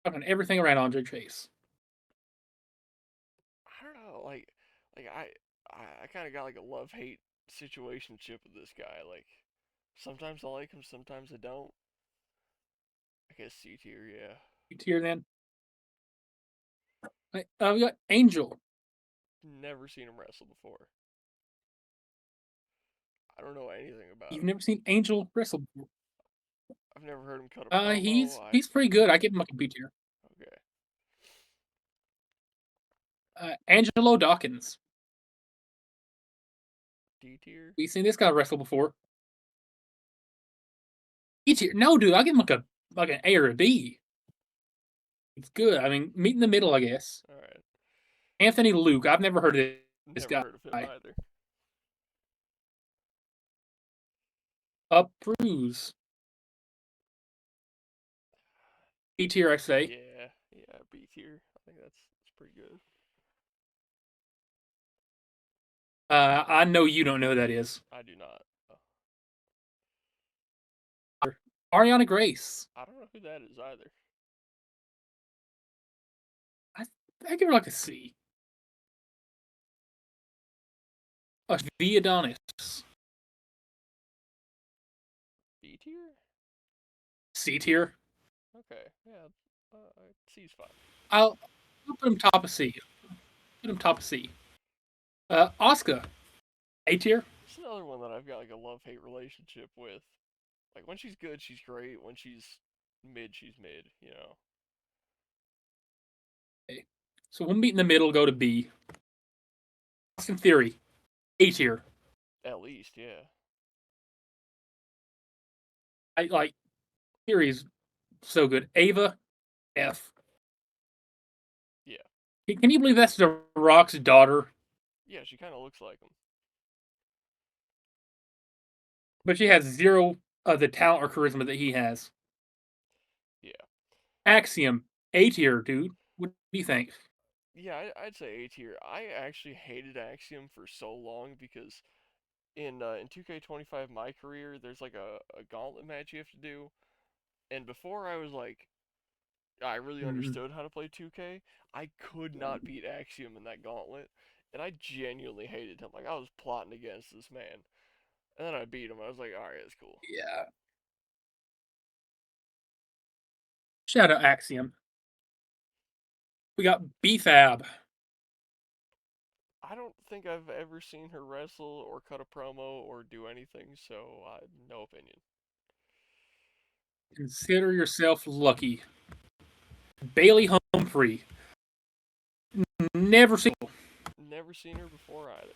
S2: Talking everything around Andre Chase.
S1: I don't know, like I kind of got like a love-hate situationship with this guy. Like, sometimes I like him, sometimes I don't. I guess C tier, yeah.
S2: C tier then. We got Angel.
S1: Never seen him wrestle before. I don't know anything about
S2: You've
S1: him.
S2: never seen Angel wrestle before.
S1: I've never heard him cut a promo.
S2: He's pretty good. I give him like a B tier.
S1: Okay.
S2: Angelo Dawkins.
S1: D tier.
S2: We've seen this guy wrestle before. E tier. No, dude, I give him like an A or a B. It's good. I mean, meet in the middle, I guess.
S1: All right.
S2: Anthony Luke. I've never heard of this
S1: Never
S2: guy.
S1: heard of him either.
S2: Up Bruise. B tier, I say.
S1: Yeah, yeah, B tier. I think that's pretty good.
S2: I know you don't know who that is.
S1: I do not.
S2: Ariana Grace.
S1: I don't know who that is either.
S2: I, I give her like a C. V Adonis.
S1: B tier?
S2: C tier.
S1: Okay, yeah. C's fine.
S2: I'll put him top of C. Put him top of C. Oscar. A tier.
S1: It's another one that I've got like a love-hate relationship with. Like, when she's good, she's great. When she's mid, she's mid, you know?
S2: Okay. So we'll meet in the middle, go to B. Austin Theory. A tier.
S1: At least, yeah.
S2: I like Theory's so good. Ava. F.
S1: Yeah.
S2: Can you believe that's The Rock's daughter?
S1: Yeah, she kind of looks like him.
S2: But she has zero of the talent or charisma that he has.
S1: Yeah.
S2: Axiom. A tier, dude. What do you think?
S1: Yeah, I'd say A tier. I actually hated Axiom for so long because in 2K25 my career, there's like a gauntlet match you have to do, and before I was like I really
S2: Mm-hmm.
S1: understood how to play 2K, I could not beat Axiom in that gauntlet, and I genuinely hated him. Like, I was plotting against this man, and then I beat him. I was like, all right, that's cool.
S2: Yeah. Shout out Axiom. We got BFAB.
S1: I don't think I've ever seen her wrestle or cut a promo or do anything, so I no opinion.
S2: Consider yourself lucky. Bailey Humphrey. Never seen
S1: Never seen her before either.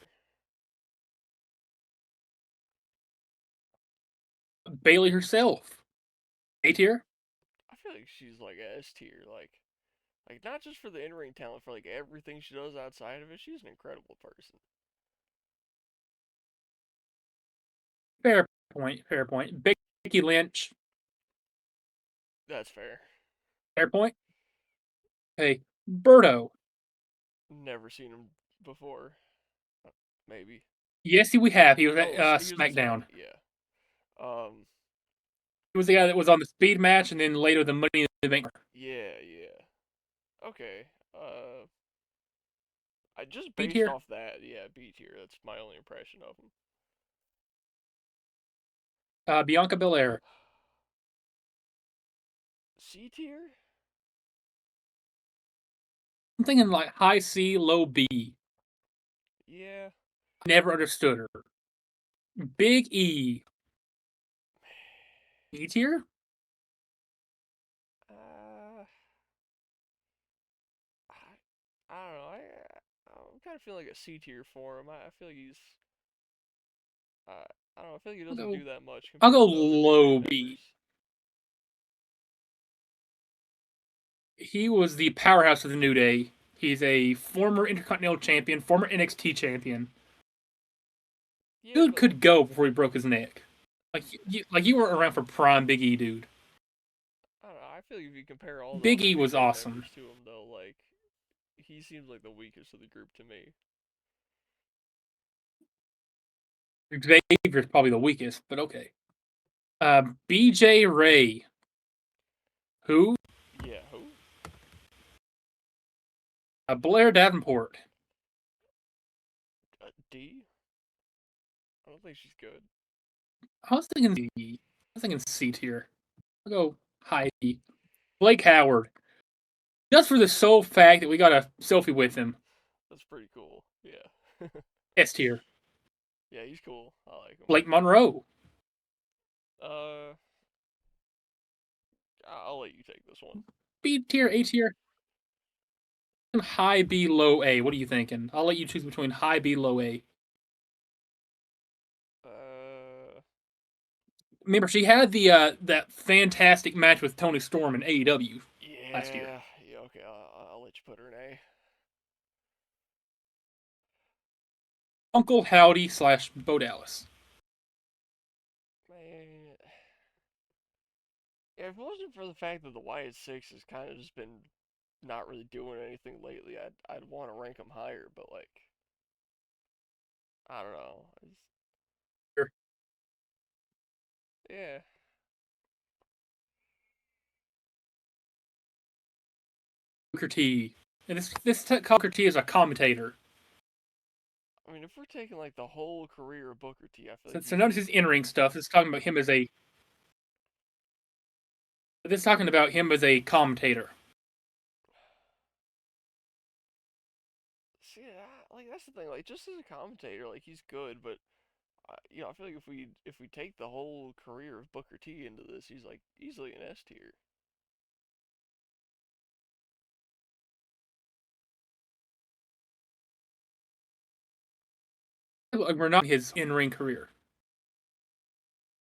S2: Bailey herself. A tier.
S1: I feel like she's like a S tier, like not just for the in-ring talent, for like everything she does outside of it. She's an incredible person.
S2: Fair point. Fair point. Becky Lynch.
S1: That's fair.
S2: Fair point. Okay, Birdo.
S1: Never seen him before. Maybe.
S2: Yes, we have. He was at
S1: Oh, he was in Smack.
S2: SmackDown.
S1: Yeah. Um.
S2: He was the guy that was on the Speed match, and then later the Money in the Bank.
S1: Yeah. Yeah. Okay. I just
S2: B
S1: based
S2: tier.
S1: off that. Yeah, B tier. That's my only impression of him.
S2: Bianca Belair.
S1: C tier.
S2: I'm thinking like high C, low B.
S1: Yeah.
S2: Never understood her. Big E. E tier.
S1: Uh. I don't know. I'm kind of feeling like a C tier for him. I feel like he's. I don't know. I feel like he
S2: I'll
S1: doesn't
S2: go.
S1: do that much
S2: I'll
S1: compared
S2: go
S1: to other main
S2: low
S1: contenders.
S2: B. He was the powerhouse of the New Day. He's a former Intercontinental Champion, former NXT Champion.
S1: Yeah,
S2: Dude
S1: but
S2: could go before he broke his neck. Like you were around for prime Big E, dude.
S1: I don't know. I feel like if you compare all the
S2: Big
S1: other
S2: E
S1: New
S2: was
S1: Day
S2: awesome.
S1: members to him, though, like he seems like the weakest of the group to me.
S2: Xavier's probably the weakest, but okay. BJ Ray. Who?
S1: Yeah, who?
S2: Blair Davenport.
S1: D? I don't think she's good.
S2: I was thinking D. I was thinking C tier. I'll go high D. Blake Howard. Just for the sole fact that we got a selfie with him.
S1: That's pretty cool. Yeah.
S2: S tier.
S1: Yeah, he's cool. I like him.
S2: Blake Monroe.
S1: Uh, I'll let you take this one.
S2: B tier, A tier. High B, low A. What are you thinking? I'll let you choose between high B, low A.
S1: Uh,
S2: Remember, she had the that fantastic match with Tony Storm in AEW last year.
S1: yeah, yeah. Okay, I'll let you put her in A.
S2: Uncle Howdy slash Bo Dallas.
S1: Man, yeah, if it wasn't for the fact that the Wyatt Six has kind of just been not really doing anything lately, I'd want to rank them higher. But like, I don't know. Yeah.
S2: Booker T. And this Booker T is a commentator.
S1: I mean, if we're taking like the whole career of Booker T, I feel like
S2: So
S1: he's
S2: notice his in ring stuff. It's talking about him as a. This is talking about him as a commentator.
S1: see, like that's the thing. Like, just as a commentator, like he's good, but I feel like if we take the whole career of Booker T into this, he's like easily an S tier.
S2: Like, we're not his in ring career.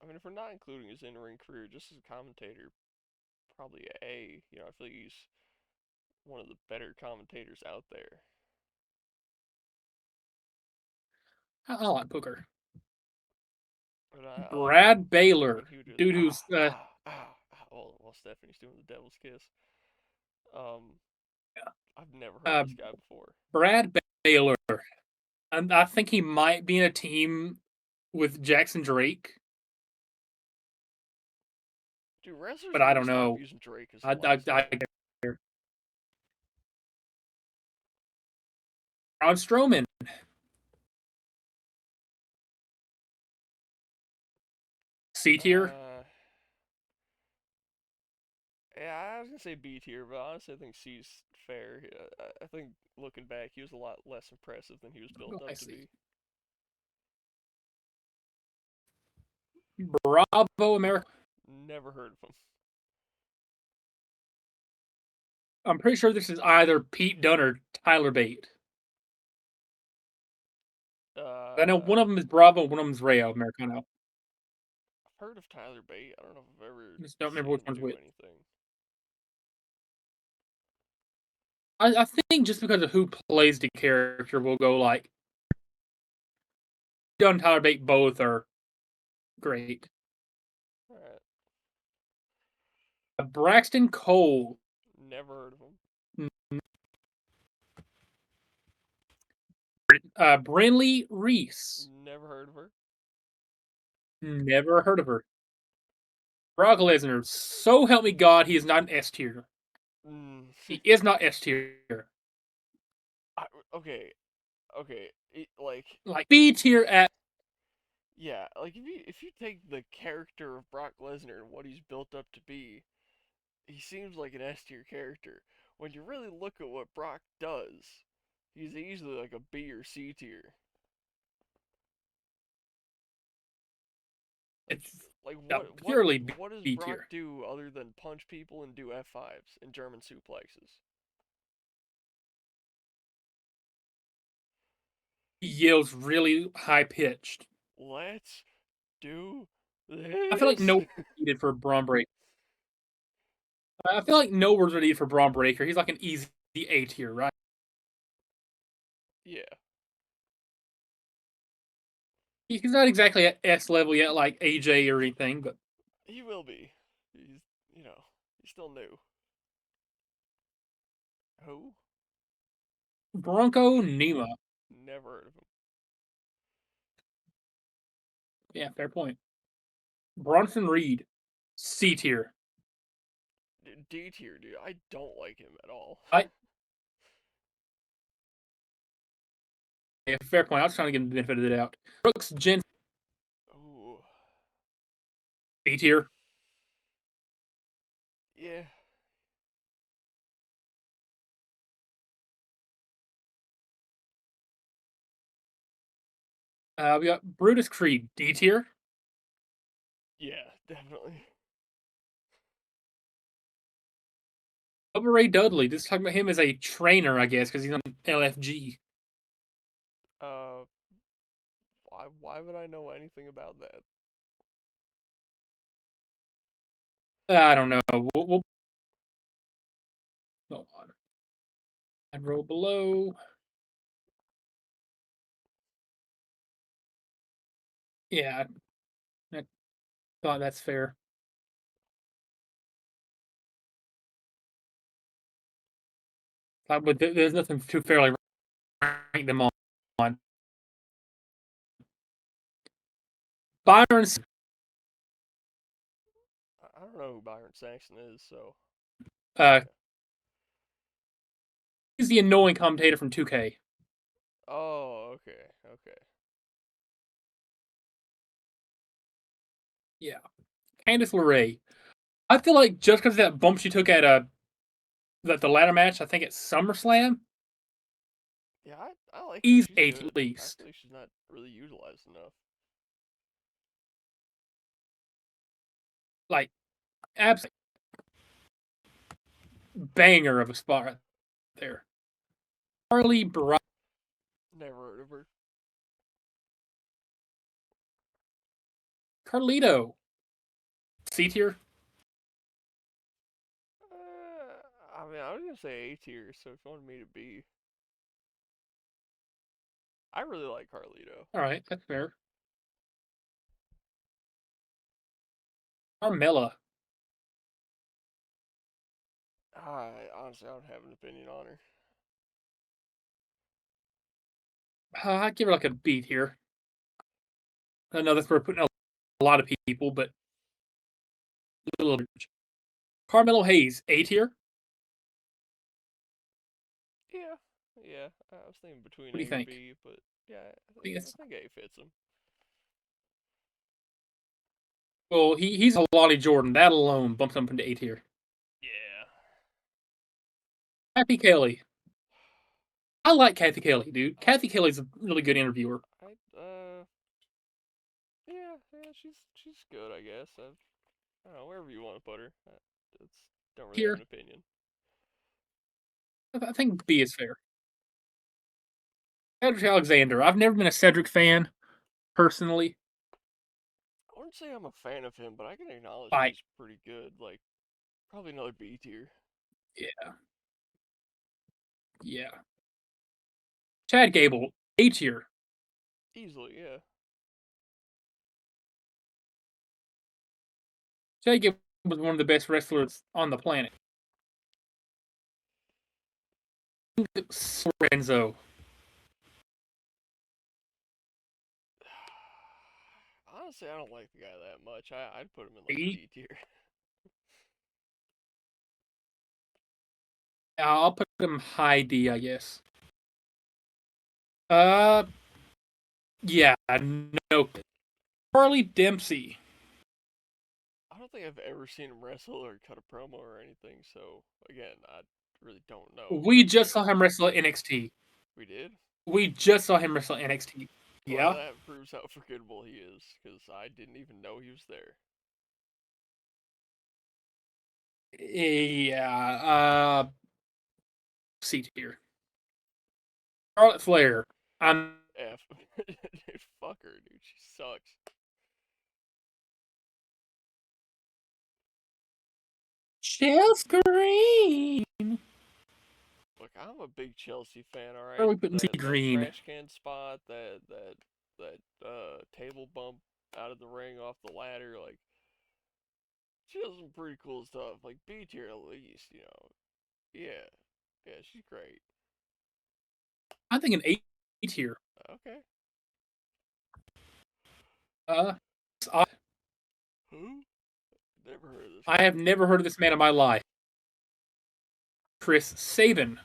S1: I mean, if we're not including his in-ring career, just as a commentator, probably a A. I feel like he's one of the better commentators out there.
S2: I like Booker.
S1: But I like
S2: Brad
S1: when
S2: Baylor,
S1: he would do the
S2: dude who's
S1: while Stephanie's doing the devil's kiss. Um, I've never heard of
S2: uh,
S1: this guy before.
S2: Brad Baylor. And I think he might be in a team with Jackson Drake,
S1: Dude, wrestlers
S2: but I
S1: need to
S2: don't
S1: stop
S2: know.
S1: using Drake as a
S2: I
S1: last name.
S2: Braun Strowman, C tier.
S1: Uh, yeah, I was gonna say B tier, but honestly, I think C's fair. I think looking back, he was a lot less impressive than he was built
S2: I
S1: up to
S2: see.
S1: be.
S2: Bravo America.
S1: Never heard of him.
S2: I'm pretty sure this is either Pete Dunne or Tyler Bate. I know one
S1: Uh,
S2: of them is Bravo, one of them is Rayo Americano.
S1: I've heard of Tyler Bate. I don't know if I've ever
S2: I just don't remember
S1: seen
S2: which
S1: him
S2: one's
S1: do
S2: which.
S1: anything.
S2: I think just because of who plays the character, we'll go like Dunne and Tyler Bate both are great.
S1: Alright.
S2: Braxton Cole.
S1: Never heard of him.
S2: Brinley Reese.
S1: Never heard of her.
S2: Never heard of her. Brock Lesnar. So help me God, he is not an S tier.
S1: Mm.
S2: He is not S tier.
S1: Okay, okay.
S2: Like B tier at.
S1: Yeah, like if you take the character of Brock Lesnar and what he's built up to be, he seems like an S tier character. When you really look at what Brock does, he's easily like a B or C tier. Like
S2: It's
S1: like
S2: a
S1: what what
S2: purely
S1: what does
S2: B
S1: Brock
S2: tier.
S1: do other than punch people and do F5s and German suplexes?
S2: He yells really high pitched.
S1: Let's do
S2: I feel like
S1: this.
S2: no words are needed for Braun Breaker. I feel like no words are needed for Braun Breaker. He's like an easy A tier, right?
S1: Yeah,
S2: He's not exactly at S level yet, like AJ or anything, but
S1: he will be. He's he's still new. Who?
S2: Bronco Nima.
S1: Never heard of him.
S2: Yeah, fair point. Bronson Reed, C tier.
S1: D tier, dude. I don't like him at all.
S2: I Yeah, fair point. I was trying to give him the benefit of the doubt. Brooks Jensen,
S1: Ooh,
S2: B tier.
S1: yeah.
S2: We got Brutus Creed, D tier.
S1: Yeah, definitely.
S2: Bubba Ray Dudley. Just talking about him as a trainer, I guess, because he's on LFG.
S1: Uh, why would I know anything about that?
S2: I don't know. We'll go on. I'd roll below. Yeah, I thought that's fair. But there's nothing too fairly rank them on. Byron,
S1: I don't know who Byron Saxon is, so
S2: uh,
S1: yeah.
S2: he's the annoying commentator from 2K.
S1: Oh, okay, okay.
S2: Yeah, Candice LeRae. I feel like just because of that bump she took at the ladder match, I think at SummerSlam,
S1: Yeah, I like her.
S2: he's
S1: She's
S2: eighth
S1: good.
S2: at
S1: I
S2: least.
S1: feel like she's not really utilized enough.
S2: Like, absolute banger of a spot right there. Carly Bright,
S1: Never heard of her.
S2: Carlito, C tier.
S1: I mean, I was gonna say A tier, so if you wanted me to be, I really like Carlito.
S2: All right, that's fair. Carmella.
S1: I honestly, I don't have an opinion on her.
S2: I'd give her like a B tier. I know that's where we're putting a lot of people, but a little bit. Carmelo Hayes, A tier.
S1: Yeah, yeah. I was thinking between
S2: What do you
S1: A or
S2: think?
S1: B, but yeah, I
S2: Yes.
S1: think A fits him.
S2: Well, he's a Lottie Jordan. That alone bumps him up into A tier.
S1: Yeah.
S2: Kathy Kelly. I like Kathy Kelly, dude. Kathy Kelly's a really good interviewer.
S1: Yeah, yeah. She's good, I guess. I don't know, wherever you want to put her. It's don't really have
S2: Here,
S1: an opinion.
S2: I think B is fair. Cedric Alexander. I've never been a Cedric fan personally.
S1: I wouldn't say I'm a fan of him, but I can acknowledge that
S2: Like,
S1: he's pretty good. Like probably another B tier,
S2: yeah, yeah. Chad Gable, A tier.
S1: easily. Yeah.
S2: Chad Gable Was one of the best wrestlers on the planet. Lorenzo.
S1: Honestly, I don't like the guy that much. I'd put him in like
S2: He,
S1: D tier.
S2: I'll put him high D, I guess. Uh, yeah, no. Charlie Dempsey.
S1: I don't think I've ever seen him wrestle or cut a promo or anything. So again, I really don't know who
S2: We
S1: he
S2: just saw
S1: is.
S2: him wrestle at NXT.
S1: We did?
S2: We just saw him wrestle NXT.
S1: Well,
S2: Yeah.
S1: that proves how forgettable he is, because I didn't even know he was there.
S2: Yeah. C tier. Charlotte Flair. I'm
S1: F. Fuck her, dude. She sucks.
S2: Chelsea Green.
S1: Look, I'm a big Chelsea fan. All
S2: Where are
S1: right,
S2: we putting C
S1: that
S2: Green?
S1: trash can spot, that table bump out of the ring off the ladder, like she does some pretty cool stuff. Like B tier at least, you know. Yeah, yeah, she's great.
S2: I'm thinking A tier.
S1: Okay.
S2: Uh,
S1: Who? Never heard of this
S2: I
S1: guy.
S2: have never heard of this man in my life. Chris Sabin.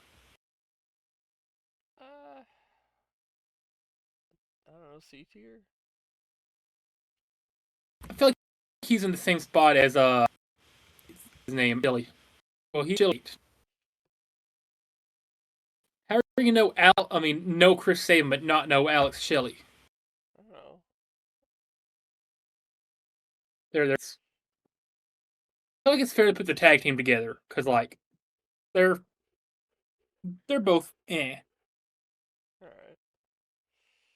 S1: Uh, I don't know. C tier.
S2: I feel like he's in the same spot as his name Billy. Well, he's Chili. How are you know Al? I mean, know Chris Sabin, but not know Alex Shelley?
S1: I don't know.
S2: There's. I feel like it's fair to put the tag team together because like they're they're both
S1: All right.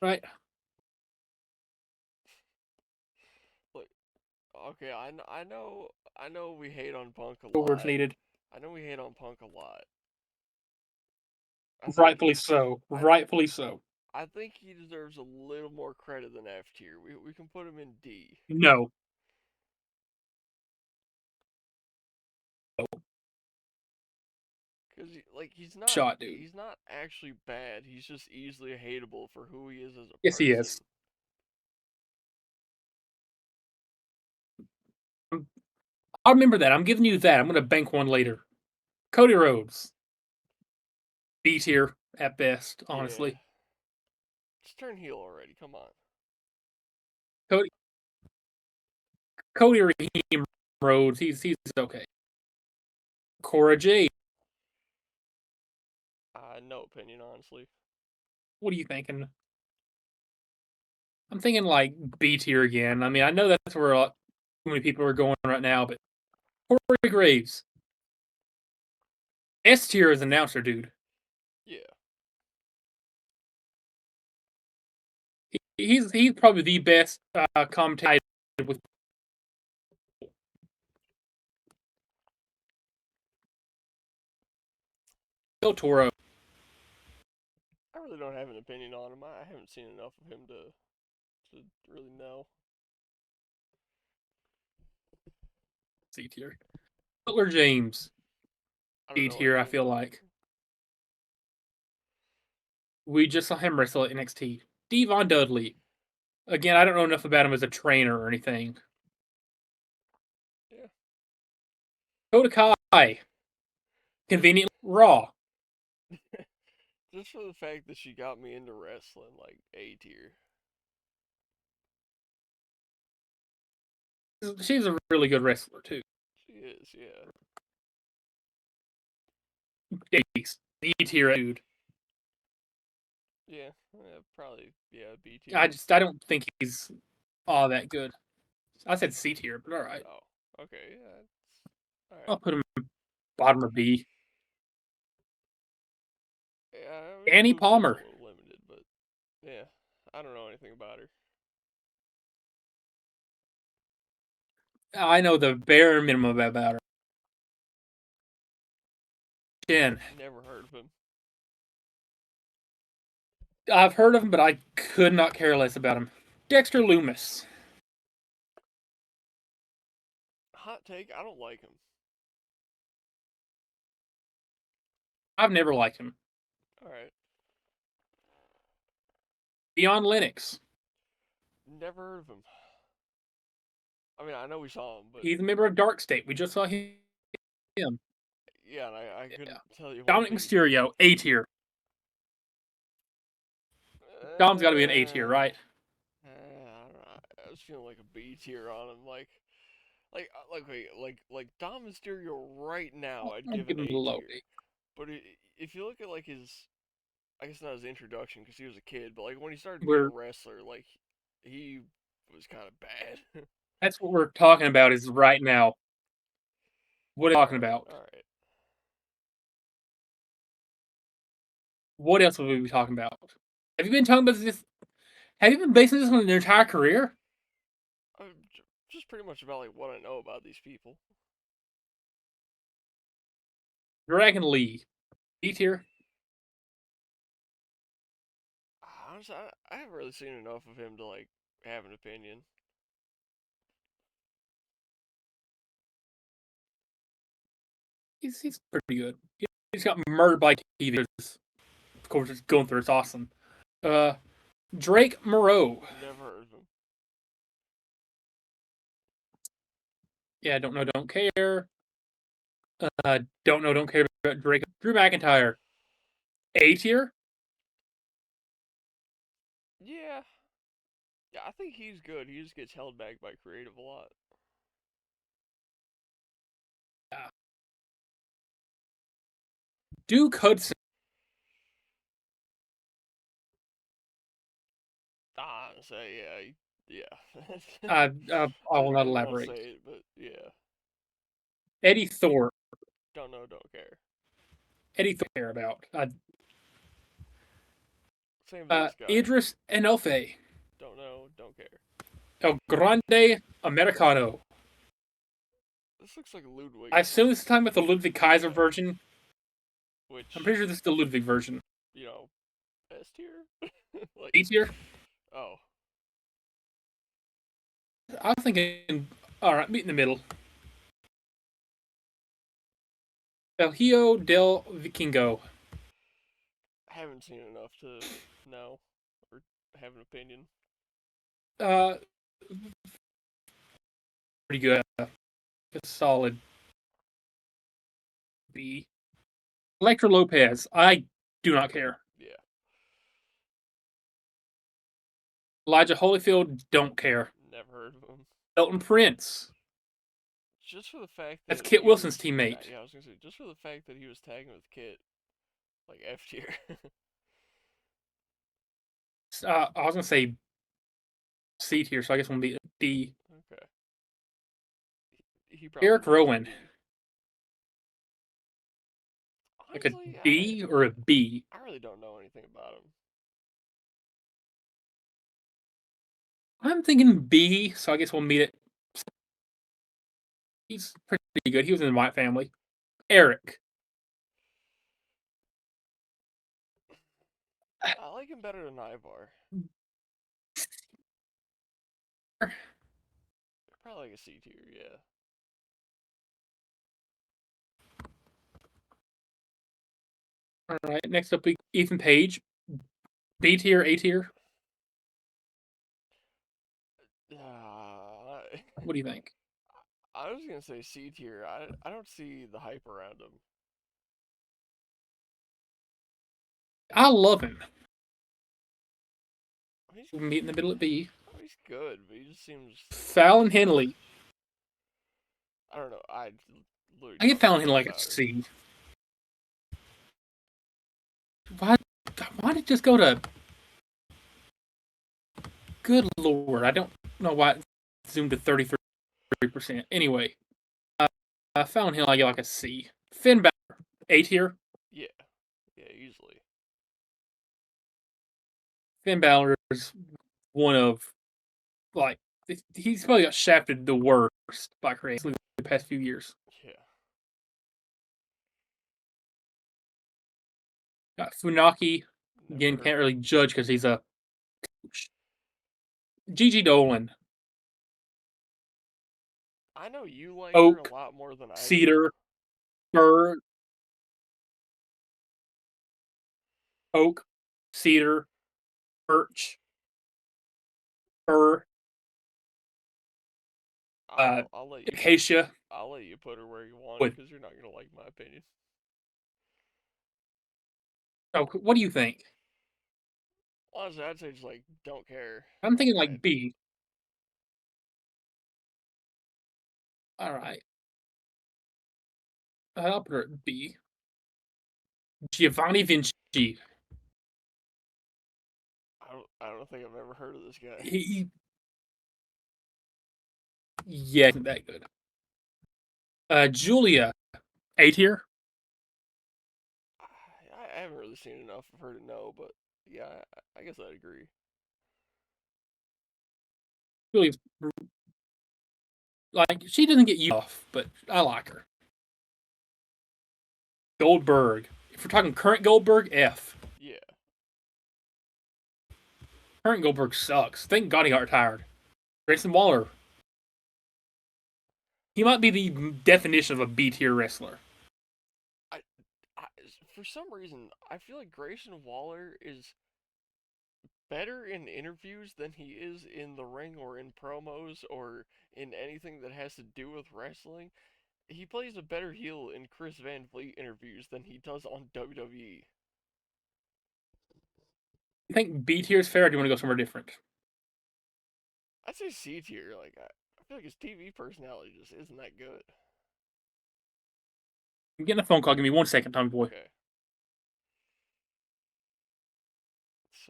S2: right.
S1: Look. Okay. I know. We hate on Punk a
S2: No words
S1: lot.
S2: needed.
S1: I know we hate on Punk a lot. I think
S2: Rightfully so.
S1: I
S2: Rightfully so.
S1: I think he deserves a little more credit than F tier. We can put him in D.
S2: No.
S1: Cause
S2: Shot, dude.
S1: he's not actually bad. He's just easily hateable for who he is as a
S2: Yes, he is.
S1: person.
S2: I remember that. I'm giving you that. I'm going to bank one later. Cody Rhodes. B tier at best,
S1: Yeah.
S2: honestly.
S1: Just turn heel already. Come on.
S2: Cody Cody Raheem Rhodes. He's okay. Cora Jade.
S1: No opinion, honestly.
S2: What are you thinking? I'm thinking like B tier again. I mean, I know that's where too many people are going right now, but Corey Graves. S tier as announcer, dude.
S1: Yeah.
S2: He's probably the best commentator with Del Toro.
S1: I really don't have an opinion on him. I haven't seen enough of him to really know.
S2: C tier. Butler James.
S1: I don't
S2: D
S1: know
S2: tier, I
S1: anything
S2: feel
S1: about him.
S2: like. We just saw him wrestle at NXT. Devon Dudley. Again, I don't know enough about him as a trainer or anything.
S1: Yeah.
S2: Dakota Kai.
S1: Just
S2: Conveniently Raw.
S1: just for the fact that she got me into wrestling, like A tier.
S2: She's a really good wrestler, too.
S1: She is, yeah.
S2: Davies. D tier, dude.
S1: Yeah, probably, yeah, B tier.
S2: I don't think he's all that good. I said C tier, but all right.
S1: Oh, okay, yeah.
S2: I'll
S1: Alright.
S2: put him bottom of B.
S1: Yeah, I mean,
S2: Annie
S1: Moveset's a
S2: Palmer.
S1: little limited, but yeah, I don't know anything about her.
S2: I know the bare minimum about her. Jen.
S1: Never heard of him.
S2: I've heard of him, but I could not care less about him. Dexter Loomis.
S1: Hot take, I don't like him.
S2: I've never liked him.
S1: All right.
S2: Beyond Linux.
S1: Never heard of him. I mean, I know we saw him, but
S2: He's a member of Dark State. We just saw him.
S1: yeah, and I
S2: Yeah.
S1: couldn't tell you one
S2: Dominic
S1: thing.
S2: Mysterio, A tier. Dom's got to be an A tier, right?
S1: I don't know. I was feeling like a B tier on him. Like Dom Mysterio right now, I'd
S2: I'd
S1: give
S2: give
S1: an
S2: him the
S1: A
S2: low
S1: tier. But if you look at like his, I guess not his introduction because he was a kid, but like when he started being a
S2: We're
S1: wrestler, like he was kind of bad.
S2: That's what we're talking about is right now. What are you
S1: all
S2: talking
S1: right,
S2: about?
S1: all right.
S2: What else would we be talking about? Have you been talking about this? Have you been basing this on your entire career?
S1: Just pretty much about like what I know about these people.
S2: Dragon Lee, B tier.
S1: Honestly, I haven't really seen enough of him to like have an opinion.
S2: He's pretty good. He's got murdered by TV. Of course, it's going through. It's awesome. Uh, Drake Moreau.
S1: Never heard of him.
S2: Yeah, don't know, don't care. Don't know, don't care about Drake. Drew McIntyre. A tier.
S1: Yeah, yeah, I think he's good. He just gets held back by creative a lot.
S2: Yeah. Duke Hudson.
S1: So yeah.
S2: I will not
S1: We won't
S2: elaborate.
S1: say it, but yeah.
S2: Eddie Thorpe.
S1: Don't know, don't care.
S2: Eddie Thorpe care about.
S1: Same with this guy.
S2: Idris Enofe.
S1: Don't know, don't care.
S2: El Grande Americano.
S1: This looks like Ludwig,
S2: I assume this is time with the Ludwig Kaiser version.
S1: which
S2: I'm pretty sure this is the Ludwig version.
S1: you know, S tier. Like,
S2: B tier.
S1: oh,
S2: I was thinking, all right, meet in the middle. El Hijo del Vikingo.
S1: I haven't seen enough to know or have an opinion.
S2: Uh, pretty good. It's solid. B. Electra Lopez. I do not care.
S1: Yeah,
S2: Elijah Holyfield. Don't care.
S1: never heard of him.
S2: Elton Prince.
S1: Just for the fact
S2: That's
S1: that
S2: Kit
S1: he
S2: Wilson's
S1: was,
S2: teammate.
S1: yeah, I was gonna say, just for the fact that he was tagging with Kit, like F tier.
S2: I was gonna say C tier, so I guess we'll be D.
S1: Okay. He probably
S2: Eric
S1: deserves a
S2: Rowan.
S1: D.
S2: Like a
S1: Honestly,
S2: D or a B.
S1: I really don't know anything about him.
S2: I'm thinking B, so I guess we'll meet it. He's pretty good. He was in the White family. Eric.
S1: I like him better than Ivar. Probably like a C tier, yeah.
S2: All right. Next up, Ethan Page. B tier, A tier. What do you think?
S1: I was gonna say C tier. I don't see the hype around him.
S2: I love him.
S1: He's,
S2: We'll meet in the middle at B.
S1: he's good, but he just seems.
S2: Fallon Henley.
S1: I don't know. I
S2: get Fallon Henley like a C. Why did it just go to? Good lord, I don't know why it zoomed to 33%. Anyway, Fallon Henley I get like a C. Finn Balor, A tier.
S1: Yeah, yeah, easily.
S2: Finn Balor is one of like he's probably got shafted the worst by creative the past few years.
S1: Yeah.
S2: Got Funaki. Again,
S1: Never
S2: can't really judge because he's a coach. Gigi Dolan.
S1: I know you like her a
S2: Oak,
S1: lot more than I do.
S2: cedar, fir, oak, cedar, birch, fir,
S1: I'll
S2: acacia,
S1: let you put her where you want
S2: wood.
S1: because you're not gonna like my opinion.
S2: Oh, what do you think?
S1: Honestly, I'd say just like don't care.
S2: I'm
S1: Like
S2: thinking like B. All right, I'll put her at B. Giovanni Vinci.
S1: I don't think I've ever heard of this guy.
S2: He, yeah, isn't that good. Julia, A tier.
S1: I haven't really seen enough of her to know, but yeah, I guess I'd agree.
S2: Julia's like she doesn't get you off, but I like her. Goldberg. If we're talking current Goldberg, F.
S1: Yeah,
S2: Current Goldberg sucks. Thank God he got retired. Grayson Waller. He might be the definition of a B tier wrestler.
S1: I, I for some reason I feel like Grayson Waller is better in interviews than he is in the ring or in promos or in anything that has to do with wrestling. He plays a better heel in Chris Van Vliet interviews than he does on WWE.
S2: You think B tier is fair, or do you want to go somewhere different?
S1: I'd say C tier. Like I feel like his TV personality just isn't that good.
S2: I'm getting a phone call. Give me 1 second, Tommy boy.
S1: Okay, it's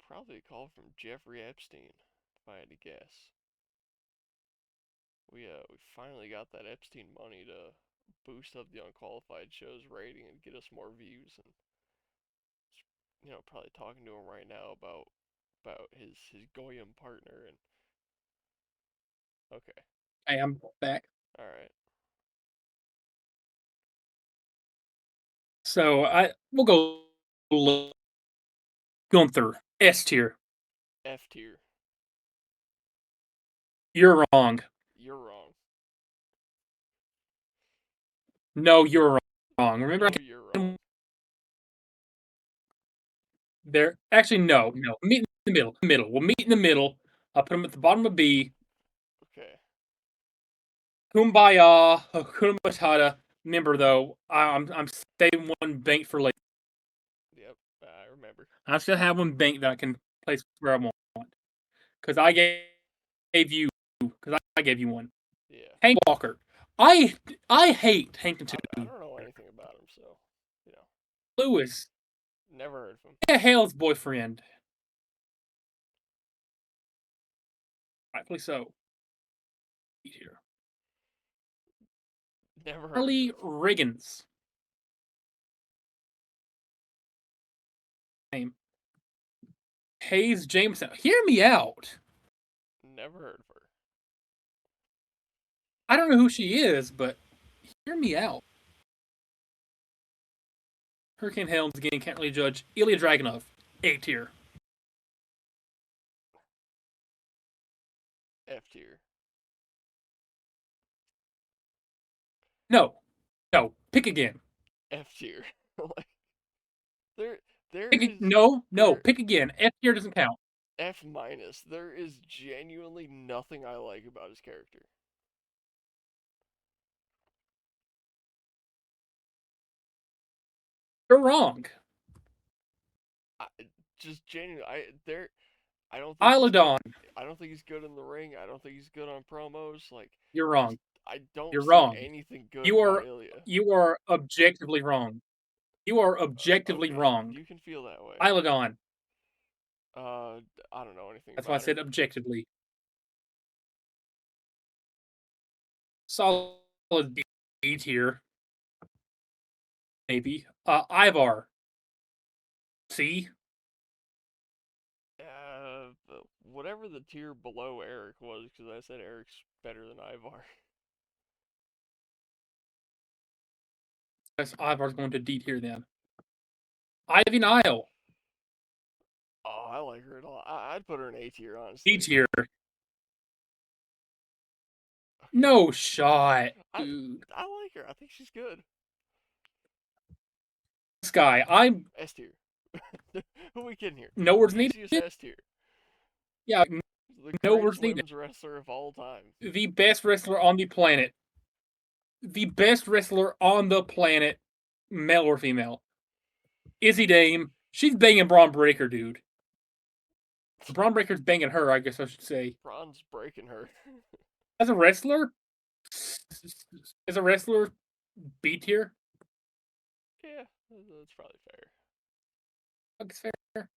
S1: probably a call from Jeffrey Epstein, if I had to guess. We finally got that Epstein money to boost up the Unqualified Show's rating and get us more views, and probably talking to him right now about his Goyim partner. And okay,
S2: Hey, I'm back.
S1: all right,
S2: So we'll go Gunther, S tier.
S1: F tier.
S2: You're wrong.
S1: You're wrong.
S2: No, you're wrong. Remember,
S1: No, you're wrong.
S2: there. Actually, no. Meet in the middle. Middle. We'll meet in the middle. I'll put him at the bottom of B.
S1: Okay.
S2: Kumbaya, Hakuna Matata. Remember though, I'm saving one bank for later.
S1: Yep, I remember.
S2: I still have one bank that I can place where I want because I gave you one.
S1: Yeah.
S2: Hank Walker. I I hate Hank
S1: I
S2: Two.
S1: don't know anything about him, so you know,
S2: Lewis.
S1: never heard of him.
S2: Hale's boyfriend. Rightfully so. Here.
S1: Never heard of
S2: Harley
S1: him.
S2: Riggins. Name. Hayes Jameson. Hear me out.
S1: Never heard of her.
S2: I don't know who she is, but hear me out. Hurricane Helms again, can't really judge. Ilya Dragunov, A tier.
S1: F tier.
S2: No, no, pick again.
S1: F tier. Like there there
S2: Pick
S1: is
S2: no,
S1: there
S2: pick again. F tier doesn't count.
S1: F minus. There is genuinely nothing I like about his character.
S2: You're wrong.
S1: I just genuinely I don't think he's good.
S2: Iladon,
S1: I don't think he's good in the ring. I don't think he's good on promos. Like
S2: you're
S1: just
S2: wrong.
S1: I don't
S2: You're
S1: see
S2: wrong.
S1: anything good
S2: You
S1: about
S2: are
S1: Ilya.
S2: you are objectively wrong. You are objectively
S1: Okay,
S2: wrong.
S1: you can feel that way.
S2: Iladon.
S1: Uh, I don't know anything
S2: That's why I
S1: about her.
S2: said objectively. Solid B tier, maybe. Ivar. C.
S1: Whatever the tier below Eric was, because I said Eric's better than Ivar.
S2: Guess Ivar's going to D tier then. Ivy Nile.
S1: Oh, I like her at all. I'd put her in A tier,
S2: D
S1: honestly.
S2: tier. No shot,
S1: I
S2: dude.
S1: I like her. I think she's good.
S2: This guy, I'm
S1: S tier. Who are we kidding here?
S2: no words needed.
S1: Easiest S tier.
S2: Yeah,
S1: The
S2: no
S1: greatest
S2: words needed.
S1: women's wrestler of all time.
S2: The best wrestler on the planet. The best wrestler on the planet, male or female. Izzy Dame. She's banging Braun Breaker, dude. Braun Breaker's banging her, I guess I should say.
S1: Braun's breaking her.
S2: As a wrestler, as a wrestler, B tier.
S1: Yeah, that's probably fair.
S2: It's fair.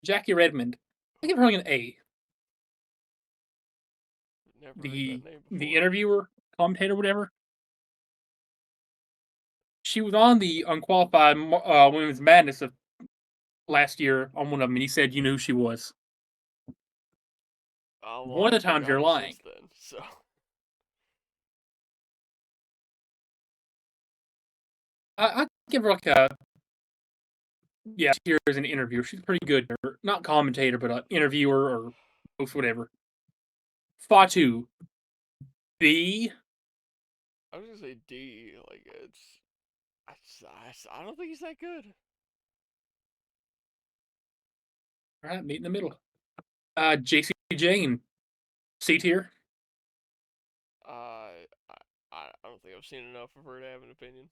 S2: Jackie Redmond. I give her an A.
S1: Never heard
S2: The
S1: that name
S2: the
S1: before.
S2: interviewer, commentator, whatever. She was on the Unqualified Women's Madness of last year on one of them, and he said you knew who she was.
S1: Oh well,
S2: One
S1: I've
S2: of the times you're
S1: forgotten
S2: lying.
S1: since then. So
S2: I give her like a yeah. Here as an interviewer, she's pretty good. Not commentator, but an interviewer or host, whatever. Fatu B.
S1: I was gonna say D. Like it's. I don't think he's that good.
S2: All right, meet in the middle. JC Jane C tier.
S1: I don't think I've seen enough of her to have an opinion.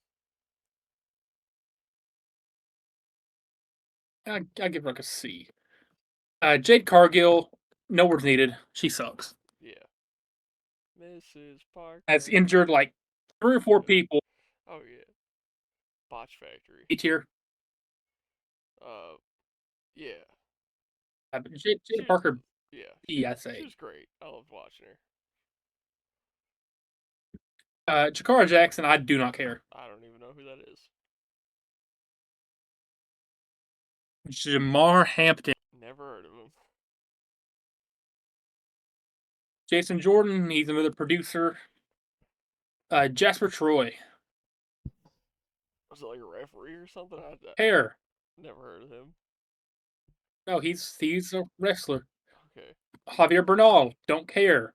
S2: I give her like a C. Jade Cargill, no words needed. She sucks.
S1: Yeah, Mrs.
S2: Has
S1: Parker.
S2: injured like 3 or 4 people.
S1: Oh yeah, Botch Factory.
S2: A tier.
S1: Uh, yeah.
S2: Jada
S1: She,
S2: Parker
S1: yeah,
S2: B, I
S1: she
S2: say.
S1: was great. I loved watching her.
S2: Jakara Jackson, I do not care.
S1: I don't even know who that is.
S2: Jamar Hampton,
S1: Never heard of him.
S2: Jason Jordan, he's another producer. Jasper Troy,
S1: Was it like a referee or something? I
S2: hair.
S1: never heard of him.
S2: No, he's a wrestler.
S1: Okay.
S2: Javier Bernal, don't care.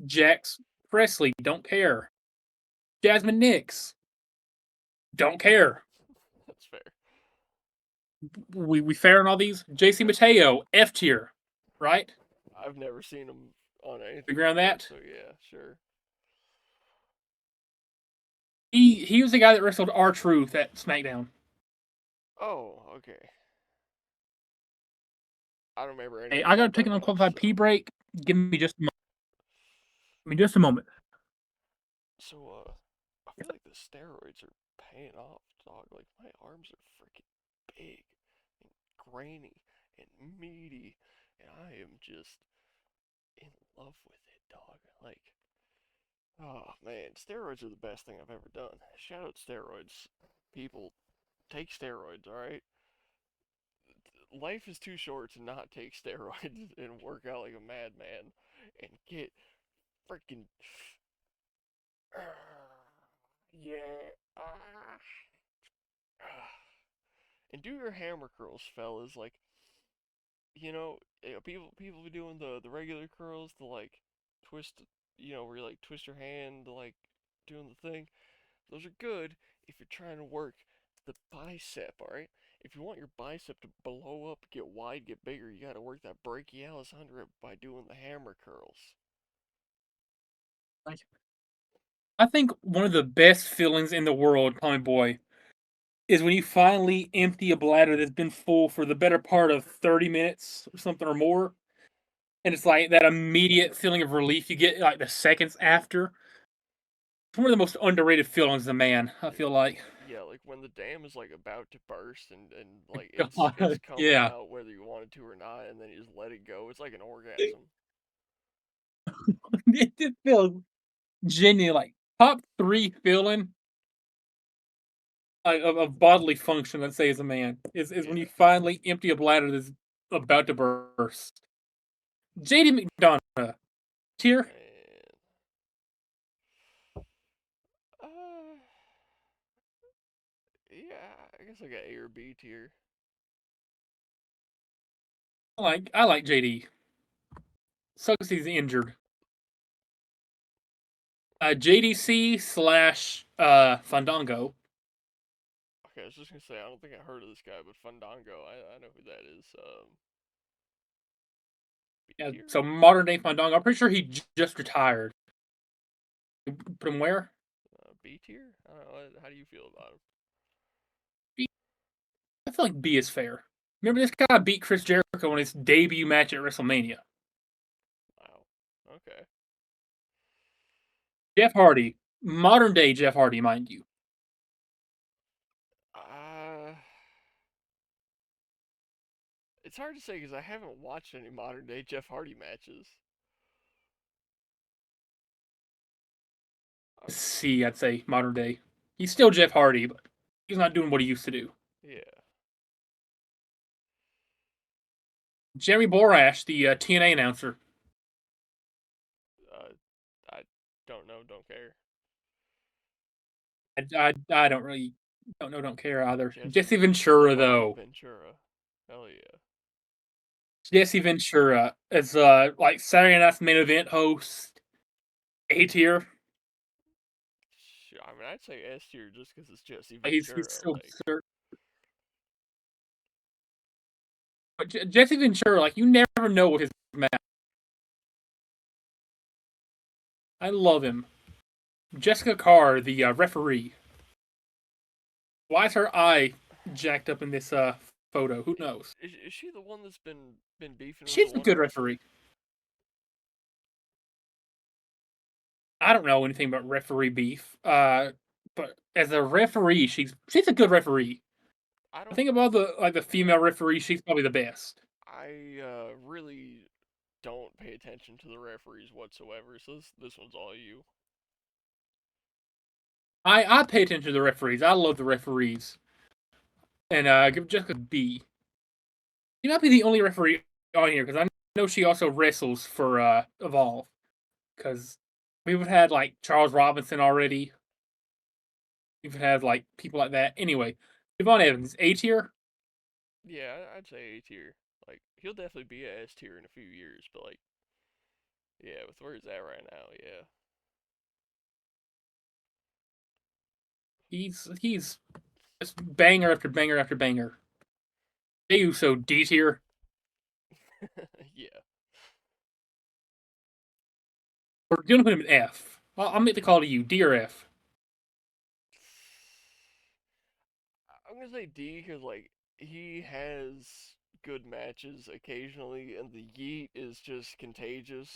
S2: Jax Presley, don't care. Jasmine Nix, don't care.
S1: That's fair.
S2: We fair on all these. JC Mateo, F tier, right?
S1: I've never seen him on anything
S2: Figure on
S1: before,
S2: that.
S1: so yeah, sure.
S2: He was the guy that wrestled R-Truth at SmackDown.
S1: Oh, okay. I don't remember
S2: Hey,
S1: anything
S2: I gotta
S1: about
S2: take
S1: that
S2: an
S1: match,
S2: unqualified
S1: so.
S2: pee break. Give me just a moment. Give me just a moment.
S1: So, I feel like the steroids are paying off, dog. Like, my arms are freaking big and grainy and meaty, and I am just in love with it, dog. Like, oh man, steroids are the best thing I've ever done. Shout out steroids. People, take steroids, alright? Life is too short to not take steroids and work out like a madman and get freaking. Yeah. And do your hammer curls, fellas. Like, people be doing the regular curls, the like twist, where you like twist your hand, to, like doing the thing. Those are good if you're trying to work the bicep, all right? If you want your bicep to blow up, get wide, get bigger, you got to work that brachialis under it by doing the hammer curls.
S2: I think one of the best feelings in the world, Tommy Boy, is when you finally empty a bladder that's been full for the better part of 30 minutes or something or more. And it's like that immediate feeling of relief you get like the seconds after. It's one of the most underrated feelings as a man, I feel like.
S1: Yeah, like when the dam is like about to burst and like it's
S2: God,
S1: coming
S2: yeah.
S1: out whether you wanted to or not, and then you just let it go. It's like an orgasm.
S2: It just feels genuine, like top 3 feeling of bodily function, let's say, as a man, is when you
S1: Yeah,
S2: finally empty a bladder that's about to burst. JD McDonough, tier.
S1: man. Uh, yeah, I guess I got A or B tier.
S2: I like JD. Sucks he's injured. JDC slash Fandango.
S1: Okay, I was just gonna say I don't think I heard of this guy, but Fandango, I know who that is. B
S2: Yeah,
S1: tier,
S2: so modern day Fandango. I'm pretty sure he just retired. Put him where?
S1: B tier. I don't know. How do you feel about him?
S2: B. I feel like B is fair. Remember, this guy beat Chris Jericho in his debut match at WrestleMania.
S1: Wow. Okay.
S2: Jeff Hardy, modern day Jeff Hardy, mind you.
S1: Uh, it's hard to say because I haven't watched any modern day Jeff Hardy matches. Um,
S2: C, I'd say modern day. He's still Jeff Hardy, but he's not doing what he used to do.
S1: yeah.
S2: Jeremy Borash, the TNA announcer.
S1: Uh, I don't know. Don't care.
S2: I don't know, don't care either.
S1: Jesse.
S2: Jesse Ventura,
S1: Oh,
S2: though.
S1: Ventura. Hell yeah.
S2: Jesse Ventura is like Saturday Night's main event host. A tier.
S1: I mean, I'd say S tier just because it's Jesse
S2: He's
S1: Ventura.
S2: still
S1: Like,
S2: but Jesse Ventura, like you never know what his match. I love him. Jessica Carr, the referee. Why is her eye jacked up in this photo? Who knows?
S1: is she the one that's been beefing with the
S2: She's a
S1: one
S2: good
S1: wrestler?
S2: referee. I don't know anything about referee beef. But as a referee, she's a good referee.
S1: I
S2: I
S1: don't.
S2: think about the female referee, she's probably the best.
S1: I really don't pay attention to the referees whatsoever. So this one's all you.
S2: I pay attention to the referees. I love the referees. And give Jessica B. She might be the only referee on here because I know she also wrestles for Evolve. Because we've had like Charles Robinson already. We've had like people like that. Anyway, Devon Evans, A tier.
S1: Yeah, I'd say A tier. Like he'll definitely be a S tier in a few years, but like yeah, with where he's at right now, yeah.
S2: He's just banger after banger after banger. Jey Uso, D tier.
S1: Yeah.
S2: We're gonna put him in F. I'll make the call to you, D or F.
S1: I'm gonna say D because like he has good matches occasionally, and the yeet is just contagious.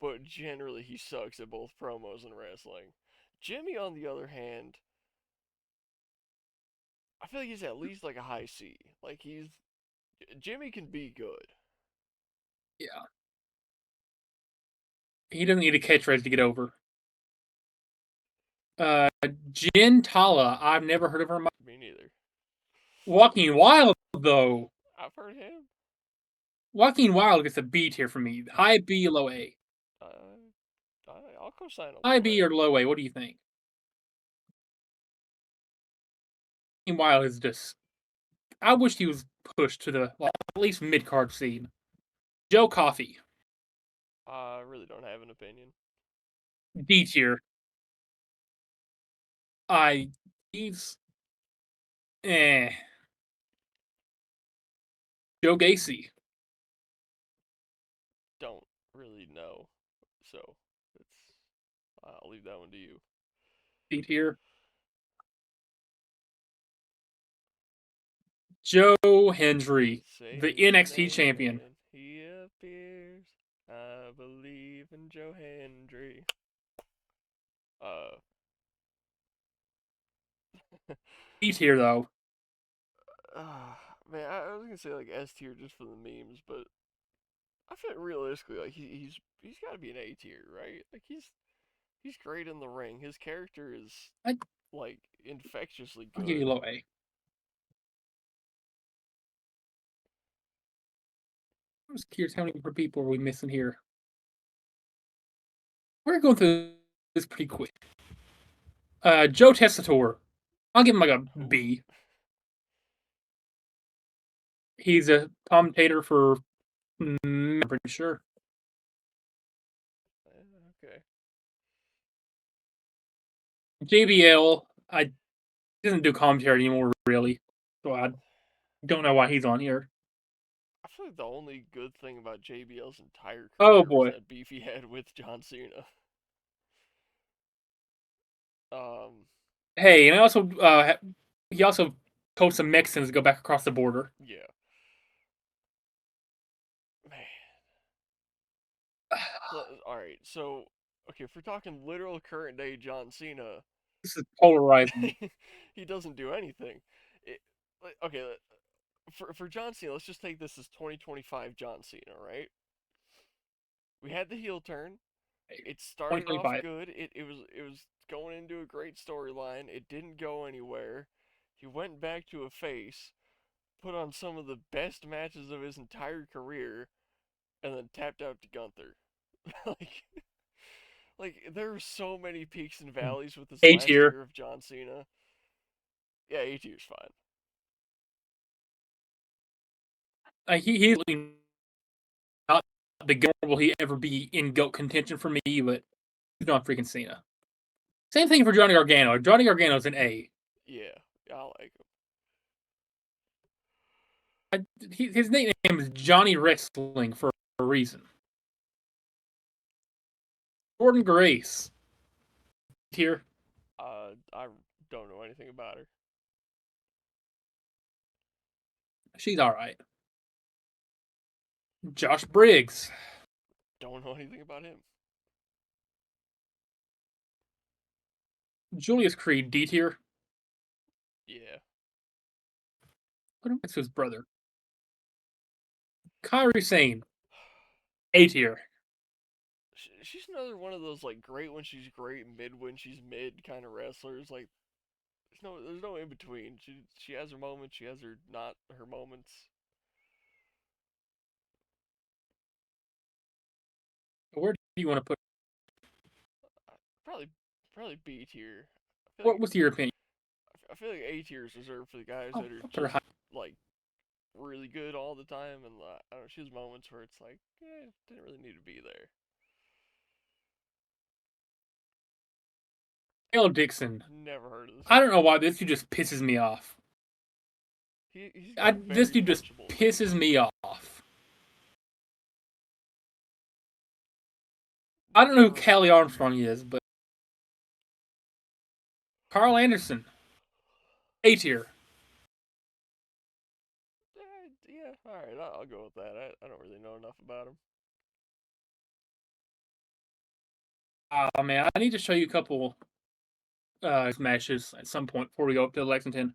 S1: But generally, he sucks at both promos and wrestling. Jimmy, on the other hand, I feel like he's at least like a high C. Like he's Jimmy can be good.
S2: Yeah, he doesn't need a catchphrase to get over. Uh, Jen Tala, I've never heard of her.
S1: Me neither.
S2: Walking Wild though,
S1: I've heard him.
S2: Walking Wild gets a B tier for me. High B, low A.
S1: Uh, I'll co-sign a
S2: High
S1: low
S2: B or
S1: A.
S2: low A. What do you think? Walking Wild is just. I wish he was pushed to the like, at least mid card scene. Joe Coffey,
S1: I really don't have an opinion.
S2: D tier. I he's eh. Joe Gacy,
S1: Don't really know. So it's I'll leave that one to you.
S2: D tier. Joe Hendry, the
S1: Say his
S2: NXT
S1: name
S2: champion.
S1: and he appears. I believe in Joe Hendry. Uh,
S2: D tier though.
S1: man, I was gonna say like S tier just for the memes, but I feel like realistically, like he's got to be an A tier, right? Like he's great in the ring. His character is
S2: I,
S1: like infectiously
S2: I'll give you
S1: good.
S2: low A. I'm just curious how many more people are we missing here. We're going through this pretty quick. Joe Tessitore. I'll give him like a
S1: Who?
S2: B. He's a commentator for. I'm pretty sure.
S1: Okay.
S2: JBL, I doesn't do commentary anymore, really. So I don't know why he's on here.
S1: I feel like the only good thing about JBL's entire
S2: Oh
S1: career was
S2: boy.
S1: that beef he had with John Cena. Um,
S2: Hey, and he also told some Mexicans to go back across the border.
S1: yeah, man. All right, so okay, if we're talking literal current day John Cena,
S2: This is polarizing.
S1: he doesn't do anything. It, okay, for John Cena, let's just take this as 2025 John Cena, right? We had the heel turn. It started off
S2: 2025.
S1: good. It was going into a great storyline. It didn't go anywhere. He went back to a face, put on some of the best matches of his entire career, and then tapped out to Gunther. like like there were so many peaks and valleys with this
S2: A
S1: last
S2: tier.
S1: year of John Cena. Yeah, 8 years fine.
S2: He's not the goat will he ever be in GOAT contention for me, but he's not freaking Cena. Same thing for Johnny Gargano. Johnny Gargano's an A.
S1: Yeah, I like him.
S2: His nickname is Johnny Wrestling for a reason. Jordan Grace. Tier.
S1: I don't know anything about her.
S2: She's alright. Josh Briggs.
S1: Don't know anything about him.
S2: Julius Creed. D tier.
S1: Yeah,
S2: What am I to his brother? Kairi Sane. A tier.
S1: she's another one of those like great when she's great, mid when she's mid kind of wrestlers. Like there's no in between. She has her moments. She has her not her moments.
S2: Where do you want to put?
S1: Probably probably B tier. I feel
S2: What
S1: like
S2: was your opinion?
S1: I feel like A tier is reserved for the guys
S2: Oh,
S1: that are
S2: put her
S1: just
S2: high.
S1: like really good all the time, and I don't know, she has moments where it's like, didn't really need to be there.
S2: Dale Dixon.
S1: Never heard of this
S2: I don't
S1: man.
S2: know why this dude just pisses me off.
S1: He's got
S2: This
S1: very
S2: dude just
S1: punchable
S2: pisses
S1: opinions.
S2: me off. I don't know who
S1: Never.
S2: Callie Armstrong is, but Carl Anderson, A tier.
S1: Yeah, all right, I'll go with that. I don't really know enough about him.
S2: Oh man, I need to show you a couple matches at some point before we go up to Lexington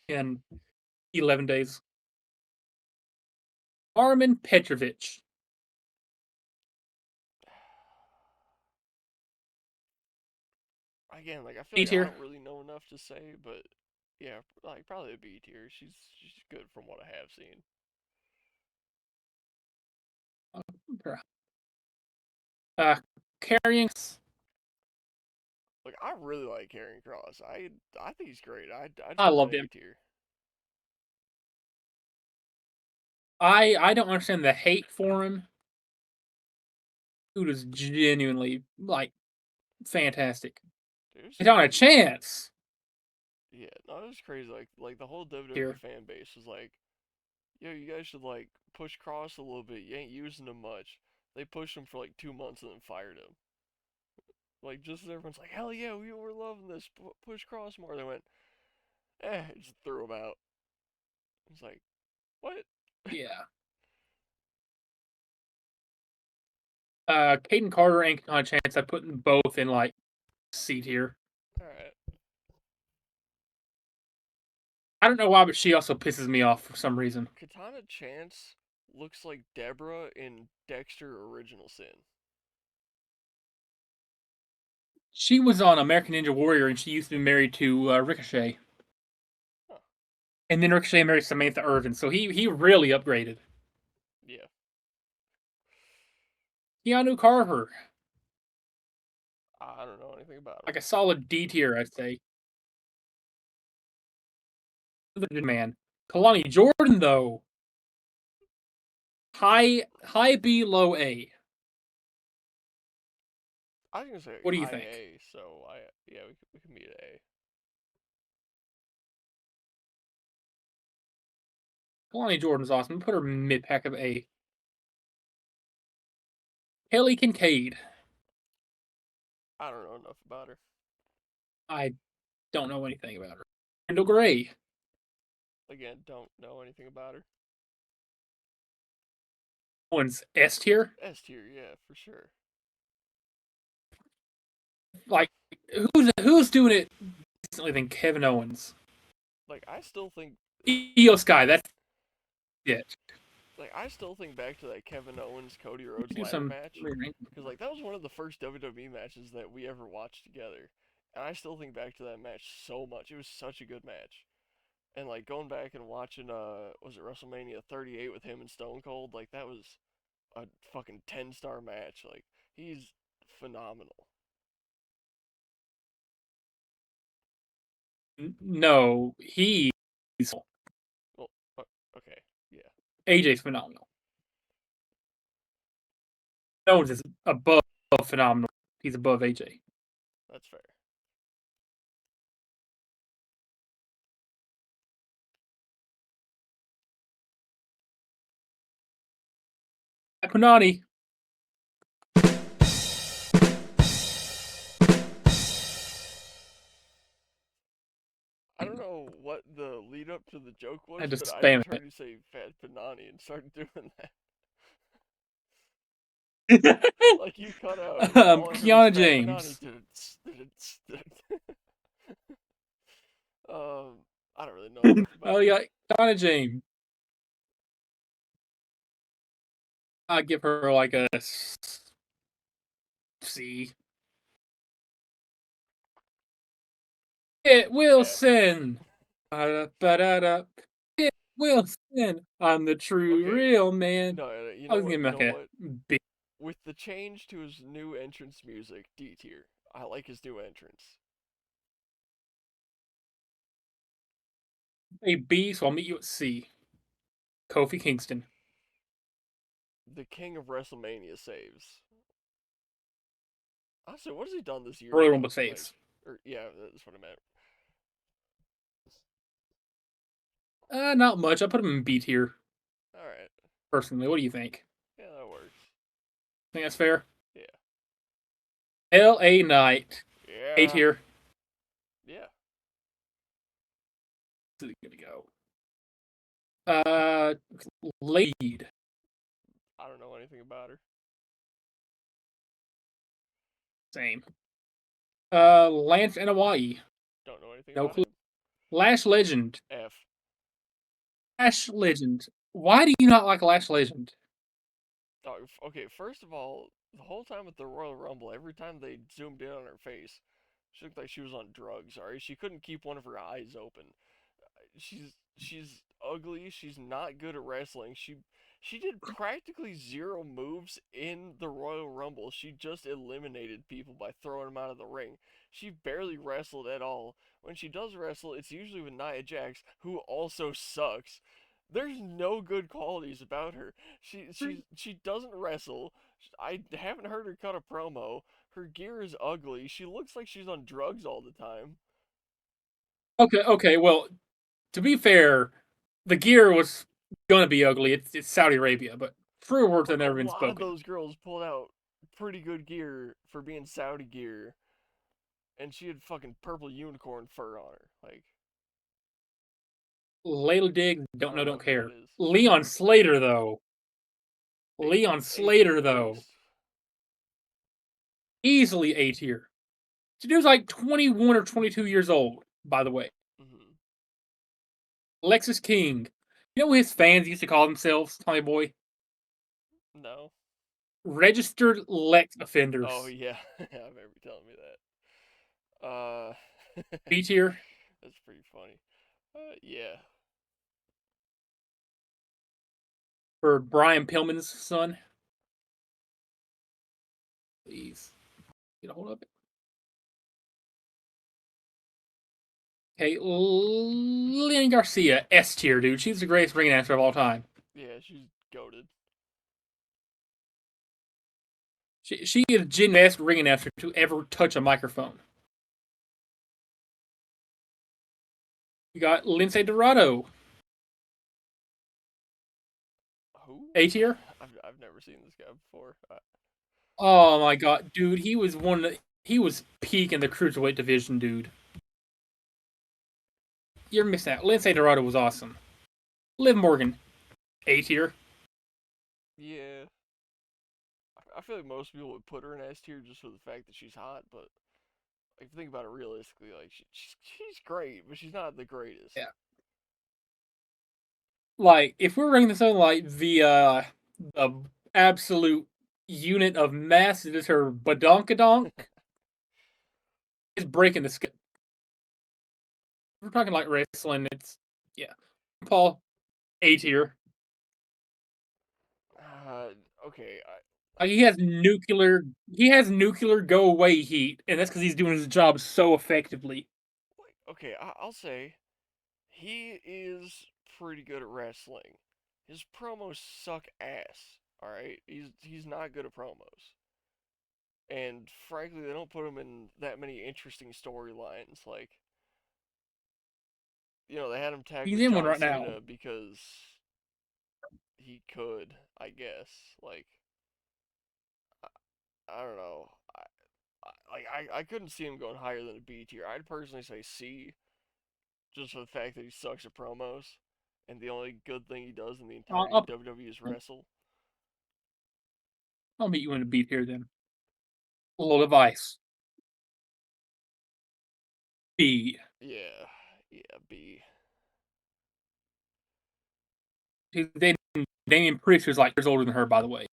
S2: in 11 days. Armin Petrovic,
S1: Again, like I feel
S2: A
S1: like I
S2: tier.
S1: don't really know enough to say, but yeah, like probably a B tier. She's good from what I have seen.
S2: Uh, Carrying.
S1: Like I really like Karrion Cross. I think he's great. I'd
S2: I
S1: put him in
S2: loved
S1: A
S2: him.
S1: tier.
S2: I don't understand the hate for him. Dude is genuinely like fantastic.
S1: Dude, it was
S2: It's
S1: just
S2: on a
S1: like
S2: chance
S1: yeah, no, it was crazy. Like the whole WWE
S2: here.
S1: fan base was like, yo, you guys should like push Cross a little bit. You ain't using him much. They pushed him for like 2 months and then fired him. Like just as everyone's like, hell yeah, we're loving this. Push Cross more. They went, just threw him out. It's like, what?
S2: Yeah. Caden Carter and on a chance. I put them both in like C tier.
S1: All right.
S2: I don't know why, but she also pisses me off for some reason.
S1: Katana Chance looks like Deborah in Dexter Original Sin.
S2: She was on American Ninja Warrior, and she used to be married to Ricochet.
S1: Huh.
S2: And then Ricochet married Samantha Irvin, so he really upgraded.
S1: Yeah.
S2: Keanu Carter,
S1: I don't know anything about him.
S2: like a solid D tier, I'd say. Good man. Kalani Jordan, though, high B, low A.
S1: I was gonna say
S2: What do you
S1: high
S2: think?
S1: A, so yeah, we can meet at A.
S2: Kalani Jordan's awesome. Put her mid pack of A. Haley Kincaid.
S1: I don't know enough about her.
S2: I don't know anything about her. Kendall Gray.
S1: Again, don't know anything about her.
S2: One's S tier.
S1: S tier, yeah, for sure.
S2: Like who's doing it decently than Kevin Owens?
S1: Like I still think
S2: Io Sky. That's it.
S1: I still think back to that Kevin Owens Cody Rhodes
S2: Do
S1: ladder
S2: some.
S1: match because that was one of the first WWE matches that we ever watched together, and I still think back to that match so much. It was such a good match, and like going back and watching was it WrestleMania 38 with him and Stone Cold, like that was a fucking 10-star match. Like he's phenomenal.
S2: No, he's
S1: Well, okay, yeah,
S2: AJ's phenomenal. Owens is above phenomenal. He's above AJ.
S1: that's fair.
S2: Punani.
S1: I don't know what the lead up to the joke
S2: I
S1: was,
S2: had to
S1: but I
S2: spam
S1: just heard
S2: it.
S1: you say Fat Panani and started doing that. Like you cut out, and all I heard was
S2: Kiana
S1: Fat Panani.
S2: James.
S1: um, I don't really know enough
S2: Oh,
S1: about her.
S2: yeah, Kiana James. I give her like a C. It
S1: F.
S2: Wilson. Ba-da-ba-da-da. It Wilson. I'm the true
S1: Okay,
S2: real man.
S1: no,
S2: I was gonna
S1: you
S2: make
S1: know
S2: a
S1: what?
S2: B.
S1: With the change to his new entrance music, D tier. I like his new entrance.
S2: A B, so I'll meet you at C. Kofi Kingston.
S1: The King of WrestleMania saves. Honestly, what has he done this year
S2: Royal
S1: though?
S2: Rumble
S1: Like,
S2: saves.
S1: or yeah, that's what I meant.
S2: Not much. I put him in B tier,
S1: All right,
S2: personally. What do you think?
S1: yeah, that works.
S2: Think that's fair?
S1: Yeah,
S2: LA Knight. A
S1: yeah,
S2: tier.
S1: yeah.
S2: This is gonna go. Uh, Lead.
S1: I don't know anything about her.
S2: Same. Lance and Hawaii.
S1: Don't know anything
S2: No
S1: about
S2: clue.
S1: him.
S2: Lash Legend.
S1: F.
S2: Lash Legend. Why do you not like Lash Legend?
S1: Okay, first of all, the whole time at the Royal Rumble, every time they zoomed in on her face, she looked like she was on drugs. Alright, she couldn't keep one of her eyes open. She's ugly. She's not good at wrestling. She did practically zero moves in the Royal Rumble. She just eliminated people by throwing them out of the ring. She barely wrestled at all. When she does wrestle, it's usually with Nia Jax, who also sucks. There's no good qualities about her. She doesn't wrestle. I haven't heard her cut a promo. Her gear is ugly. She looks like she's on drugs all the time.
S2: Okay. Well, to be fair, the gear was gonna be ugly. It's Saudi Arabia, but truer words
S1: But
S2: have
S1: a
S2: never been
S1: lot of
S2: spoken.
S1: those girls pulled out pretty good gear for being Saudi gear, and she had fucking purple unicorn fur on her. Like,
S2: Layla Dig,
S1: I
S2: don't know,
S1: don't know
S2: don't
S1: who that
S2: care.
S1: is.
S2: Leon Slater though.
S1: A
S2: Leon
S1: A tier
S2: Slater
S1: at
S2: though.
S1: least.
S2: Easily A tier. Dude's like 21 or 22 years old, by the way.
S1: Hmm.
S2: Lexus King. You know what his fans used to call themselves, Tommy Boy?
S1: No.
S2: Registered Lex
S1: Oh
S2: offenders.
S1: yeah, I remember you telling me that.
S2: B tier
S1: That's pretty funny. Yeah.
S2: for Brian Pillman's son. Please get a hold of it. Okay, Lilian Garcia, S tier, dude. She's the greatest ring announcer of all time.
S1: Yeah, she's goaded.
S2: She is Jen best ring announcer to ever touch a microphone. You got Lindsay Dorado,
S1: Who?
S2: A tier.
S1: I've never seen this guy before.
S2: Oh my god, dude, he was he was peak in the cruiserweight division, dude. You're missing out. Lindsay Dorado was awesome. Liv Morgan, A tier.
S1: Yeah, I feel like most people would put her in S tier just for the fact that she's hot, but like, if you think about it realistically, like she's great, but she's not the greatest.
S2: Yeah. Like, if we're ranking this on like the absolute unit of mass, it is her badonkadonk. It's breaking the scale. We're talking like wrestling. It's yeah. Paul, A tier.
S1: Uh, okay,
S2: Like, he has nuclear go away heat, and that's because he's doing his job so effectively.
S1: okay, I'll say he is pretty good at wrestling. His promos suck ass. All right, he's not good at promos, and frankly, they don't put him in that many interesting storylines. Like, they had him tag
S2: He's
S1: with
S2: in one
S1: John
S2: right now.
S1: Cena because he could, I guess. Like, I don't know. I couldn't see him going higher than a B tier. I'd personally say C, just for the fact that he sucks at promos, and the only good thing he does in the entirety of
S2: I'll,
S1: WWE is wrestle.
S2: I'll meet you in a beat here then. A little advice. B.
S1: Yeah, yeah, B.
S2: They Damien Priest is like years older than her, by the way.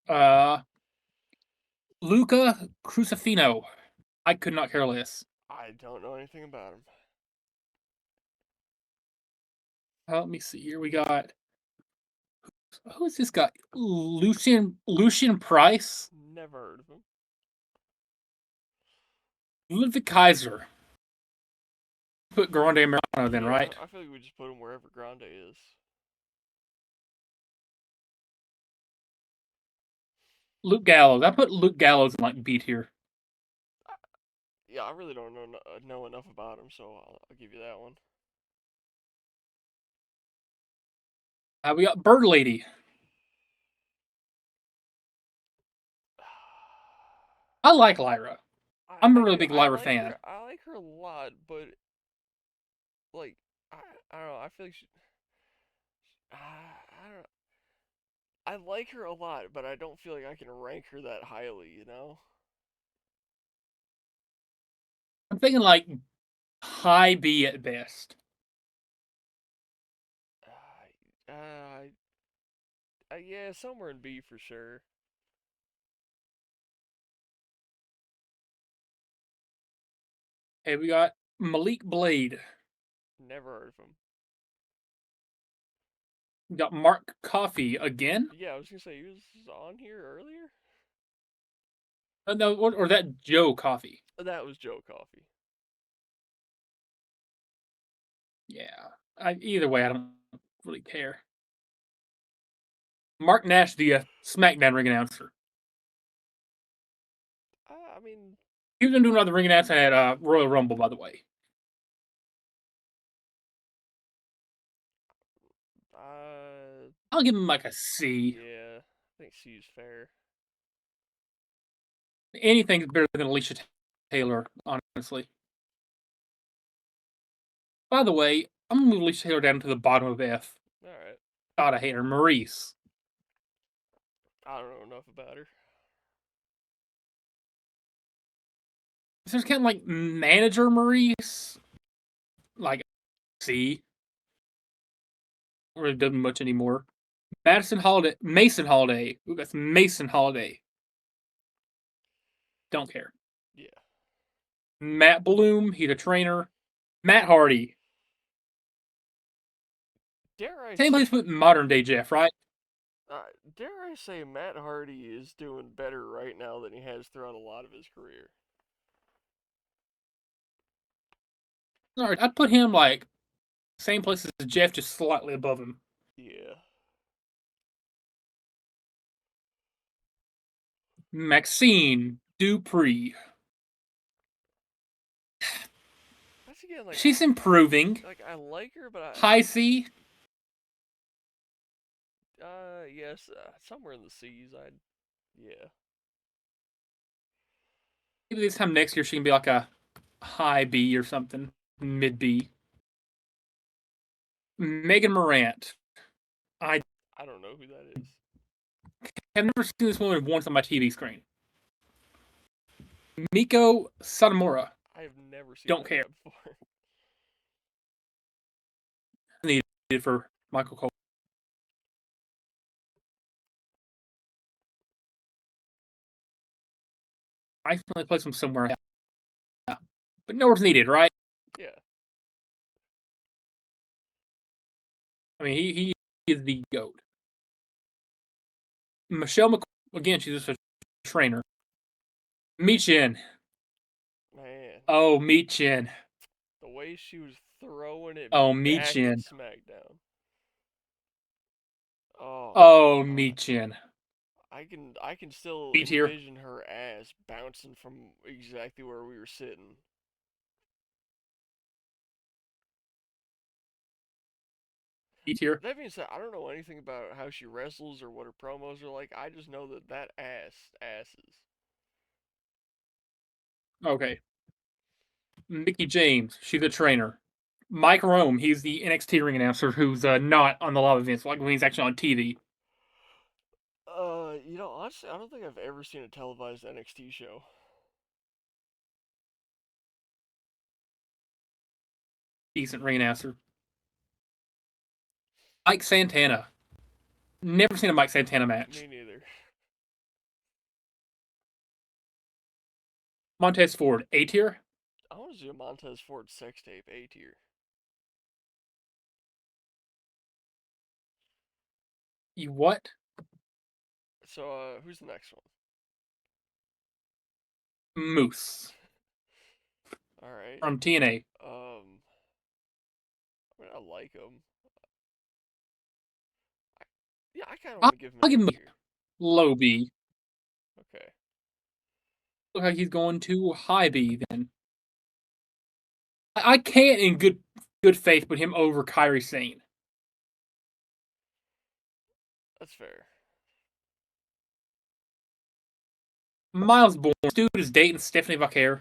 S2: Uh, Luca Crucifino. I could not care less.
S1: I don't know anything about him.
S2: Let me see here. We got who's this guy? Lucian Price,
S1: Never heard of him.
S2: Ludwig Kaiser. Put Grande Americano then,
S1: Yeah,
S2: right?
S1: I feel like we just put him wherever Grande is.
S2: Luke Gallows. I put Luke Gallows in like beat here.
S1: Yeah, I really don't know enough about him, so I'll give you that one.
S2: We got Bird Lady. I like Lyra. I'm a
S1: I
S2: really
S1: do.
S2: big Lyra fan.
S1: I like her a lot, but like I don't know. I feel like I don't. I like her a lot, but I don't feel like I can rank her that highly.
S2: I'm thinking like high B at best.
S1: Yeah, somewhere in B for sure.
S2: Hey, we got Malik Blade.
S1: Never heard of him.
S2: We got Mark Coffey again.
S1: Yeah, I was gonna say he was on here earlier.
S2: No, or that Joe Coffey.
S1: That was Joe Coffey.
S2: Yeah. Either way, I don't really care. Mark Nash, the SmackDown ring announcer.
S1: I mean,
S2: He was doing another ring announcer at Royal Rumble, by the way.
S1: uh,
S2: I'll give him like a C.
S1: yeah, I think C is fair.
S2: Anything's better than Alicia Taylor, honestly. By the way, I'm gonna move Alicia Taylor down to the bottom of F.
S1: All right,
S2: God, I hate her. Maurice.
S1: I don't know enough about her.
S2: There's kind of like manager Maurice, like C. Really doesn't much anymore. Mason Holiday. Ooh, that's Mason Holiday. Don't care.
S1: Yeah,
S2: Matt Bloom, he's a trainer. Matt Hardy.
S1: dare I
S2: Same
S1: say,
S2: place with modern day Jeff, right?
S1: dare I say, Matt Hardy is doing better right now than he has throughout a lot of his career.
S2: All right, I'd put him like same place as Jeff, just slightly above him.
S1: Yeah,
S2: Maxine Dupree.
S1: Once again,
S2: She's improving.
S1: I like her, but
S2: High C.
S1: yes, somewhere in the C's. Yeah.
S2: Maybe this time next year she can be like a high B or something, mid B. Megan Morant. I
S1: I don't know who that is.
S2: have never seen this woman once on my TV screen. Miko Satomura.
S1: I have never seen
S2: Don't
S1: that
S2: care.
S1: guy before.
S2: Needed for Michael Cole. I finally placed him somewhere. Yeah. But nowhere's needed, right?
S1: Yeah.
S2: I mean, he is the GOAT. Michelle McCoy, again, she's just a trainer. Michin.
S1: Man,
S2: Oh, Michin.
S1: the way she was throwing it
S2: Oh,
S1: back in
S2: Michin.
S1: SmackDown. Oh my
S2: Oh,
S1: god.
S2: Michin.
S1: I can still
S2: B tier.
S1: envision her ass bouncing from exactly where we were sitting.
S2: B tier.
S1: That being said, I don't know anything about how she wrestles or what her promos are like. I just know that asses.
S2: Okay. Mickey James. She's a trainer. Mike Rome. He's the NXT ring announcer who's not on the live events, like when he's actually on TV.
S1: Honestly, I don't think I've ever seen a televised NXT show.
S2: Decent ring announcer. Mike Santana. Never seen a Mike Santana match.
S1: Me neither.
S2: Montez Ford. A tier.
S1: I want to see a Montez Ford sex tape A tier.
S2: You what?
S1: So, who's the next one?
S2: Moose
S1: All right.
S2: from TNA.
S1: I mean, I like him. Yeah, I kind of
S2: I'll,
S1: want to give him
S2: I'll
S1: an
S2: give
S1: A
S2: him a
S1: tier.
S2: low B.
S1: Okay.
S2: Look like he's going to high B then. I can't, in good faith, put him over Kyrie Sane.
S1: That's fair.
S2: Miles Bourne. This dude is dating Stephanie Vaquer,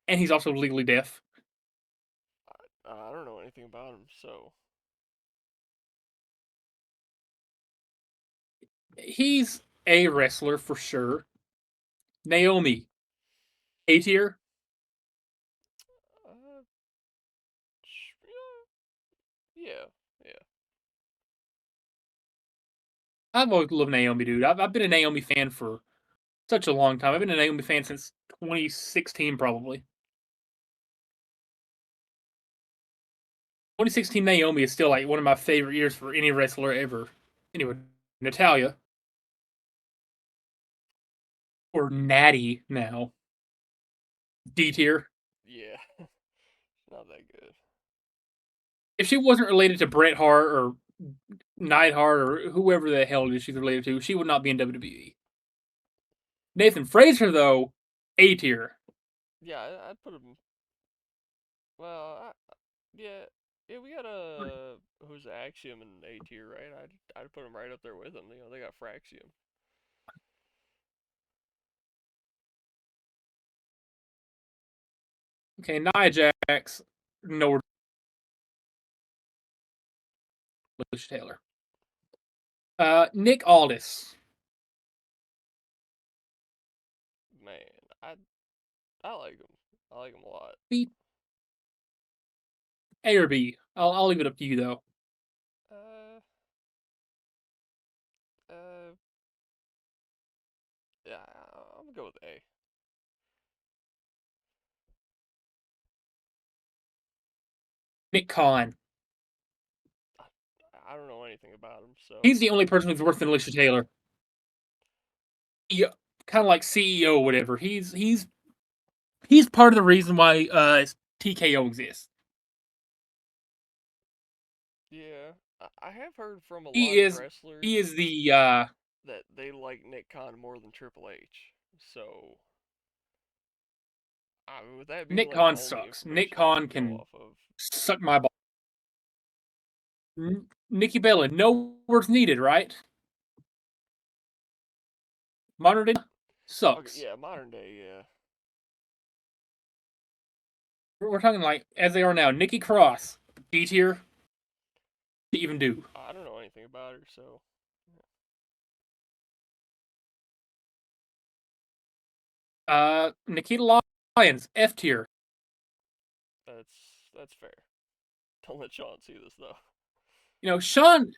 S2: and he's also legally deaf.
S1: I don't know anything about him, so
S2: He's a wrestler for sure. Naomi. A tier.
S1: uh, yeah, yeah.
S2: I've always loved Naomi, dude. I've been a Naomi fan for such a long time. I've been a Naomi fan since 2016, probably. 2016 Naomi is still like one of my favorite years for any wrestler ever. Anyway, Natalia or Natty now. D tier.
S1: Yeah, not that good.
S2: If she wasn't related to Bret Hart or Neidhart or whoever the hell it is she's related to, she would not be in WWE. Nathan Fraser, though, A tier.
S1: Yeah, I'd put him. Well, yeah, yeah. We got who's Axiom and A tier, right? I'd put him right up there with them. They got Fraxium.
S2: Okay, Nia Jax, no, Alicia Taylor. Nick Aldis.
S1: Man, I like him. I like him a lot.
S2: B, A or B. I'll leave it up to you though.
S1: Uh, uh, yeah, I'm gonna go with A.
S2: Nick Khan.
S1: I, I don't know anything about him, so
S2: He's the only person who's worse than Alicia Taylor. He, kind of like CEO or whatever. He's part of the reason why TKO exists.
S1: yeah. I have heard from a lot
S2: He
S1: of
S2: is
S1: wrestlers.
S2: he is the
S1: that they like Nick Khan more than Triple H. So, I mean, with that being
S2: Nick
S1: like the
S2: Khan
S1: only
S2: sucks. Nick
S1: information I
S2: Khan
S1: can go
S2: can
S1: off of,
S2: suck my ball. Nikki Bella, no words needed, right? Modern day
S1: okay,
S2: sucks.
S1: yeah, modern day, yeah.
S2: We're talking like as they are now. Nikki Cross, D tier, to even do.
S1: I don't know anything about her, so
S2: Nikita Lyons, F tier.
S1: that's fair. Don't let Sean see this though.
S2: You know, Sean.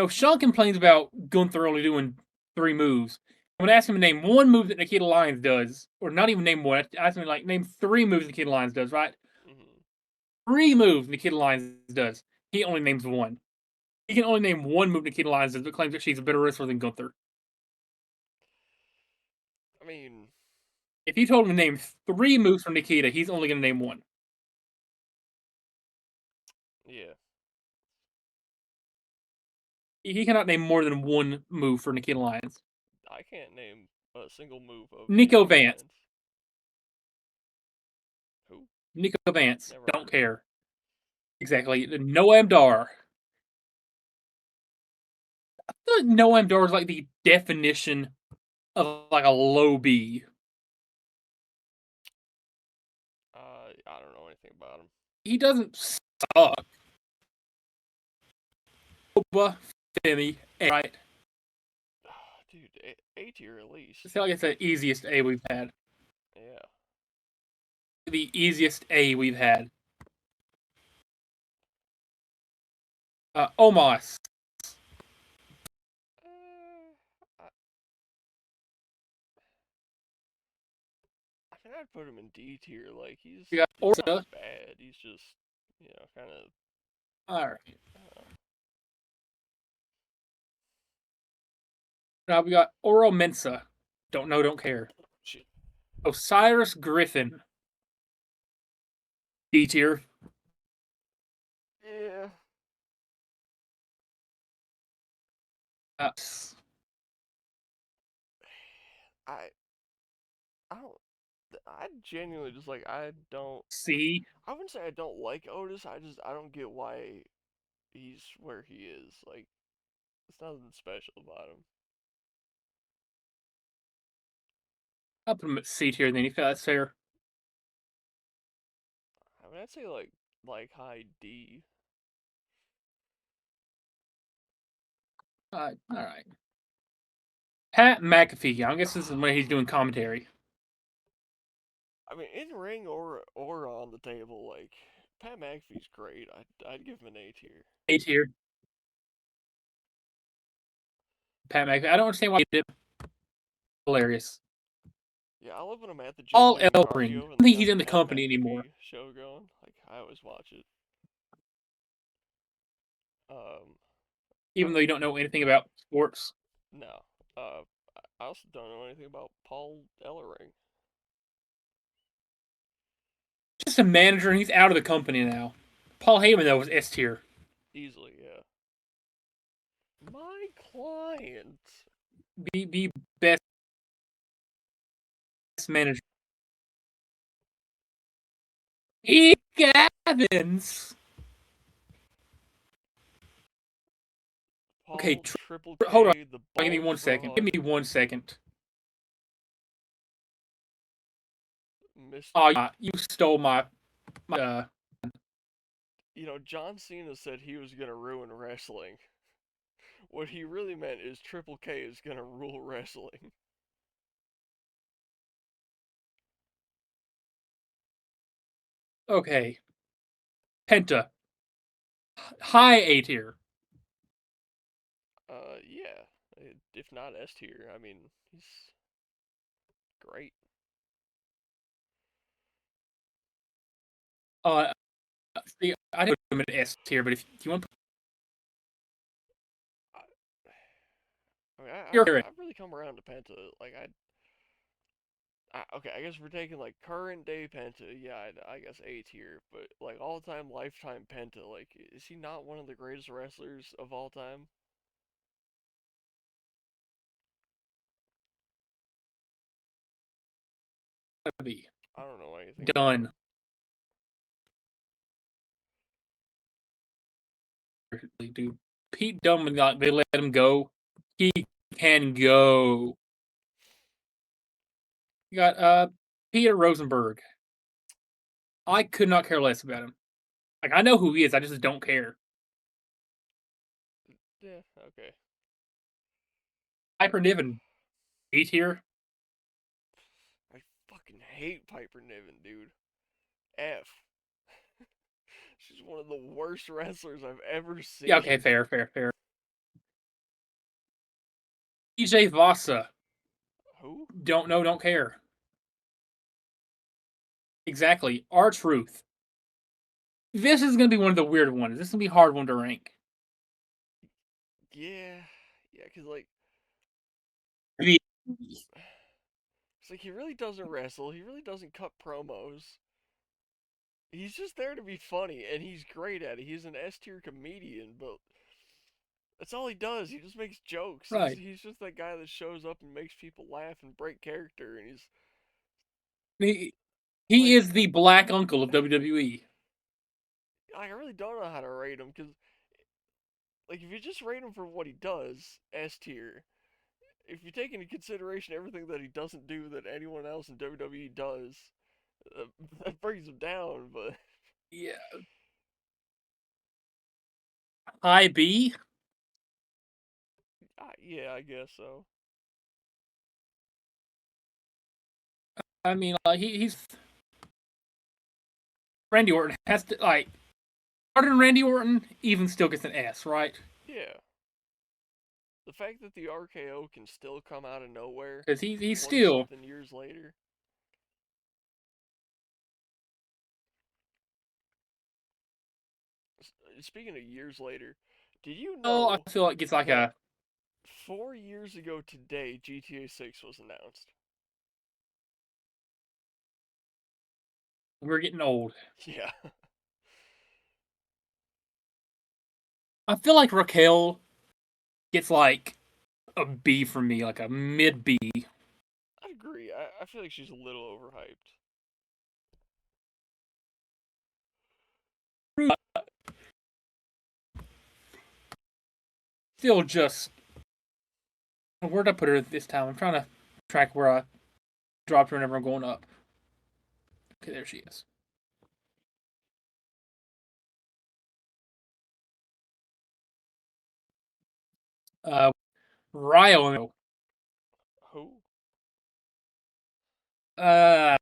S2: Sean complains about Gunther only doing 3 moves. I'm gonna ask him to name one move that Nikita Lyons does, or not even name one. Ask him like name 3 moves Nikita Lyons does. Right?
S1: Hmm.
S2: 3 moves Nikita Lyons does. He only names one. He can only name one move Nikita Lyons does, but claims that she's a better wrestler than Gunther.
S1: I mean,
S2: If you told him to name 3 moves from Nikita, he's only gonna name one.
S1: yeah,
S2: He cannot name more than one move for Nikita Lyons.
S1: I can't name a single move of
S2: Nico
S1: Nikita
S2: Vance.
S1: Lyons. Who?
S2: Nico Vance.
S1: Never heard
S2: Don't
S1: of her.
S2: care. Exactly. Noam Dar. I feel like Noam Dar is like the definition of like a low B.
S1: I don't know anything about him.
S2: He doesn't suck. Oba, Femi, right?
S1: Dude, A tier at least.
S2: I feel like it's the easiest A we've had.
S1: Yeah.
S2: The easiest A we've had. Omos.
S1: I I mean, I'd put him in D tier. Like
S2: We got
S1: he's not
S2: Orsa.
S1: bad. He's just kind of.
S2: Alright.
S1: Uh,
S2: Now we got Oro Mensa. Don't know, don't care.
S1: shit.
S2: Osiris Griffin. D tier.
S1: Yeah.
S2: Uh,
S1: I I don't. I genuinely just like I don't.
S2: C.
S1: I wouldn't say I don't like Otis. I don't get why he's where he is. Like it's nothing special about him.
S2: I'll put him at C tier then if that's fair.
S1: I mean, I'd say like high D.
S2: Alright. Pat McAfee. I guess this is when he's doing commentary.
S1: I mean, in ring or on the table, like Pat McAfee's great. I'd give him an A tier.
S2: A tier. Pat McAfee. I don't understand why he did it. Hilarious.
S1: Yeah, I love when I'm at the gym
S2: Paul
S1: doing
S2: Ellering. I
S1: cardio and
S2: don't
S1: they
S2: think
S1: got
S2: he's
S1: the
S2: in the
S1: Pat
S2: company anymore.
S1: McAfee show going. Like I always watch it. Um,
S2: Even
S1: oh
S2: though you don't know anything about sports.
S1: no. Uh, I also don't know anything about Paul Ellering.
S2: Just a manager, and he's out of the company now. Paul Heyman, though, was S tier.
S1: Easily, yeah. My client.
S2: Be best manager. E. Gavins. Okay,
S1: Paul Triple
S2: hold on.
S1: K, the
S2: Give me
S1: bald
S2: 1 second. Give
S1: fraud.
S2: me 1 second.
S1: Miss,
S2: Oh, you stole my.
S1: John Cena said he was gonna ruin wrestling. What he really meant is Triple K is gonna rule wrestling.
S2: Okay, Penta. High A tier.
S1: Yeah. If not S tier, I mean, he's great.
S2: Uh, see, I didn't put him at S tier, but if you want,
S1: I, I mean,
S2: you're
S1: I've really come around to Penta. Like, okay, I guess if we're taking like current day Penta, yeah, I guess A tier. But like all time lifetime Penta, like, is he not one of the greatest wrestlers of all time?
S2: B.
S1: I don't know anything about him.
S2: Done. Dude, Pete Dunne, they let him go. He can go. You got Peter Rosenberg. I could not care less about him. Like I know who he is, I just don't care.
S1: Yeah, okay.
S2: Piper Niven, B tier.
S1: I fucking hate Piper Niven, dude. F. She's one of the worst wrestlers I've ever
S2: Yeah,
S1: seen.
S2: okay, fair. EJ Vasa,
S1: Who?
S2: don't know, don't care. Exactly. R-Truth. This is gonna be one of the weird ones. This is gonna be a hard one to rank.
S1: Yeah, yeah, cause like,
S2: The-
S1: it's like he really doesn't wrestle. He really doesn't cut promos. He's just there to be funny, and he's great at it. He's an S tier comedian, but that's all he does. He just makes jokes. He's
S2: right.
S1: he's just that guy that shows up and makes people laugh and break character, and he's
S2: He, he
S1: like,
S2: is the black uncle of WWE.
S1: I really don't know how to rate him because, like, if you just rate him for what he does, S tier. If you take into consideration everything that he doesn't do that anyone else in WWE does, uh, that brings him down. But
S2: Yeah. High B.
S1: yeah, I guess so.
S2: I mean, he's Randy Orton has to like harder than Randy Orton, even still gets an S, right?
S1: Yeah, the fact that the RKO can still come out of nowhere
S2: Because he's
S1: 20
S2: still
S1: something years later. Speaking of years later, did you
S2: oh, I
S1: know
S2: feel like it's like
S1: that
S2: a
S1: 4 years ago today GTA 6 was announced?
S2: we're getting old.
S1: Yeah,
S2: I feel like Raquel gets like a B from me, like a mid B.
S1: I agree. I feel like she's a little overhyped.
S2: Still just where'd I put her this time? I'm trying to track where I dropped her whenever I'm going up. Okay, there she is. Uh, Ryo.
S1: Who?
S2: Uh,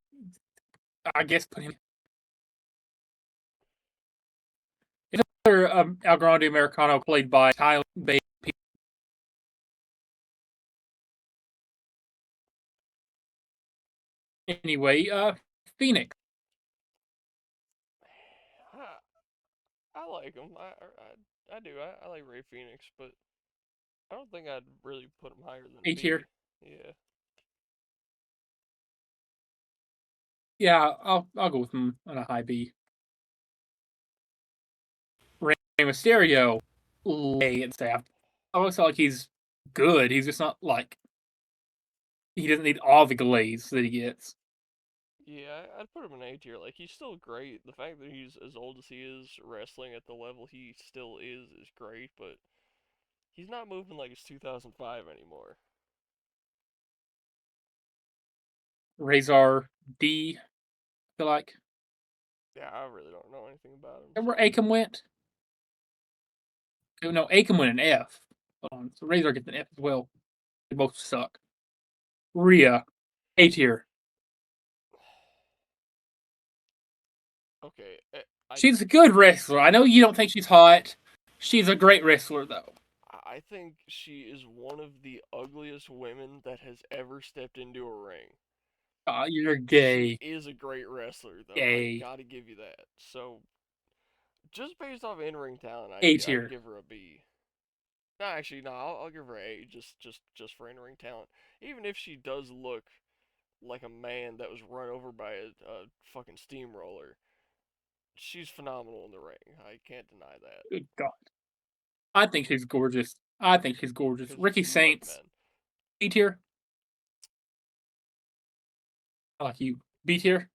S2: I guess put him. It's another El Grande Americano played by Tyler Bates. Anyway, Phoenix.
S1: I like him. I do. I like Ray Phoenix, but I don't think I'd really put him higher than
S2: A
S1: B.
S2: tier.
S1: Yeah.
S2: Yeah, I'll go with him on a high B. Rey Mysterio. Lay and say I always feel like he's good. He's just not like he doesn't need all the glaze that he gets.
S1: Yeah, I'd put him in A tier. Like, he's still great. The fact that he's as old as he is, wrestling at the level he still is great, but he's not moving like it's 2005 anymore.
S2: Razor D. I feel like.
S1: Yeah, I really don't know anything about him,
S2: Remember
S1: so.
S2: Akam went? Oh, no, Akam went an F. Hold on. So Razor gets an F as well. They both suck. Rhea. A tier.
S1: Okay,
S2: She's a good wrestler. I know you don't think she's hot. She's a great wrestler though.
S1: I think she is one of the ugliest women that has ever stepped into a ring.
S2: You're
S1: She
S2: gay.
S1: is a great wrestler, though. I
S2: Gay.
S1: gotta give you that. So, just based off in-ring talent,
S2: A
S1: I'd
S2: tier.
S1: give her a B. No, actually, no, I'll give her A. Just for in-ring talent. Even if she does look like a man that was run over by a fucking steamroller, she's phenomenal in the ring. I can't deny that.
S2: Good God. I think she's gorgeous. I think she's gorgeous.
S1: Because
S2: Ricky
S1: you like
S2: Saints.
S1: men.
S2: A tier. I like you. B tier.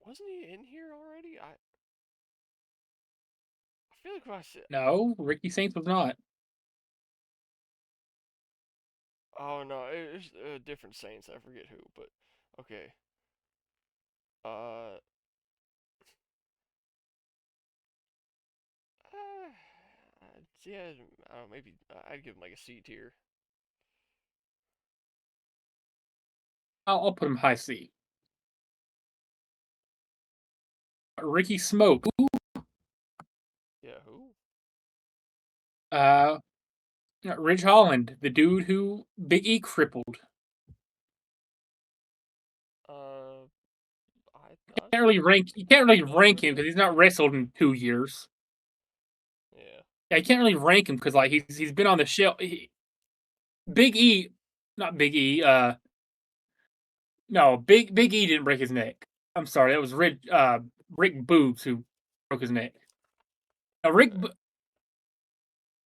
S1: Wasn't he in here already? I feel like if I said,
S2: No, Ricky Saints was not.
S1: oh no, it's different Saints. I forget who, but okay. Uh, yeah, I don't know, maybe I'd give him like a C tier.
S2: I'll put him high C. Ricky Smoke.
S1: Yeah, who?
S2: Uh, Ridge Holland, the dude who Big E crippled.
S1: Uh, I
S2: Can't really rank. You can't really rank
S1: never.
S2: him because he's not wrestled in 2 years.
S1: Yeah.
S2: Yeah, you can't really rank him because like he's been on the shelf. Big E, not Big E. No, Big E didn't break his neck. I'm sorry, that was Rick Boobs who broke his neck. Now
S1: Okay.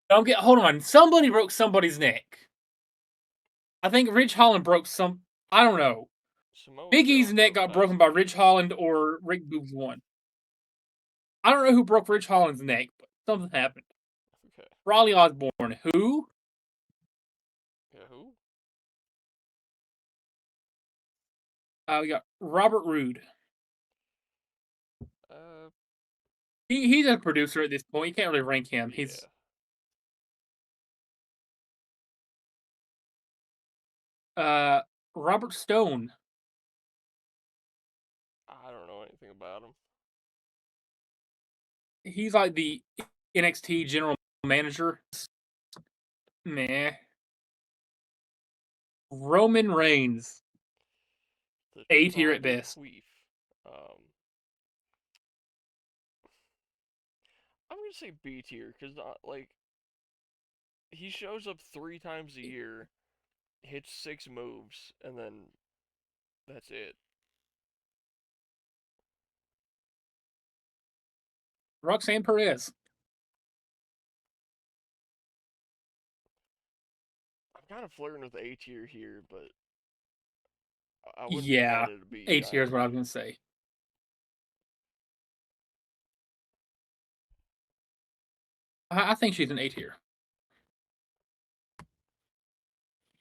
S2: don't get. Hold on, somebody broke somebody's neck. I think Ridge Holland broke some. I don't know.
S1: Samoa
S2: Big E's
S1: Joe
S2: neck
S1: broke
S2: got broken by Ridge
S1: Tyson.
S2: Holland or Rick Boobs one. I don't know who broke Ridge Holland's neck, but something happened.
S1: Okay.
S2: Raleigh Osborne, who?
S1: Yeah, who?
S2: We got Robert Roode.
S1: Uh,
S2: He's a producer at this point. You can't really rank him.
S1: yeah.
S2: He's uh Robert Stone.
S1: I don't know anything about him.
S2: He's like the NXT general manager. Meh. Roman Reigns.
S1: The
S2: A tier at
S1: Tribal
S2: best.
S1: Queef. Um, I'm gonna say B tier because like he shows up 3 times a year, hits 6 moves, and then that's it.
S2: Roxanne Perez.
S1: I'm kind of flirting with A tier here, but I wouldn't be
S2: Yeah.
S1: mad at a B
S2: A tier is what I was
S1: either.
S2: gonna say. I think she's an A tier.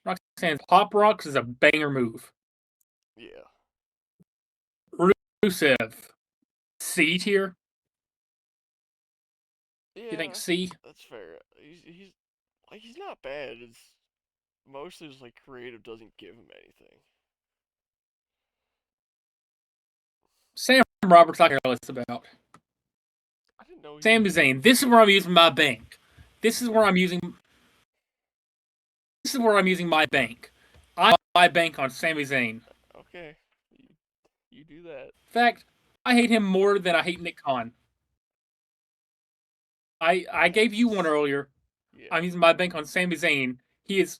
S2: Roxanne's Pop Rocks is a banger move.
S1: Yeah.
S2: Rusev. C tier? You think
S1: Yeah,
S2: C?
S1: that's fair. He's like he's not bad. It's mostly just like creative doesn't give him anything.
S2: Sam Roberts, I care less about.
S1: I didn't know he was
S2: Sami
S1: in
S2: Zayn. This is where I'm using my bank. This is where I'm using. This is where I'm using my bank. I my bank on Sami Zayn.
S1: Okay, you do that.
S2: In fact, I hate him more than I hate Nick Khan. I gave you one earlier.
S1: Yeah,
S2: I'm using my bank on Sami Zayn. He is,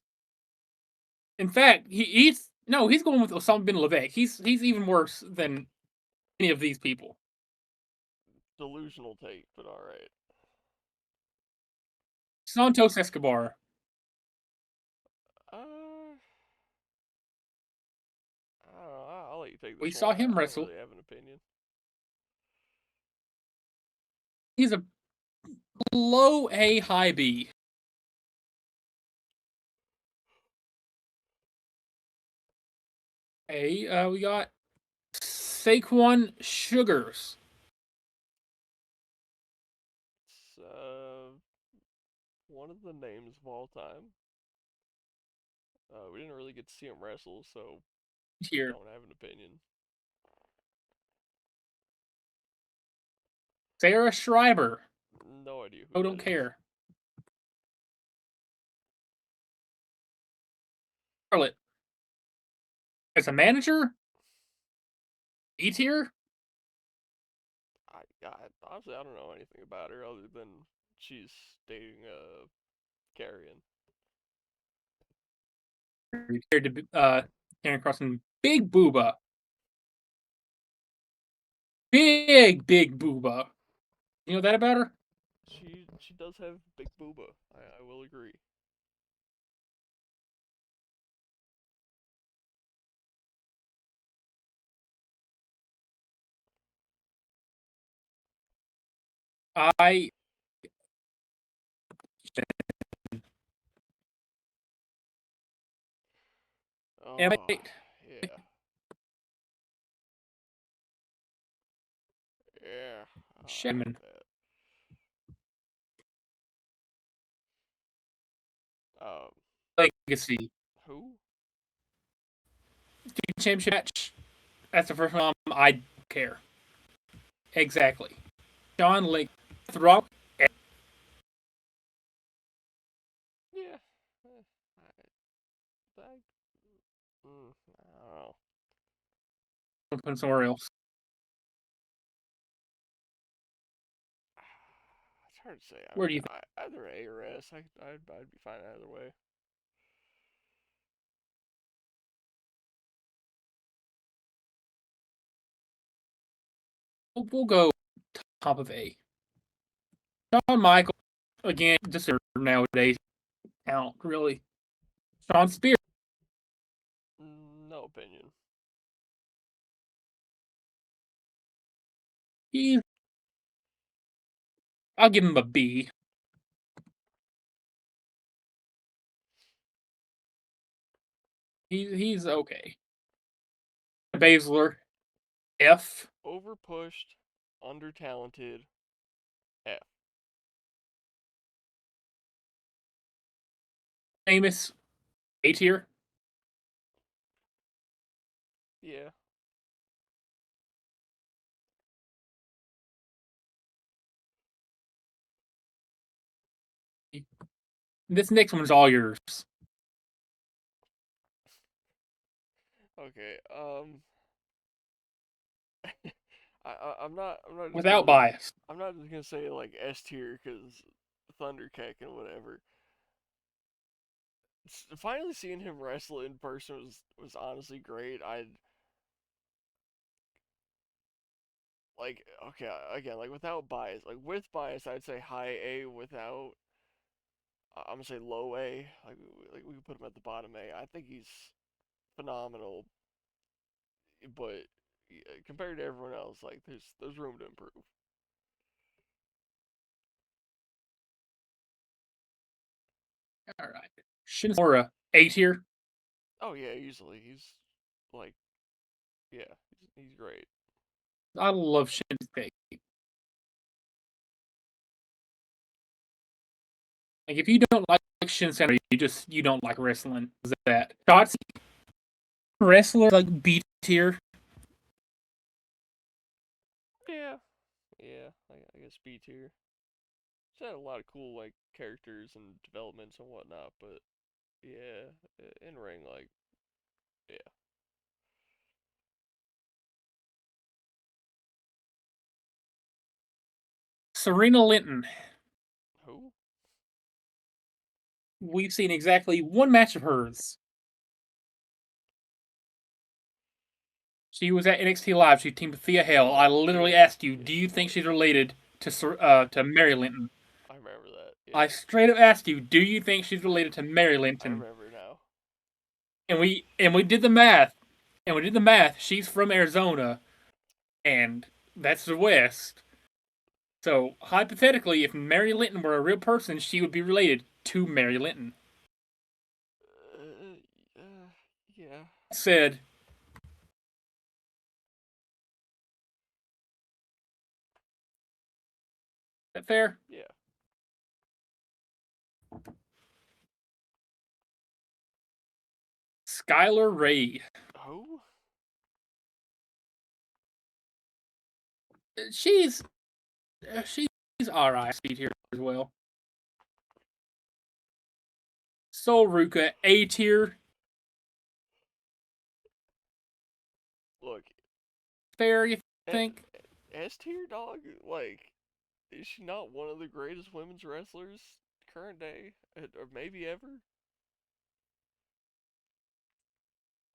S2: in fact, he's no, he's going with Osama bin Laden. He's even worse than any of these people.
S1: delusional take, but all right.
S2: Santos Escobar.
S1: Uh, I don't know. I'll let you take
S2: We
S1: this one.
S2: saw him
S1: I don't
S2: wrestle.
S1: really have an opinion.
S2: He's a low A, high B. A. We got Saquon Sugars.
S1: It's one of the names of all time. We didn't really get to see him wrestle, so
S2: Here,
S1: don't have an opinion.
S2: Sarah Schreiber.
S1: No idea who
S2: Oh,
S1: that
S2: don't
S1: is.
S2: care. Charlotte. As a manager, E tier.
S1: Honestly I don't know anything about her other than she's dating Carrion.
S2: Compared to Karen Cross and Big Booba. Big Booba. You know that about her?
S1: She does have big booba. I will agree.
S2: I am
S1: Oh, yeah, yeah. I like
S2: Shaman
S1: that. Um,
S2: Legacy
S1: who?
S2: championship match. That's the first one I care. Exactly. John Lake Throck.
S1: Yeah. I, I don't know.
S2: Put somewhere else.
S1: It's hard to say. I
S2: Where
S1: mean,
S2: do you think?
S1: either A or S. I'd be fine either way.
S2: We'll go top of A. Shawn Michaels again, just nowadays count really. Sean Spears.
S1: No opinion.
S2: He, I'll give him a B. He's okay. Baszler F.
S1: Overpushed, under talented, F.
S2: Famous A tier.
S1: Yeah.
S2: This next one's all yours
S1: Okay. I'm not just
S2: without
S1: gonna
S2: bias.
S1: I'm not just gonna say like S tier because Thundercat and whatever. Finally seeing him wrestle in person was honestly great. I like okay again like without bias like with bias I'd say high A without I'm gonna say low A like we could put him at the bottom A. I think he's phenomenal, but compared to everyone else like there's room to improve.
S2: All right. Shinzora A tier.
S1: Oh yeah, easily he's like yeah he's great.
S2: I love Shinsuke. Like if you don't like Shinsuke, you don't like wrestling. Is that Shotzi wrestler like B tier?
S1: Yeah, yeah, I guess B tier. She's had a lot of cool like characters and developments and whatnot, but yeah, in ring like yeah.
S2: Serena Linton.
S1: Who?
S2: We've seen exactly one match of hers. She was at NXT Live. She teamed with Thea Hale. I
S1: Oh
S2: literally
S1: yeah,
S2: asked you,
S1: yeah
S2: do
S1: she
S2: you think
S1: was.
S2: she's related to Mary Linton?
S1: I remember that.
S2: I
S1: Yeah,
S2: straight up asked you, do you think she's related to Mary
S1: I
S2: Linton?
S1: remember now.
S2: And we did the math. And we did the math. She's from Arizona, and that's the West. So hypothetically, if Mary Linton were a real person, she would be related to Mary Linton.
S1: Uh, yeah,
S2: Said, that fair?
S1: yeah.
S2: Skylar Ray.
S1: Who?
S2: She's she's alright here as well. Sol Ruka A tier.
S1: Look,
S2: Fair, you
S1: eh,
S2: think?
S1: S tier dog. Like, is she not one of the greatest women's wrestlers current day, or maybe ever?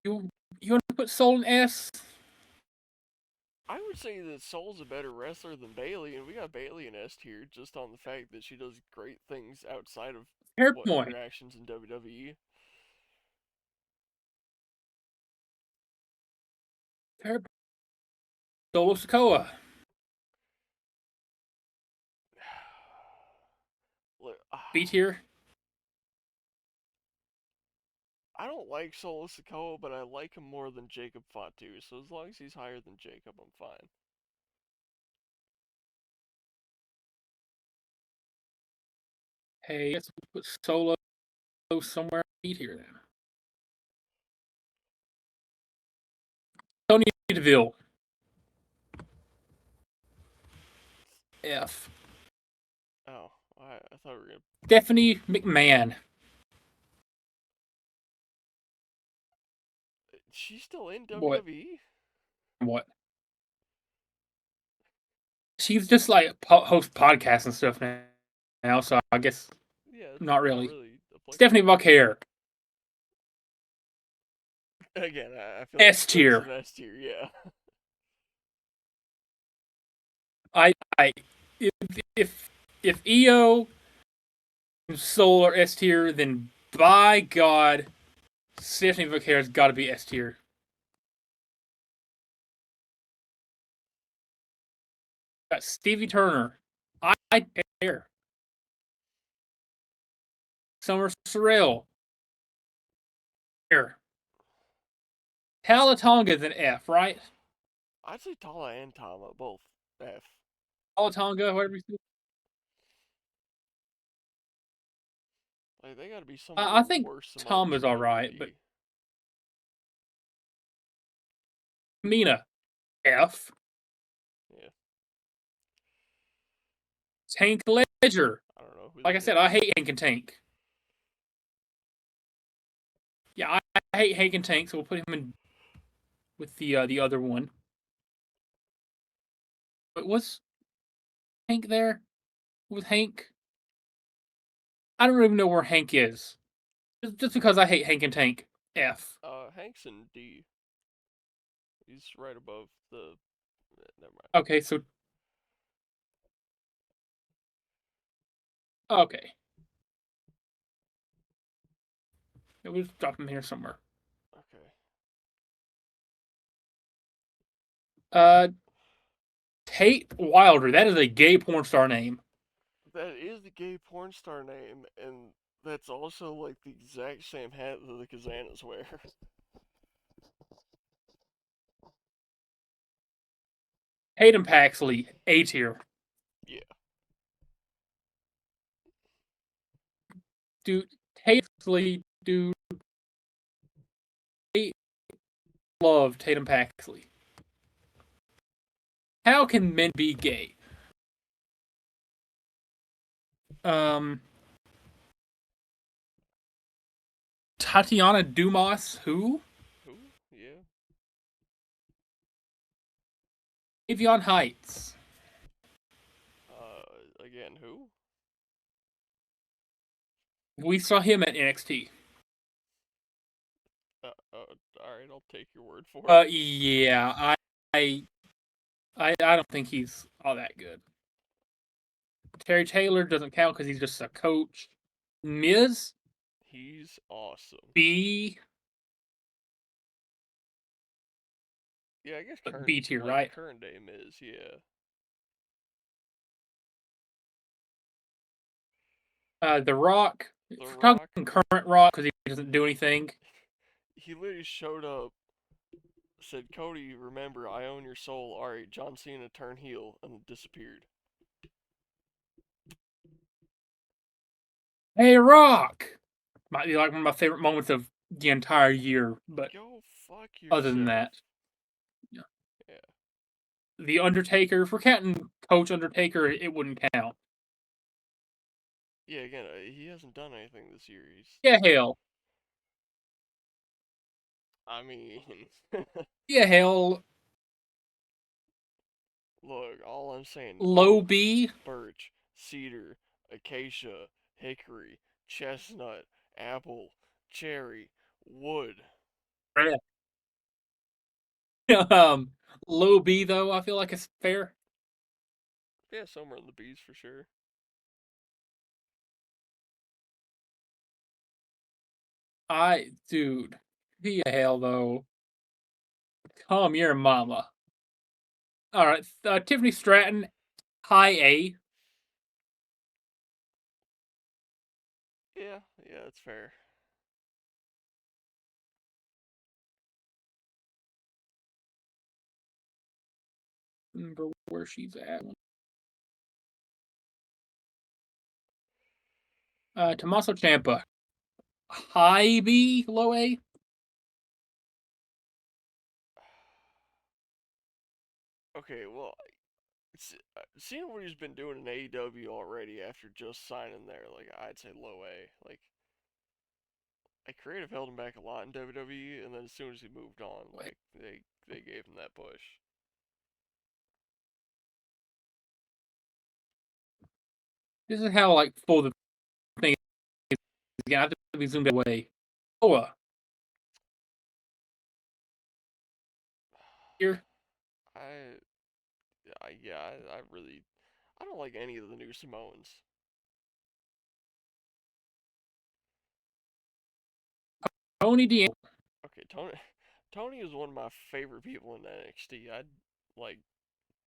S2: You you want to put Sol in S?
S1: I would say that Soul's a better wrestler than Bailey, and we got Bailey in S tier just on the fact that she does great things outside of
S2: Fair
S1: what
S2: point.
S1: her actions in WWE.
S2: Fair. Solo Sokoa. B tier.
S1: I don't like Solo Sikoa, but I like him more than Jacob Fatu. So as long as he's higher than Jacob, I'm fine.
S2: Hey, let's put Solo somewhere B tier then. Tony DeVille. F.
S1: Oh, I thought we were gonna.
S2: Stephanie McMahon.
S1: She's still in
S2: What?
S1: WWE?
S2: What? She's just like host podcasts and stuff now, so I guess
S1: Yeah, it's
S2: not
S1: not
S2: really.
S1: really
S2: Stephanie
S1: applicable.
S2: Buckhair.
S1: Again, I feel like
S2: S
S1: that's
S2: tier.
S1: an S tier. Yeah.
S2: I if EO and Soul are S tier, then by God, Stephanie Buckhair's got to be S tier. Got Stevie Turner. I dare. Summer Sorrell. Here. Talatonga's an F, right?
S1: I'd say Tala and Tama both F.
S2: Talatonga, whatever you say.
S1: Like they gotta be some of the
S2: I think
S1: worst
S2: Tom
S1: Samoans
S2: is
S1: you'll
S2: all
S1: ever
S2: right, but
S1: be.
S2: Mina, F.
S1: Yeah.
S2: Tank Ledger.
S1: I don't know who
S2: Like I
S1: that
S2: said, I
S1: is.
S2: hate Hank and Tank. Yeah, I hate Hank and Tank, so we'll put him in with the other one. But was Hank there? With Hank? I don't even know where Hank is. Just because I hate Hank and Tank. F.
S1: Hank's in D. He's right above the. Never mind.
S2: Okay, so okay. We'll just drop him here somewhere.
S1: Okay.
S2: Uh Tate Wilder. That is a gay porn star name.
S1: That is the gay porn star name, and that's also like the exact same hat that the Kazanas wear.
S2: Hayden Paxley, A tier.
S1: Yeah.
S2: Dude, Paxley, dude, I love Tatum Paxley. How can men be gay? Um, Tatiana Dumas, who?
S1: Who? Yeah.
S2: Avion Heights.
S1: Again, who?
S2: We saw him at NXT.
S1: Alright, I'll take your word for it.
S2: Yeah, I, I don't think he's all that good. Terry Taylor doesn't count because he's just a coach. Miz
S1: He's awesome.
S2: B,
S1: Yeah, I guess
S2: B tier, right?
S1: current day Miz, yeah.
S2: The Rock.
S1: The
S2: If we're
S1: Rock,
S2: talking current Rock because he doesn't do anything.
S1: he literally showed up, said, Cody, remember, I own your soul. Alright, John Cena turned heel, and disappeared.
S2: Hey, Rock. Might be like one of my favorite moments of the entire year, but
S1: Go fuck
S2: other than
S1: yourself.
S2: that, yeah.
S1: Yeah.
S2: The Undertaker. If we're counting Coach Undertaker, it wouldn't count.
S1: Yeah, again, he hasn't done anything this year.
S2: Yeah, hell.
S1: I mean,
S2: Yeah, hell.
S1: look, all I'm saying,
S2: Low
S1: oak,
S2: B.
S1: birch, cedar, acacia, hickory, chestnut, apple, cherry, wood.
S2: um, Low B though. I feel like it's fair.
S1: Yeah, somewhere in the B's for sure.
S2: Dude. Yeah, hell though. Come your mama. All right, Tiffany Stratton, high A.
S1: Yeah, that's fair.
S2: Remember where she's at. Tommaso Ciampa. High B, low A.
S1: Okay, well, seeing what he's been doing in AEW already after just signing there, like I'd say low A. Like creative held him back a lot in WWE, and then as soon as he moved on, like they gave him that push.
S2: This is how like full the thing is. Again, I have to be zoomed away. Oh, here.
S1: I, yeah, I really, I don't like any of the new Samoans.
S2: Tony D.
S1: Okay, Tony is one of my favorite people in NXT. I'd like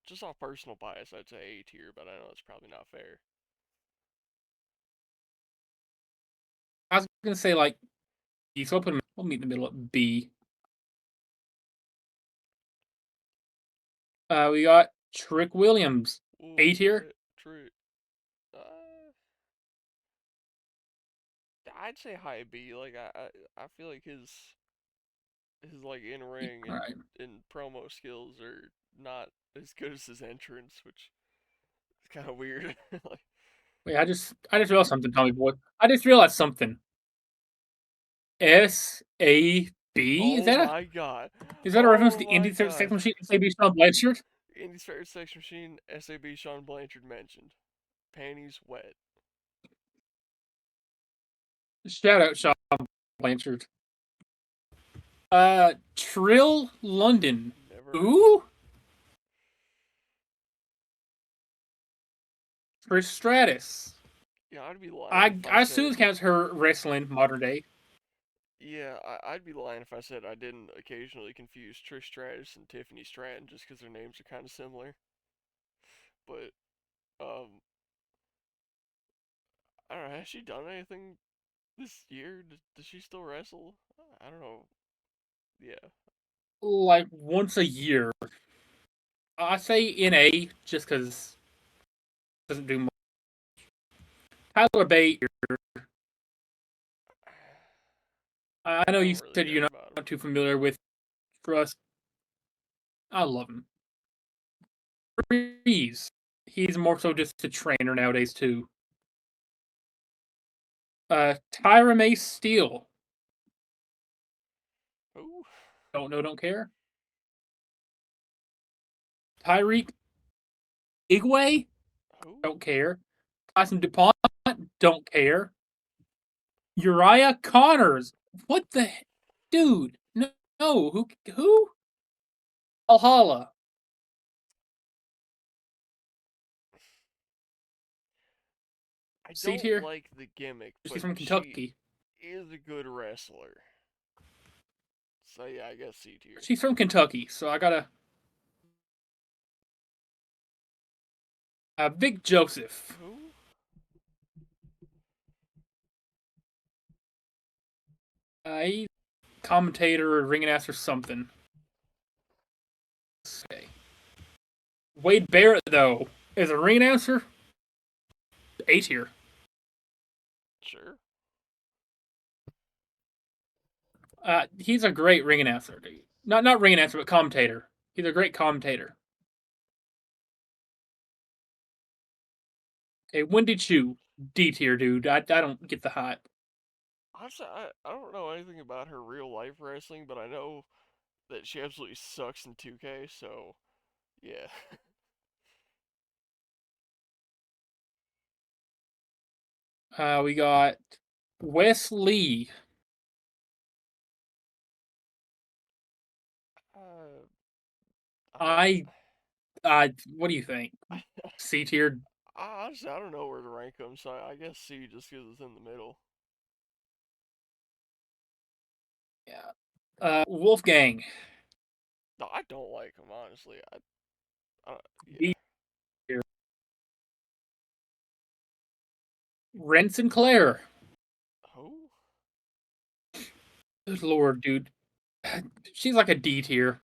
S1: just off personal bias, I'd say A tier, but I know it's probably not fair.
S2: I was gonna say like B, so we'll meet in the middle at B. We got Trick Williams,
S1: Ooh,
S2: A tier.
S1: True. Uh, I'd say high B. Like I feel like his like in ring
S2: All right.
S1: and promo skills are not as good as his entrance, which is kind of weird. Like,
S2: Wait, I just realized something, Tommy boy. I just realized something. SAB?
S1: oh my god,
S2: Is that a reference
S1: oh
S2: to
S1: my
S2: Indie Sex
S1: god.
S2: Machine SAB Sean Blanchard?
S1: Indy's favorite sex machine, SAB Sean Blanchard mentioned. Panties wet.
S2: Shout out Sean Blanchard. Trill London.
S1: Never heard of him.
S2: Ooh, Trish Stratus.
S1: Yeah, I'd be lying
S2: I
S1: if I
S2: I assume
S1: said.
S2: this counts her wrestling modern day.
S1: Yeah, I'd be lying if I said I didn't occasionally confuse Trish Stratus and Tiffany Stratton just because their names are kind of similar. But um, I don't know. Has she done anything this year? Does she still wrestle? I don't know. Yeah.
S2: Like once a year. I say in A just because it doesn't do much. Tyler Bate. I
S1: I
S2: know you
S1: don't really
S2: said
S1: care
S2: you're
S1: about him.
S2: not too familiar with Trust. I love him. Breeze. He's more so just a trainer nowadays too. Tyra May Steele.
S1: Who?
S2: Don't know, don't care. Tyreek Igwe.
S1: Who?
S2: Don't care. Tyson DuPont. Don't care. Uriah Connors. What the dude? No, no. Who? Valhalla.
S1: I
S2: C
S1: don't
S2: tier.
S1: like the gimmick,
S2: She's
S1: but
S2: from
S1: she
S2: Kentucky.
S1: is a good wrestler. So yeah, I guess C tier.
S2: She's from Kentucky, so I gotta. Vic Joseph.
S1: Who?
S2: He commentator or ring announcer something. Okay. Wade Barrett though is a ring announcer. A tier.
S1: Sure.
S2: He's a great ring announcer. Not ring announcer, but commentator. He's a great commentator. Okay, Wendy Chu, D tier dude. I don't get the hype.
S1: Honestly, I don't know anything about her real life wrestling, but I know that she absolutely sucks in 2K, so yeah.
S2: We got Wes Lee.
S1: uh, I don't.
S2: I what do you think? C tier.
S1: Honestly, I don't know where to rank them, so I guess C just because it's in the middle.
S2: Yeah. Wolfgang.
S1: No, I don't like him, honestly. Yeah.
S2: D tier. Ren Sinclair.
S1: Who?
S2: Good lord, dude. She's like a D tier.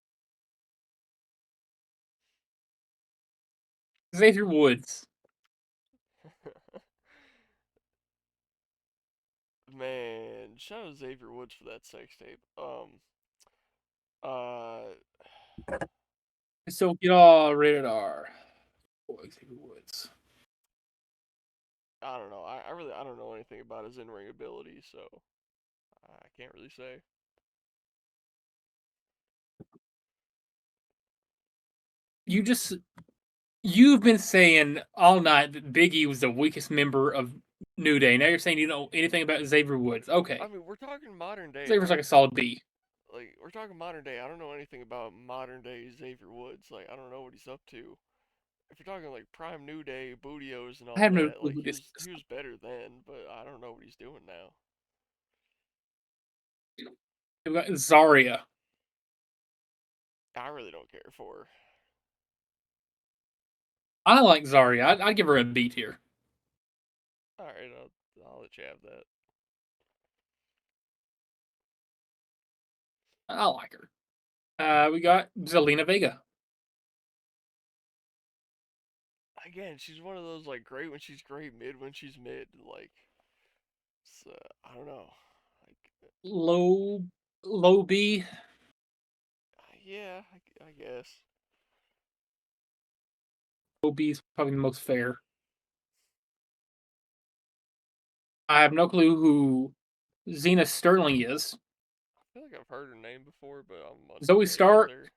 S2: Xavier Woods.
S1: Man, shout out Xavier Woods for that sex tape. Uh,
S2: So get all rated R. Oh, Xavier Woods.
S1: I don't know. I really I don't know anything about his in ring ability, so I can't really say.
S2: You just you've been saying all night that Big E was the weakest member of New Day. Now you're saying you don't know anything about Xavier Woods.
S1: I
S2: Okay.
S1: mean, we're talking modern day,
S2: Xavier's like
S1: right?
S2: a solid B.
S1: Like we're talking modern day. I don't know anything about modern day Xavier Woods. Like I don't know what he's up to. If you're talking like prime New Day, Bootios and
S2: I
S1: all
S2: have no
S1: that,
S2: clue
S1: like
S2: who this is.
S1: he was better then, but I don't know what he's doing now.
S2: We've got Zarya.
S1: I really don't care for her.
S2: I like Zarya. I'd give her a B tier.
S1: All right, I'll let you have that.
S2: I like her. We got Zelina Vega.
S1: Again, she's one of those like great when she's great, mid when she's mid. Like, I don't know. Like,
S2: Low low B.
S1: yeah, I guess.
S2: Low B is probably the most fair. I have no clue who Xena Sterling is.
S1: I feel like I've heard her name before, but I'm
S2: Zoe
S1: unfamiliar with
S2: Stark.
S1: her.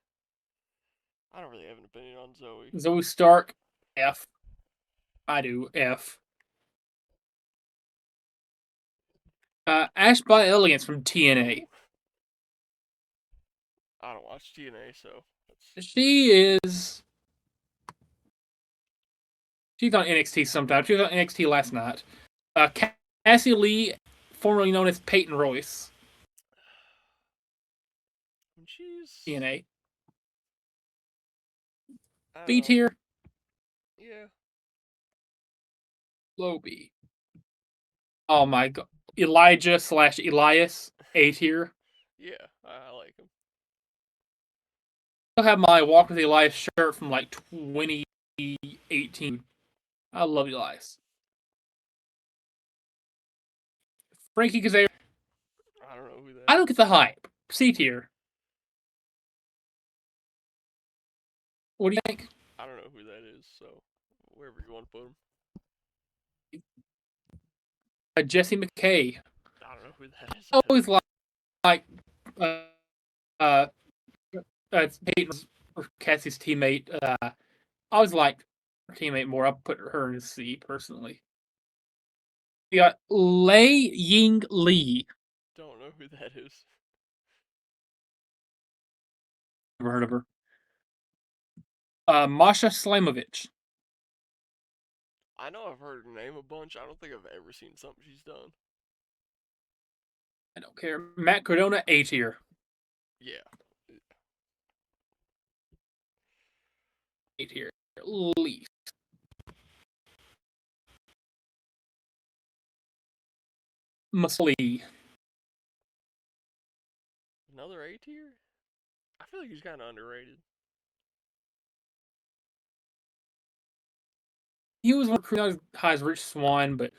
S1: I don't really have an opinion on Zoe.
S2: Zoe Stark. F. I do. F. Ash by Elegance from TNA.
S1: Who? I don't watch TNA, so that's
S2: She is. She's on NXT sometimes. She was on NXT last night. Uh, Cassie Lee, formerly known as Peyton Royce,
S1: she's.
S2: TNA.
S1: I don't
S2: B
S1: know.
S2: tier,
S1: Yeah,
S2: low B. Oh my god. Elijah slash Elias, A tier.
S1: yeah, I like him.
S2: I have my Walk with Elias shirt from like 2018. I love Elias. Frankie Kazarian.
S1: I don't know who that
S2: I don't
S1: is.
S2: get the hype. C tier. What do you think?
S1: I don't know who that is. So wherever you want to put him,
S2: Jesse McKay.
S1: I don't know who that is
S2: I
S1: either.
S2: always like uh, uh, Peyton's or Cassie's teammate. I always liked her teammate more. I'll put her in C personally. We got Lei Ying Lee.
S1: Don't know who that is.
S2: Never heard of her. Masha Slamovich.
S1: I know I've heard her name a bunch. I don't think I've ever seen something she's done.
S2: I don't care. Matt Cardona, A tier.
S1: Yeah.
S2: A tier. Lee. Musli.
S1: Another A tier? I feel like he's kind of underrated.
S2: He was not as high as Rich Swan, but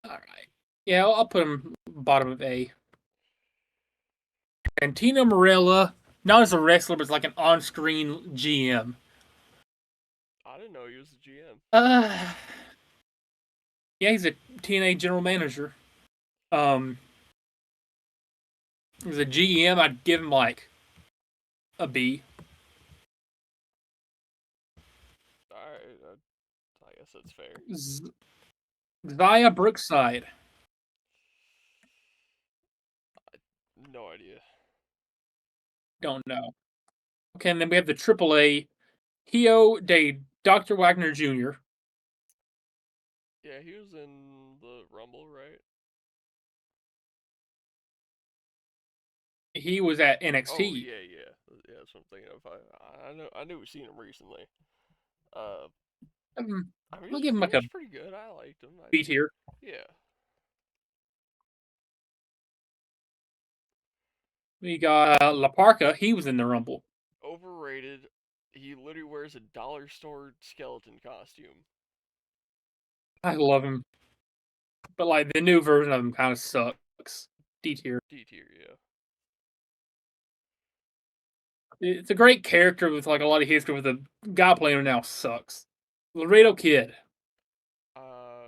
S2: all right. Yeah, I'll put him bottom of A. And Tina Morella, not as a wrestler, but as like an on-screen GM.
S1: I didn't know he was the GM.
S2: Uh, yeah, he's a TNA general manager. Um, as a GM, I'd give him like a B.
S1: Alright, I guess that's fair.
S2: Zaya Brookside.
S1: No idea.
S2: Don't know. Okay, and then we have the AAA Hio de Dr. Wagner Jr.
S1: Yeah, he was in the Rumble, right?
S2: He was at
S1: Oh
S2: NXT.
S1: yeah, yeah, yeah. That's what I'm thinking of. I know I knew we've seen him recently. Uh, I mean
S2: I'll give him
S1: he
S2: like a
S1: was pretty good. I liked him.
S2: B tier.
S1: Yeah.
S2: We got La Parka. He was in the Rumble.
S1: Overrated. He literally wears a dollar store skeleton costume.
S2: I love him, but like the new version of him kind of sucks. D tier.
S1: D tier, yeah.
S2: It's a great character with like a lot of history, with the guy playing him now sucks. Laredo Kid.
S1: Uh,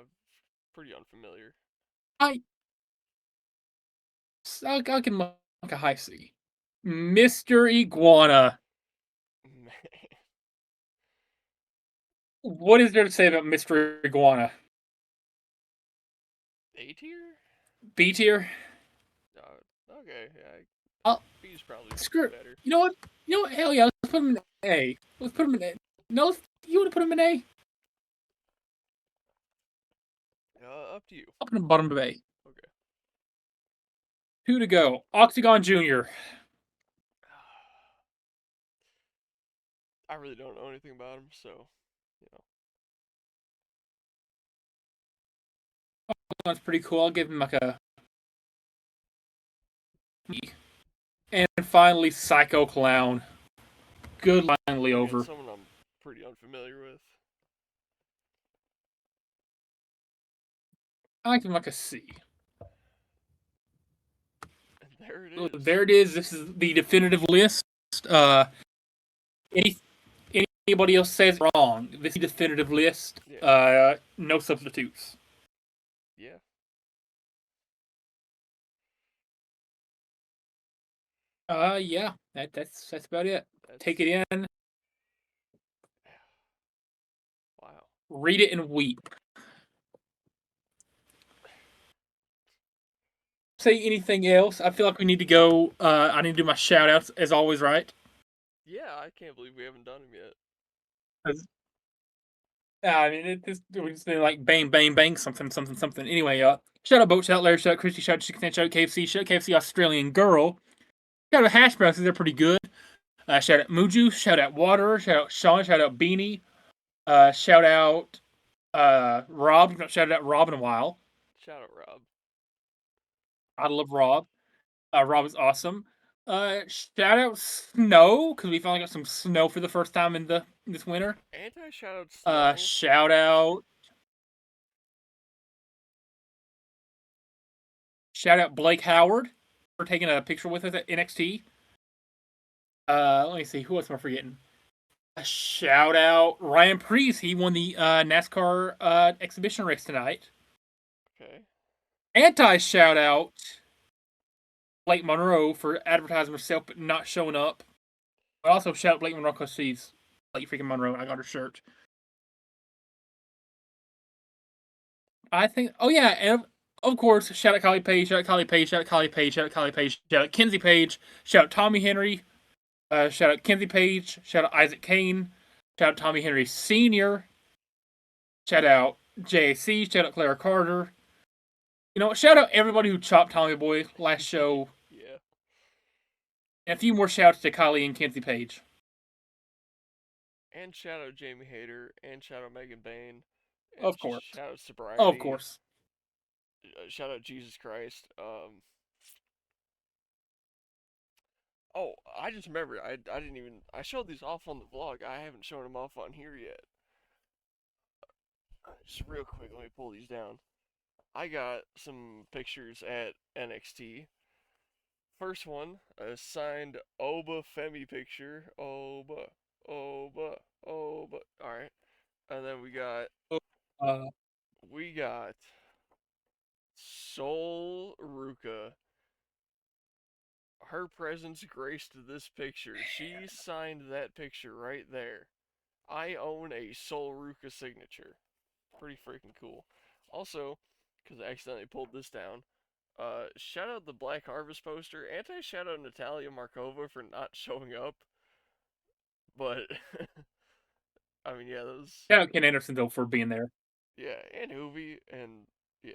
S1: Pretty unfamiliar.
S2: I I'll give him like a high C. Mr. Iguana.
S1: Man,
S2: What is there to say about Mr. Iguana?
S1: A tier?
S2: B tier?
S1: Okay, yeah.
S2: I'll
S1: B's probably
S2: screw.
S1: better.
S2: You know what? You know what? Hell yeah, let's put him in A. Let's put him in A. No, you want to put him in A?
S1: Up to you.
S2: I'll put him bottom of A.
S1: Okay.
S2: Two to go. Octagon Jr.
S1: I really don't know anything about him, so you know.
S2: That's pretty cool. I'll give him like a E. And finally, Psycho Clown. Good finally
S1: Again,
S2: over.
S1: someone I'm pretty unfamiliar with.
S2: I give him like a C.
S1: And there it
S2: So
S1: is.
S2: there it is. This is the definitive list. Uh, any anybody else says wrong, this is the definitive list.
S1: Yeah.
S2: No substitutes.
S1: Yeah.
S2: Yeah. That's about it.
S1: That's
S2: Take it in,
S1: wow.
S2: read it, and weep. Say anything else? I feel like we need to go. I need to do my shout outs as always, right?
S1: Yeah, I can't believe we haven't done him yet.
S2: I mean, we just been like bang, bang, bang, something, something, something. Anyway, shout out Boat, shout out Larry, shout out Christy, shout out Chicken, shout out KFC, shout out KFC Australian Girl, shout out Hash Browns, they're pretty good. Shout out Muju, shout out Water, shout out Sean, shout out Beanie, shout out Rob, not shouted out Rob in a while.
S1: Shout out Rob.
S2: I love Rob. Rob is awesome. Shout out Snow, because we finally got some snow for the first time in this winter.
S1: Anti shout out Snow.
S2: Shout out Blake Howard for taking a picture with us at NXT. Let me see, who else am I forgetting? A shout out Ryan Priest. He won the NASCAR exhibition race tonight.
S1: Okay.
S2: Anti shout out Blake Monroe for advertising herself but not showing up. But also shout out Blake Monroe because she's Blake freaking Monroe. I got her shirt. I think. Oh yeah, and of course, shout out Kylie Page. Shout out Kylie Page. Shout out Kylie Page. Shout out Kylie Page. Shout out Kenzie Page. Shout out Tommy Henry. Shout out Kenzie Page. Shout out Isaac Kane. Shout out Tommy Henry Sr. Shout out JAC. Shout out Clara Carter. You know, shout out everybody who chopped Tommy Boy last show.
S1: Yeah.
S2: And a few more shouts to Kylie and Kenzie Page.
S1: And shout out Jamie Hayter. And shout out Megan Bain. And
S2: Of course.
S1: shout out Sobriety.
S2: Of course.
S1: Shout out Jesus Christ. Oh, I just remembered. I didn't even. I showed these off on the vlog. I haven't shown them off on here yet. Just real quick, let me pull these down. I got some pictures at NXT. First one, a signed Oba Femi picture. Oba, Oba, Oba. All right, and then
S2: Uh,
S1: we got Sol Ruka. Her presence graced this picture. She signed that picture right there. I own a Sol Ruka signature. Pretty freaking cool. Also, because I accidentally pulled this down, shout out the Black Harvest poster. Anti shout out Natalia Markova for not showing up. But, I mean, yeah, those.
S2: shout out Ken Anderson, though, for being there.
S1: Yeah, and Hoovy, and yeah.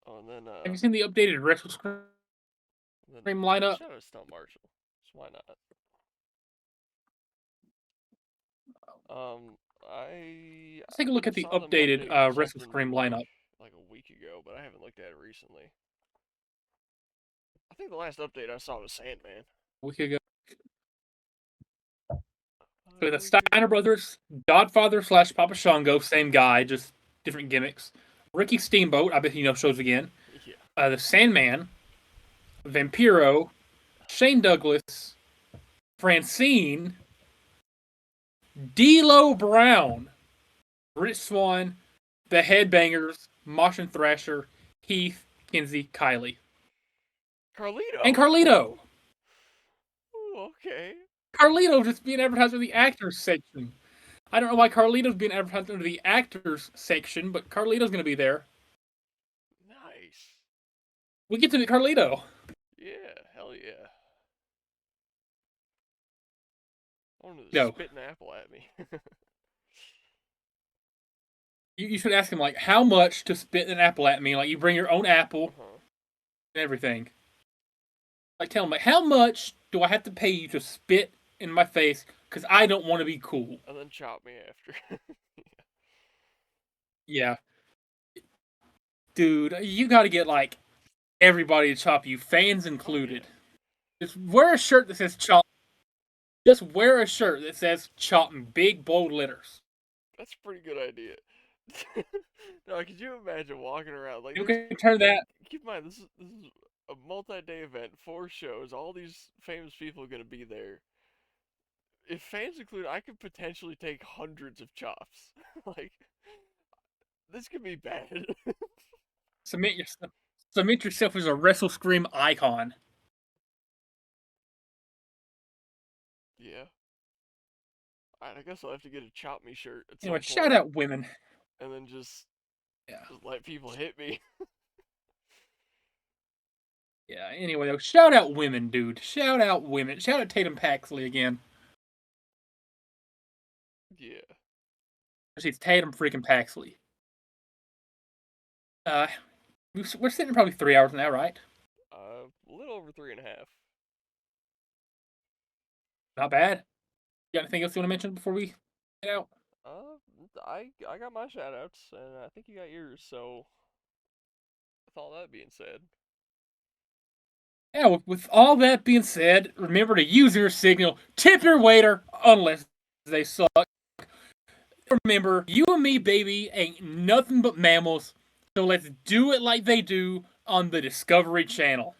S1: Oh, and then,
S2: Have you seen the updated Wrestle Scream lineup?
S1: shout out Stunt Marshall. So why not?
S2: Let's take a look at the
S1: saw them
S2: updated
S1: update
S2: Wrestle
S1: something
S2: Scream lineup.
S1: like a week ago, but but I haven't looked at it recently. I think the last update I saw was Sandman.
S2: We could go. So the
S1: We could
S2: Steiner
S1: go.
S2: brothers, Godfather / Papa Shango, same guy, just different gimmicks. Ricky Steamboat, I bet shows again.
S1: Yeah.
S2: The Sandman, Vampiro, Shane Douglas, Francine, D'Lo Brown, Rich Swan, the Headbangers, Martian Thrasher, Heath, Kinsey, Kylie, and
S1: Carlito.
S2: Carlito.
S1: Ooh, okay.
S2: Carlito just being advertised in the actors section. I don't know why Carlito's being advertised under the actors section, but Carlito's going to be there.
S1: Nice.
S2: We get to meet Carlito.
S1: Yeah, hell yeah. I wanted to
S2: No.
S1: spit an apple at me.
S2: You should ask him, like, how much to spit an apple at me? Like, you bring your own apple
S1: Uh-huh.
S2: and everything. Like, tell him, like, how much do I have to pay you to spit in my face because I don't want to be cool?
S1: And then chop me after.
S2: Yeah. Dude, you got to get, like, everybody to chop you, fans included. Just wear a shirt that says chop. Just wear a shirt that says chop in big, bold letters.
S1: That's a pretty good idea. No, could you imagine walking around like
S2: You
S1: there's?
S2: can turn that.
S1: Keep in mind, this is a multi-day event, 4 shows. All these famous people are gonna be there. If fans include, I could potentially take hundreds of chops. Like this could be bad.
S2: Submit yourself. Submit yourself as a Wrestle Scream icon.
S1: Yeah. Alright, I guess I'll have to get a chop me shirt at
S2: Anyway,
S1: some
S2: shout
S1: point,
S2: out women.
S1: and then just
S2: Yeah.
S1: just let people hit me.
S2: Yeah, anyway, though, shout out women, dude. Shout out women. Shout out Tatum Paxley again.
S1: Yeah.
S2: She's Tatum freaking Paxley. Uh, we're sitting in probably 3 hours now, right?
S1: A little over 3.5.
S2: Not bad. You got anything else you want to mention before we get out?
S1: Uh, I got my shout outs, and I think you got yours, so with all that being said,
S2: Yeah, with all that being said, remember to use your signal. Tip your waiter, unless they suck. Remember, you and me, baby, ain't nothing but mammals, so let's do it like they do on the Discovery Channel.